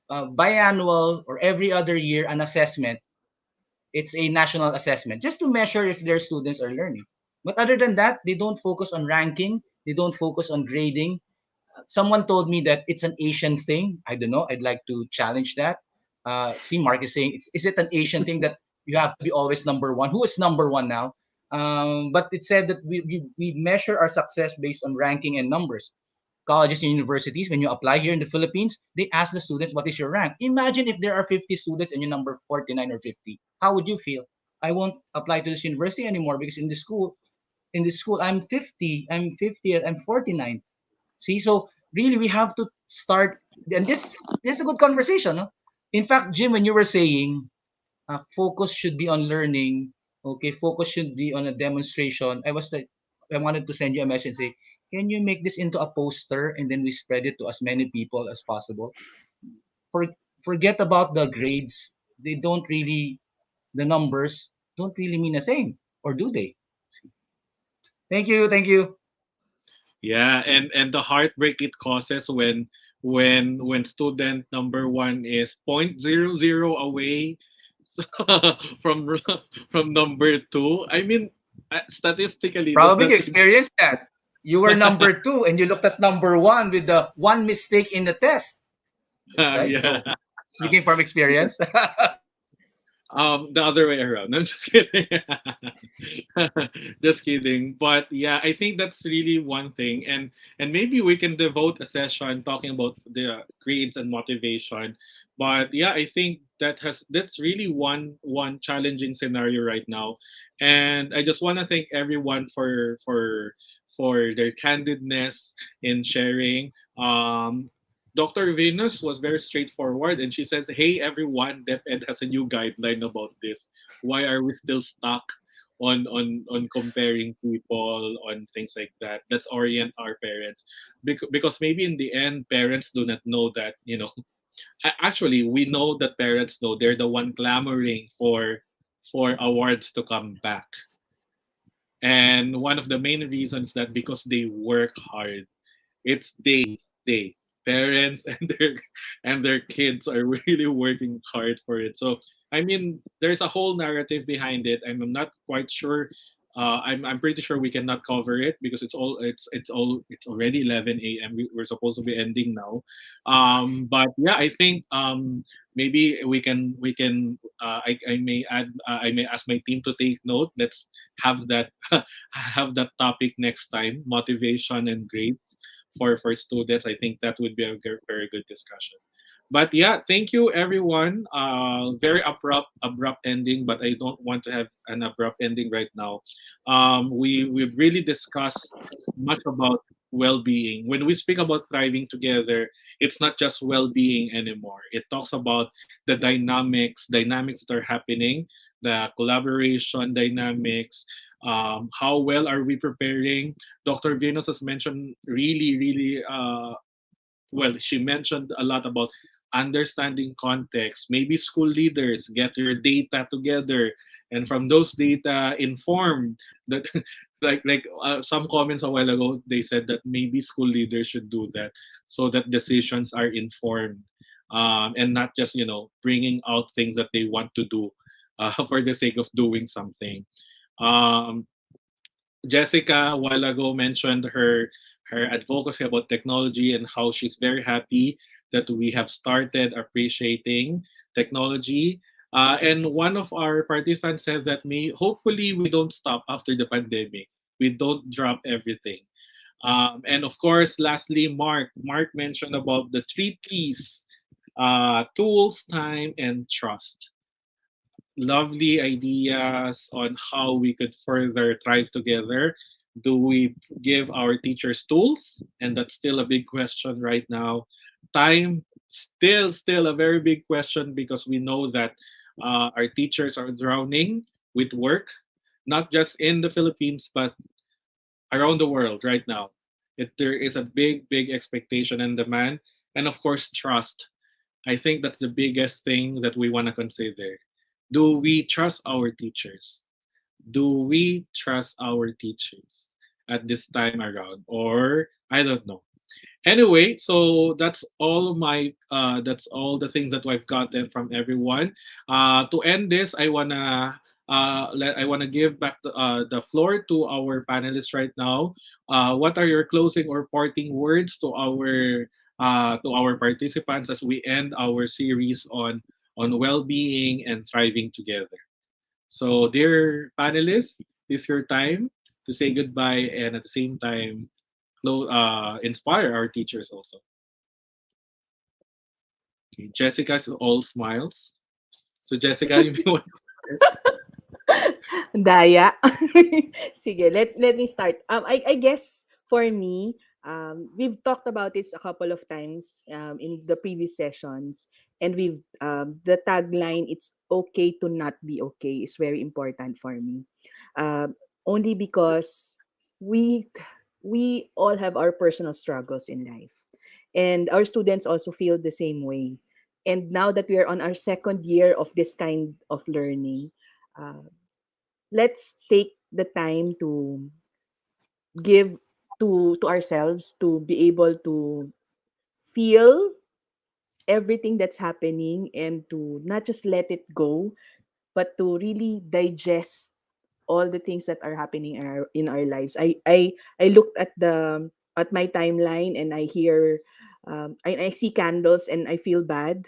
biannual or every other year an assessment. It's a national assessment just to measure if their students are learning. But other than that, they don't focus on ranking. They don't focus on grading. Someone told me that it's an Asian thing. I don't know. I'd like to challenge that. See, Mark is saying, is it an Asian thing that you have to be always number one? Who is number one now? But it said that we measure our success based on ranking and numbers. Colleges and universities, when you apply here in the Philippines, they ask the students, what is your rank? Imagine if there are 50 students and you're number 49 or 50. How would you feel? I won't apply to this university anymore because in this school, I'm 50, I'm 50th, I'm 49. See, so really we have to start, and this is a good conversation. No? In fact, Jim, when you were saying focus should be on learning, okay, focus should be on a demonstration. I wanted to send you a message and say, can you make this into a poster and then we spread it to as many people as possible? For, Forget about the grades. They don't really, the numbers don't really mean a thing, or do they? Thank you, thank you. Yeah, and the heartbreak it causes when student number one is 0.00 away from from number two. I mean, statistically, does Probably that you experienced that. You were number two and you looked at number one with the one mistake in the test, right? yeah. So, speaking from experience. The other way around. I'm just kidding. Just kidding. But yeah, I think that's really one thing, and maybe we can devote a session talking about the grades and motivation. But yeah, I think that's really one challenging scenario right now, and I just want to thank everyone for their candidness in sharing. Dr. Venus was very straightforward and she says, hey, everyone, DepEd has a new guideline about this. Why are we still stuck on comparing people, on things like that? Let's orient our parents. Because maybe in the end, parents do not know that, actually, we know that parents know they're the one clamoring for awards to come back. And one of the main reasons that because they work hard, it's they parents and their kids are really working hard for it. So I mean, there's a whole narrative behind it. I'm not quite sure. I'm pretty sure we cannot cover it because it's already 11 a.m. We're supposed to be ending now. But yeah, I think maybe I may ask my team to take note. Let's have that have that topic next time: motivation and grades for students. I think that would be a very good discussion. But yeah, thank you everyone. Very abrupt ending, but I don't want to have an abrupt ending right now. We've really discussed much about well-being. When we speak about thriving together, it's not just well-being anymore. It talks about the dynamics that are happening, the collaboration dynamics. How well are we preparing? Dr. Venus has mentioned really well, she mentioned a lot about understanding context. Maybe school leaders get your data together, and from those data, inform that. Some comments a while ago, they said that maybe school leaders should do that so that decisions are informed, and not just bringing out things that they want to do for the sake of doing something. Um, Jessica a while ago mentioned her advocacy about technology and how she's very happy that we have started appreciating technology. And one of our participants said that hopefully we don't stop after the pandemic. We don't drop everything. And of course, lastly, Mark mentioned about the three T's: tools, time, and trust. Lovely ideas on how we could further thrive together. Do we give our teachers tools? And that's still a big question right now. Time, still a very big question, because we know that our teachers are drowning with work, not just in the Philippines, but around the world right now. There is a big expectation and demand, and of course, trust. I think that's the biggest thing that we want to consider. Do we trust our teachers? Do we trust our teachers at this time around? Or I don't know. Anyway, so that's all the things that I've gotten from everyone. To end this, I wanna give back the floor to our panelists right now. What are your closing or parting words to our participants as we end our series on well-being and thriving together? So, dear panelists, this is your time to say goodbye and at the same time inspire our teachers also. Okay, Jessica is all smiles. So Jessica, you may want to Daya. Sige, let me start. I guess for me, we've talked about this a couple of times in the previous sessions, and the tagline "It's okay to not be okay" is very important for me. Only because we we all have our personal struggles in life, and our students also feel the same way. And now that we are on our second year of this kind of learning, uh, let's take the time to give to ourselves to be able to feel everything that's happening, and to not just let it go, but to really digest all the things that are happening in our lives. I looked at my timeline, and I hear I see candles, and I feel bad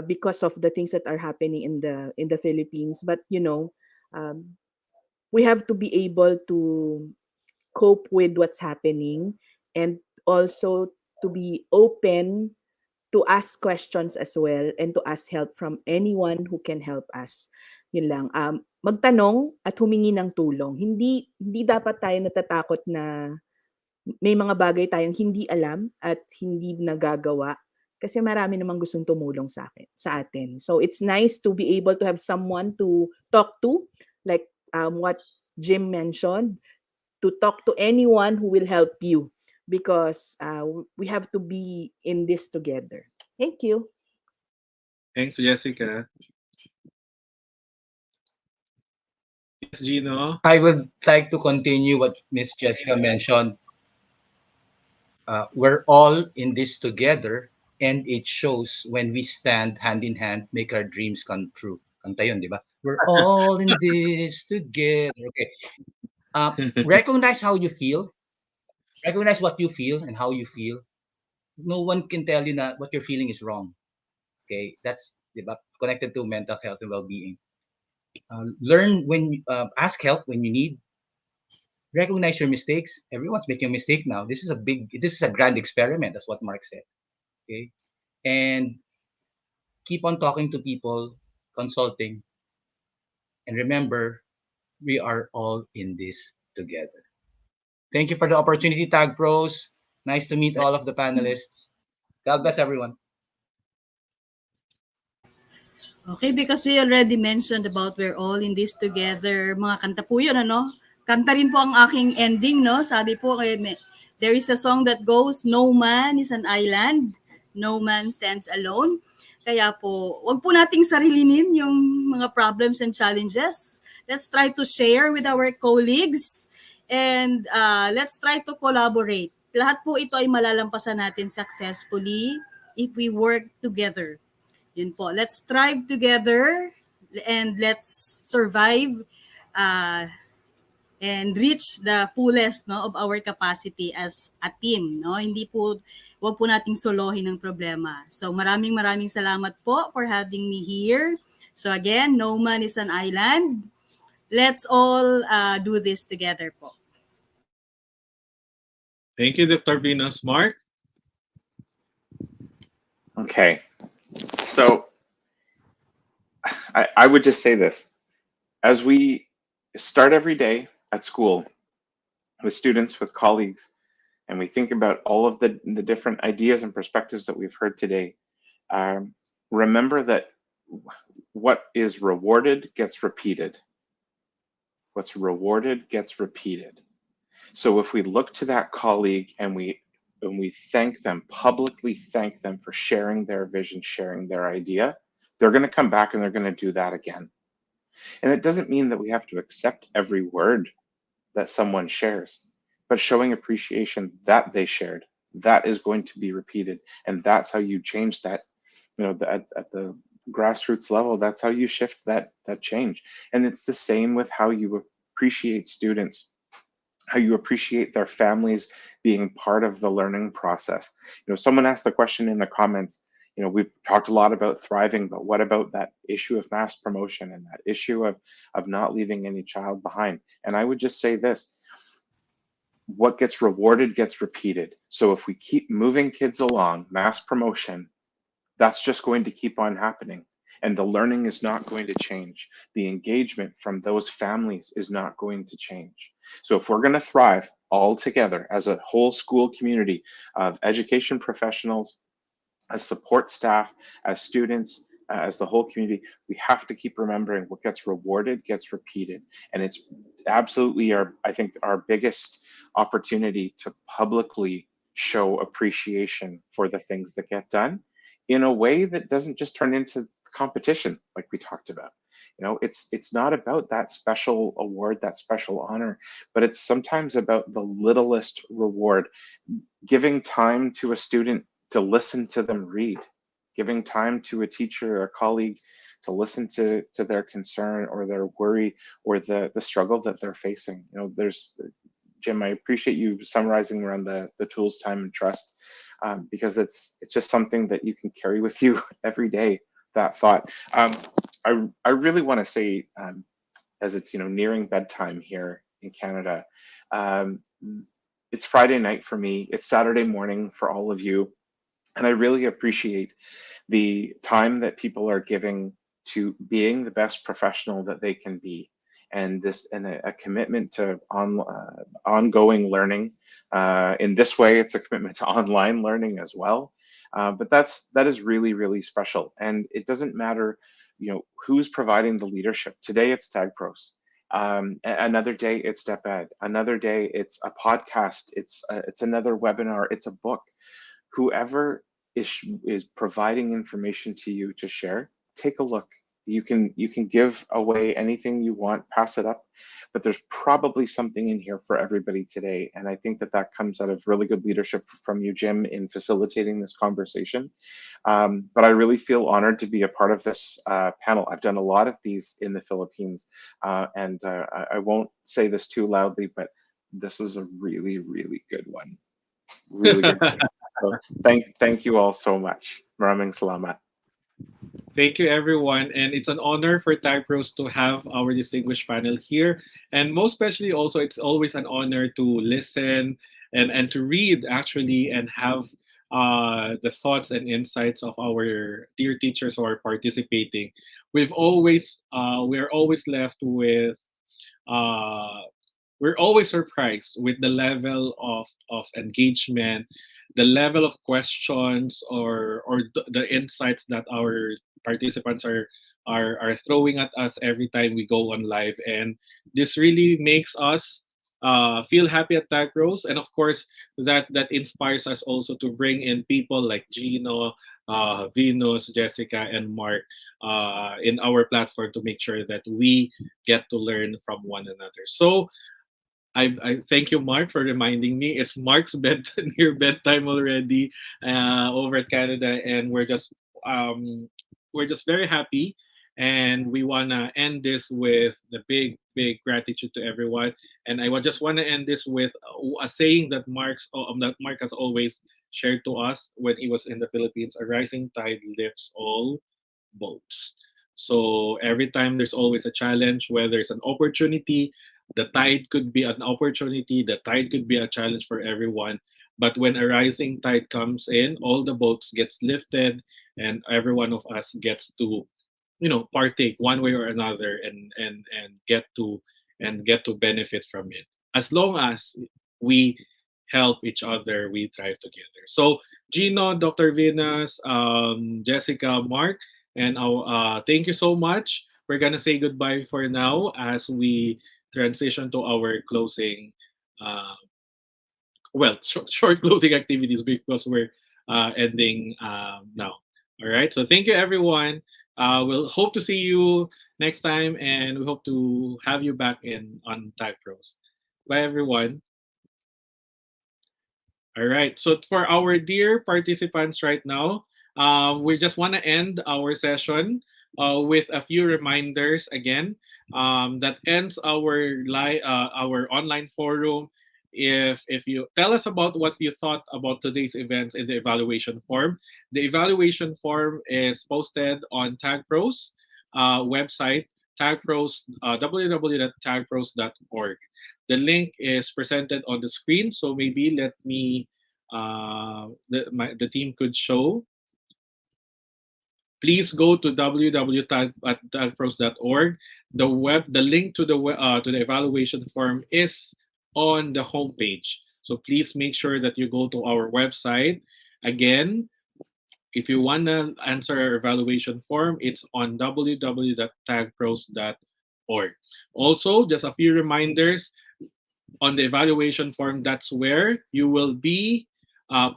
because of the things that are happening in the Philippines. But um, we have to be able to cope with what's happening, and also to be open to ask questions as well, and to ask help from anyone who can help us. Yun lang. Magtanong at humingi ng tulong. Hindi dapat tayo natatakot na may mga bagay tayong hindi alam at hindi nagagawa, kasi marami namang gustong tumulong sa atin. So it's nice to be able to have someone to talk to, like what Jim mentioned, to talk to anyone who will help you, because we have to be in this together. Thank you. Thanks, Jessica. Yes, Gino. I would like to continue what Miss Jessica mentioned. We're all in this together, and it shows when we stand hand in hand, make our dreams come true. Kanta yun, di ba? We're all in this together. Okay. Recognize how you feel. Recognize what you feel and how you feel. No one can tell you that what you're feeling is wrong. Okay, that's di ba, connected to mental health and well-being. Learn ask help when you need. Recognize your mistakes. Everyone's making a mistake now. This is a grand experiment. That's what Mark said. Okay, and keep on talking to people, consulting, and remember, we are all in this together. Thank you for the opportunity, Tag Pros. Nice to meet all of the panelists. God bless everyone. Okay, because we already mentioned about we're all in this together. Mga kanta po yun, ano? Kanta rin po ang aking ending, no? Sabi po, there is a song that goes, "No man is an island, no man stands alone." Kaya po, wag po nating sarilinin yung mga problems and challenges. Let's try to share with our colleagues, and let's try to collaborate. Lahat po ito ay malalampasan natin successfully if we work together. Yun po. Let's thrive together, and let's survive and reach the fullest, no, of our capacity as a team, no? Hindi po, wag po nating solohin ang problema. So maraming salamat po for having me here. So again, no man is an island. Let's all do this together po. Thank you, Dr. Venus. Mark? Okay, so I would just say this. As we start every day at school with students, with colleagues, and we think about all of the different ideas and perspectives that we've heard today, remember that what is rewarded gets repeated. What's rewarded gets repeated. So if we look to that colleague and we thank them, publicly thank them for sharing their vision, sharing their idea, they're going to come back and they're going to do that again. And it doesn't mean that we have to accept every word that someone shares, but showing appreciation that they shared, that is going to be repeated. And that's how you change that, at the grassroots level, that's how you shift that change. And it's the same with how you appreciate students, how you appreciate their families being part of the learning process. Someone asked the question in the comments, we've talked a lot about thriving, but what about that issue of mass promotion and that issue of not leaving any child behind? And I would just say this, what gets rewarded gets repeated. So if we keep moving kids along, mass promotion, that's just going to keep on happening. And the learning is not going to change. The engagement from those families is not going to change. So if we're going to thrive all together as a whole school community of education professionals, as support staff, as students, as the whole community, we have to keep remembering what gets rewarded gets repeated. And it's absolutely I think our biggest opportunity to publicly show appreciation for the things that get done in a way that doesn't just turn into competition like we talked about. It's not about that special award, that special honor, but it's sometimes about the littlest reward. Giving time to a student to listen to them read, giving time to a teacher or a colleague to listen to their concern or their worry or the struggle that they're facing. Jim, I appreciate you summarizing around the tools, time, and trust, because it's just something that you can carry with you every day, that thought. I really want to say, as it's nearing bedtime here in Canada, it's Friday night for me, it's Saturday morning for all of you, and I really appreciate the time that people are giving to being the best professional that they can be, and a commitment to ongoing learning. In this way, it's a commitment to online learning as well. But that is really, really special. And it doesn't matter, who's providing the leadership. Today it's TAGPROS. Another day it's DepEd. Another day it's a podcast. It's another webinar. It's a book. Whoever is providing information to you to share, take a look. You can give away anything you want, pass it up, but there's probably something in here for everybody today. And I think that comes out of really good leadership from you, Jim, in facilitating this conversation. But I really feel honored to be a part of this panel. I've done a lot of these in the Philippines, and I won't say this too loudly, but this is a really, really good one. Really good. So thank you all so much. Maraming salamat. Thank you, everyone. And it's an honor for TAGPROS to have our distinguished panel here. And most especially also, it's always an honor to listen and to read, actually, and have the thoughts and insights of our dear teachers who are participating. We're always left with we're always surprised with the level of engagement, the level of questions or the insights that our participants are throwing at us every time we go on live. And this really makes us feel happy at TAGPROS. And of course, that inspires us also to bring in people like Gino, Venus, Jessica, and Mark in our platform to make sure that we get to learn from one another. So I thank you, Mark, for reminding me. It's Mark's near bedtime already over at Canada, and we're just very happy, and we wanna end this with the big gratitude to everyone. And I just wanna end this with a saying that Mark has always shared to us when he was in the Philippines: "A rising tide lifts all boats." So every time there's always a challenge, whether it's an opportunity, the tide could be an opportunity, the tide could be a challenge for everyone. But when a rising tide comes in, all the boats gets lifted, and every one of us gets to, partake one way or another, and get to benefit from it. As long as we help each other, we thrive together. So Gino, Dr. Venus, Jessica, Mark, and thank you so much. We're gonna say goodbye for now as we transition to our closing, uh, short closing activities because we're ending now. All right. So thank you, everyone. We'll hope to see you next time, and we hope to have you back in on Tag Pros. Bye, everyone. All right. So for our dear participants right now, we just want to end our session with a few reminders again. That ends our online forum. If you tell us about what you thought about today's events in the evaluation form, the evaluation form is posted on TagPros website, tagpros www.tagpros.org. The link is presented on the screen, so maybe let me the team could show. Please go to www.tagpros.org. The link to the evaluation form is on the homepage. So please make sure that you go to our website. Again, if you want to answer our evaluation form, it's on www.tagpros.org. Also, just a few reminders on the evaluation form. That's where you will be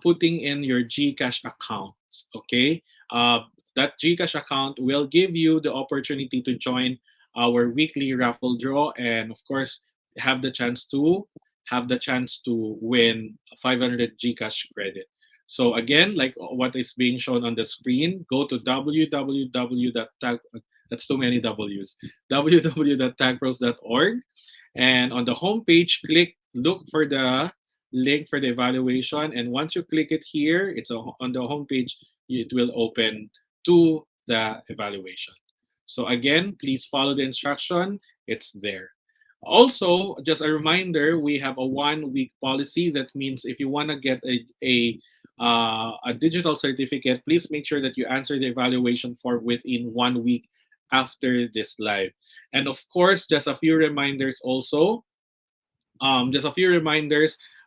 putting in your GCash accounts. Okay, that GCash account will give you the opportunity to join our weekly raffle draw, and of course, have the chance to win 500 GCash credit. So again, like what is being shown on the screen, go to www.tag. That's too many W's. www.tagpros.org, and on the homepage, look for the link for the evaluation. And once you click it here, on the homepage, it will open to the evaluation. So again, please follow the instruction. It's there. Also, just a reminder, we have a 1 week policy. That means if you want to get a digital certificate, please make sure that you answer the evaluation form within 1 week after this live. And of course, just a few reminders also.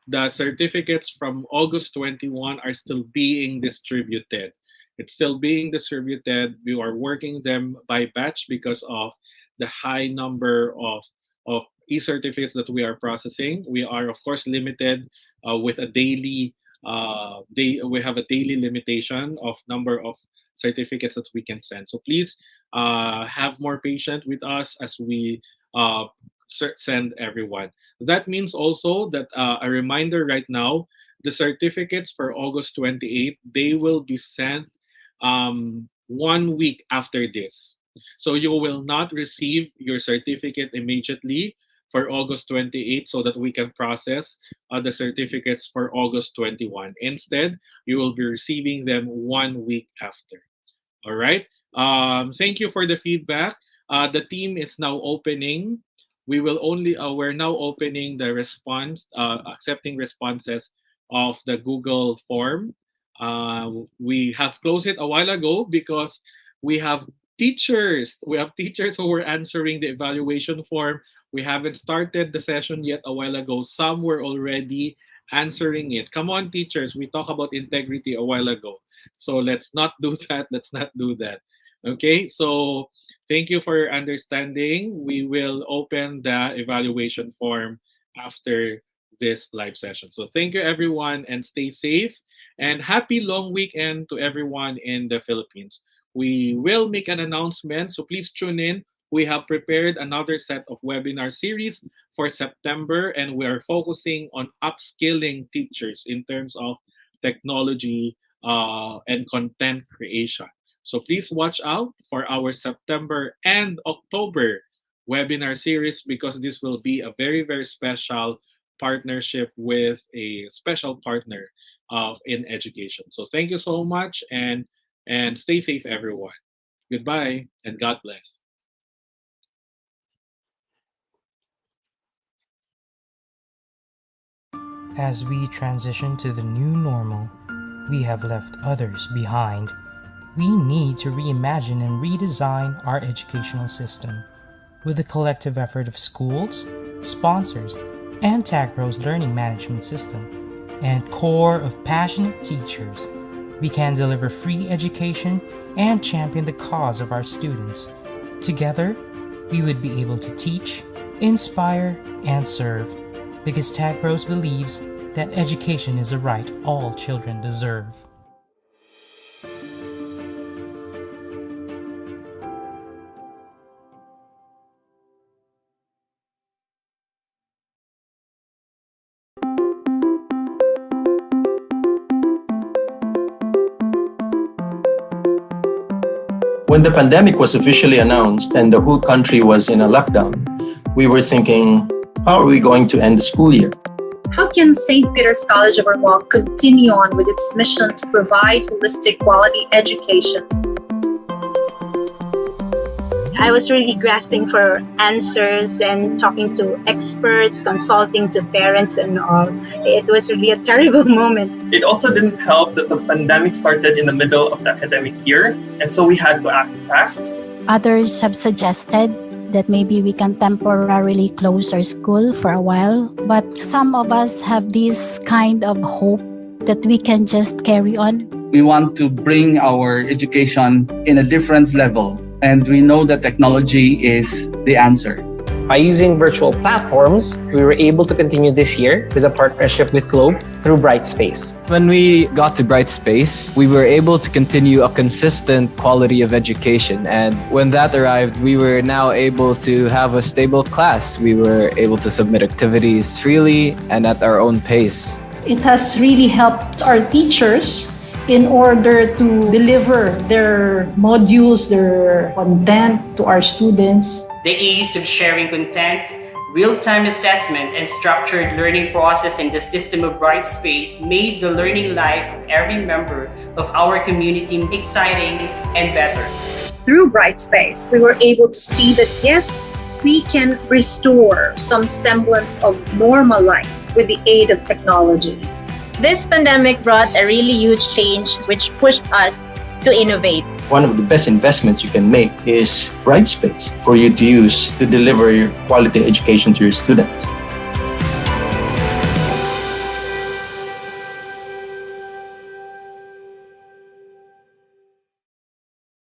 The certificates from August 21 are still being distributed. It's still being distributed. We are working them by batch because of the high number of e-certificates that we are processing. We are, of course, limited with a daily we have a daily limitation of number of certificates that we can send. So please have more patience with us as we send everyone. That means also that a reminder right now, the certificates for August 28th, they will be sent 1 week after this. So you will not receive your certificate immediately for August 28th so that we can process the certificates for August 21. Instead, you will be receiving them 1 week after. All right. Thank you for the feedback. The team is now opening. We're now opening the response, accepting responses of the Google form. We have closed it a while ago because we have teachers. We have teachers who were answering the evaluation form. We haven't started the session yet a while ago. Some were already answering it. Come on, teachers. We talked about integrity a while ago. So let's not do that. Let's not do that. Okay, so thank you for your understanding. We will open the evaluation form after this live session. So thank you, everyone, and stay safe. And happy long weekend to everyone in the Philippines. We will make an announcement, so please tune in. We have prepared another set of webinar series for September, and we are focusing on upskilling teachers in terms of technology and content creation. So please watch out for our September and October webinar series because this will be a very, very special partnership with a special partner in education. So thank you so much and stay safe, everyone. Goodbye and God bless. As we transition to the new normal, we have left others behind. We need to reimagine and redesign our educational system. With the collective effort of schools, sponsors, and TAGPRO's learning management system, and core of passionate teachers, we can deliver free education and champion the cause of our students. Together, we would be able to teach, inspire, and serve, because TAGPRO's believes that education is a right all children deserve. When the pandemic was officially announced and the whole country was in a lockdown, we were thinking, how are we going to end the school year? How can St. Peter's College of Armonk continue on with its mission to provide holistic quality education? I was really grasping for answers and talking to experts, consulting to parents and all. It was really a terrible moment. It also didn't help that the pandemic started in the middle of the academic year, and so we had to act fast. Others have suggested that maybe we can temporarily close our school for a while, but some of us have this kind of hope that we can just carry on. We want to bring our education in a different level, and we know that technology is the answer. By using virtual platforms, we were able to continue this year with a partnership with Globe through Brightspace. When we got to Brightspace, we were able to continue a consistent quality of education. And when that arrived, we were now able to have a stable class. We were able to submit activities freely and at our own pace. It has really helped our teachers in order to deliver their modules, their content to our students. The ease of sharing content, real-time assessment, and structured learning process in the system of Brightspace made the learning life of every member of our community exciting and better. Through Brightspace, we were able to see that yes, we can restore some semblance of normal life with the aid of technology. This pandemic brought a really huge change which pushed us to innovate. One of the best investments you can make is Brightspace for you to use to deliver your quality education to your students.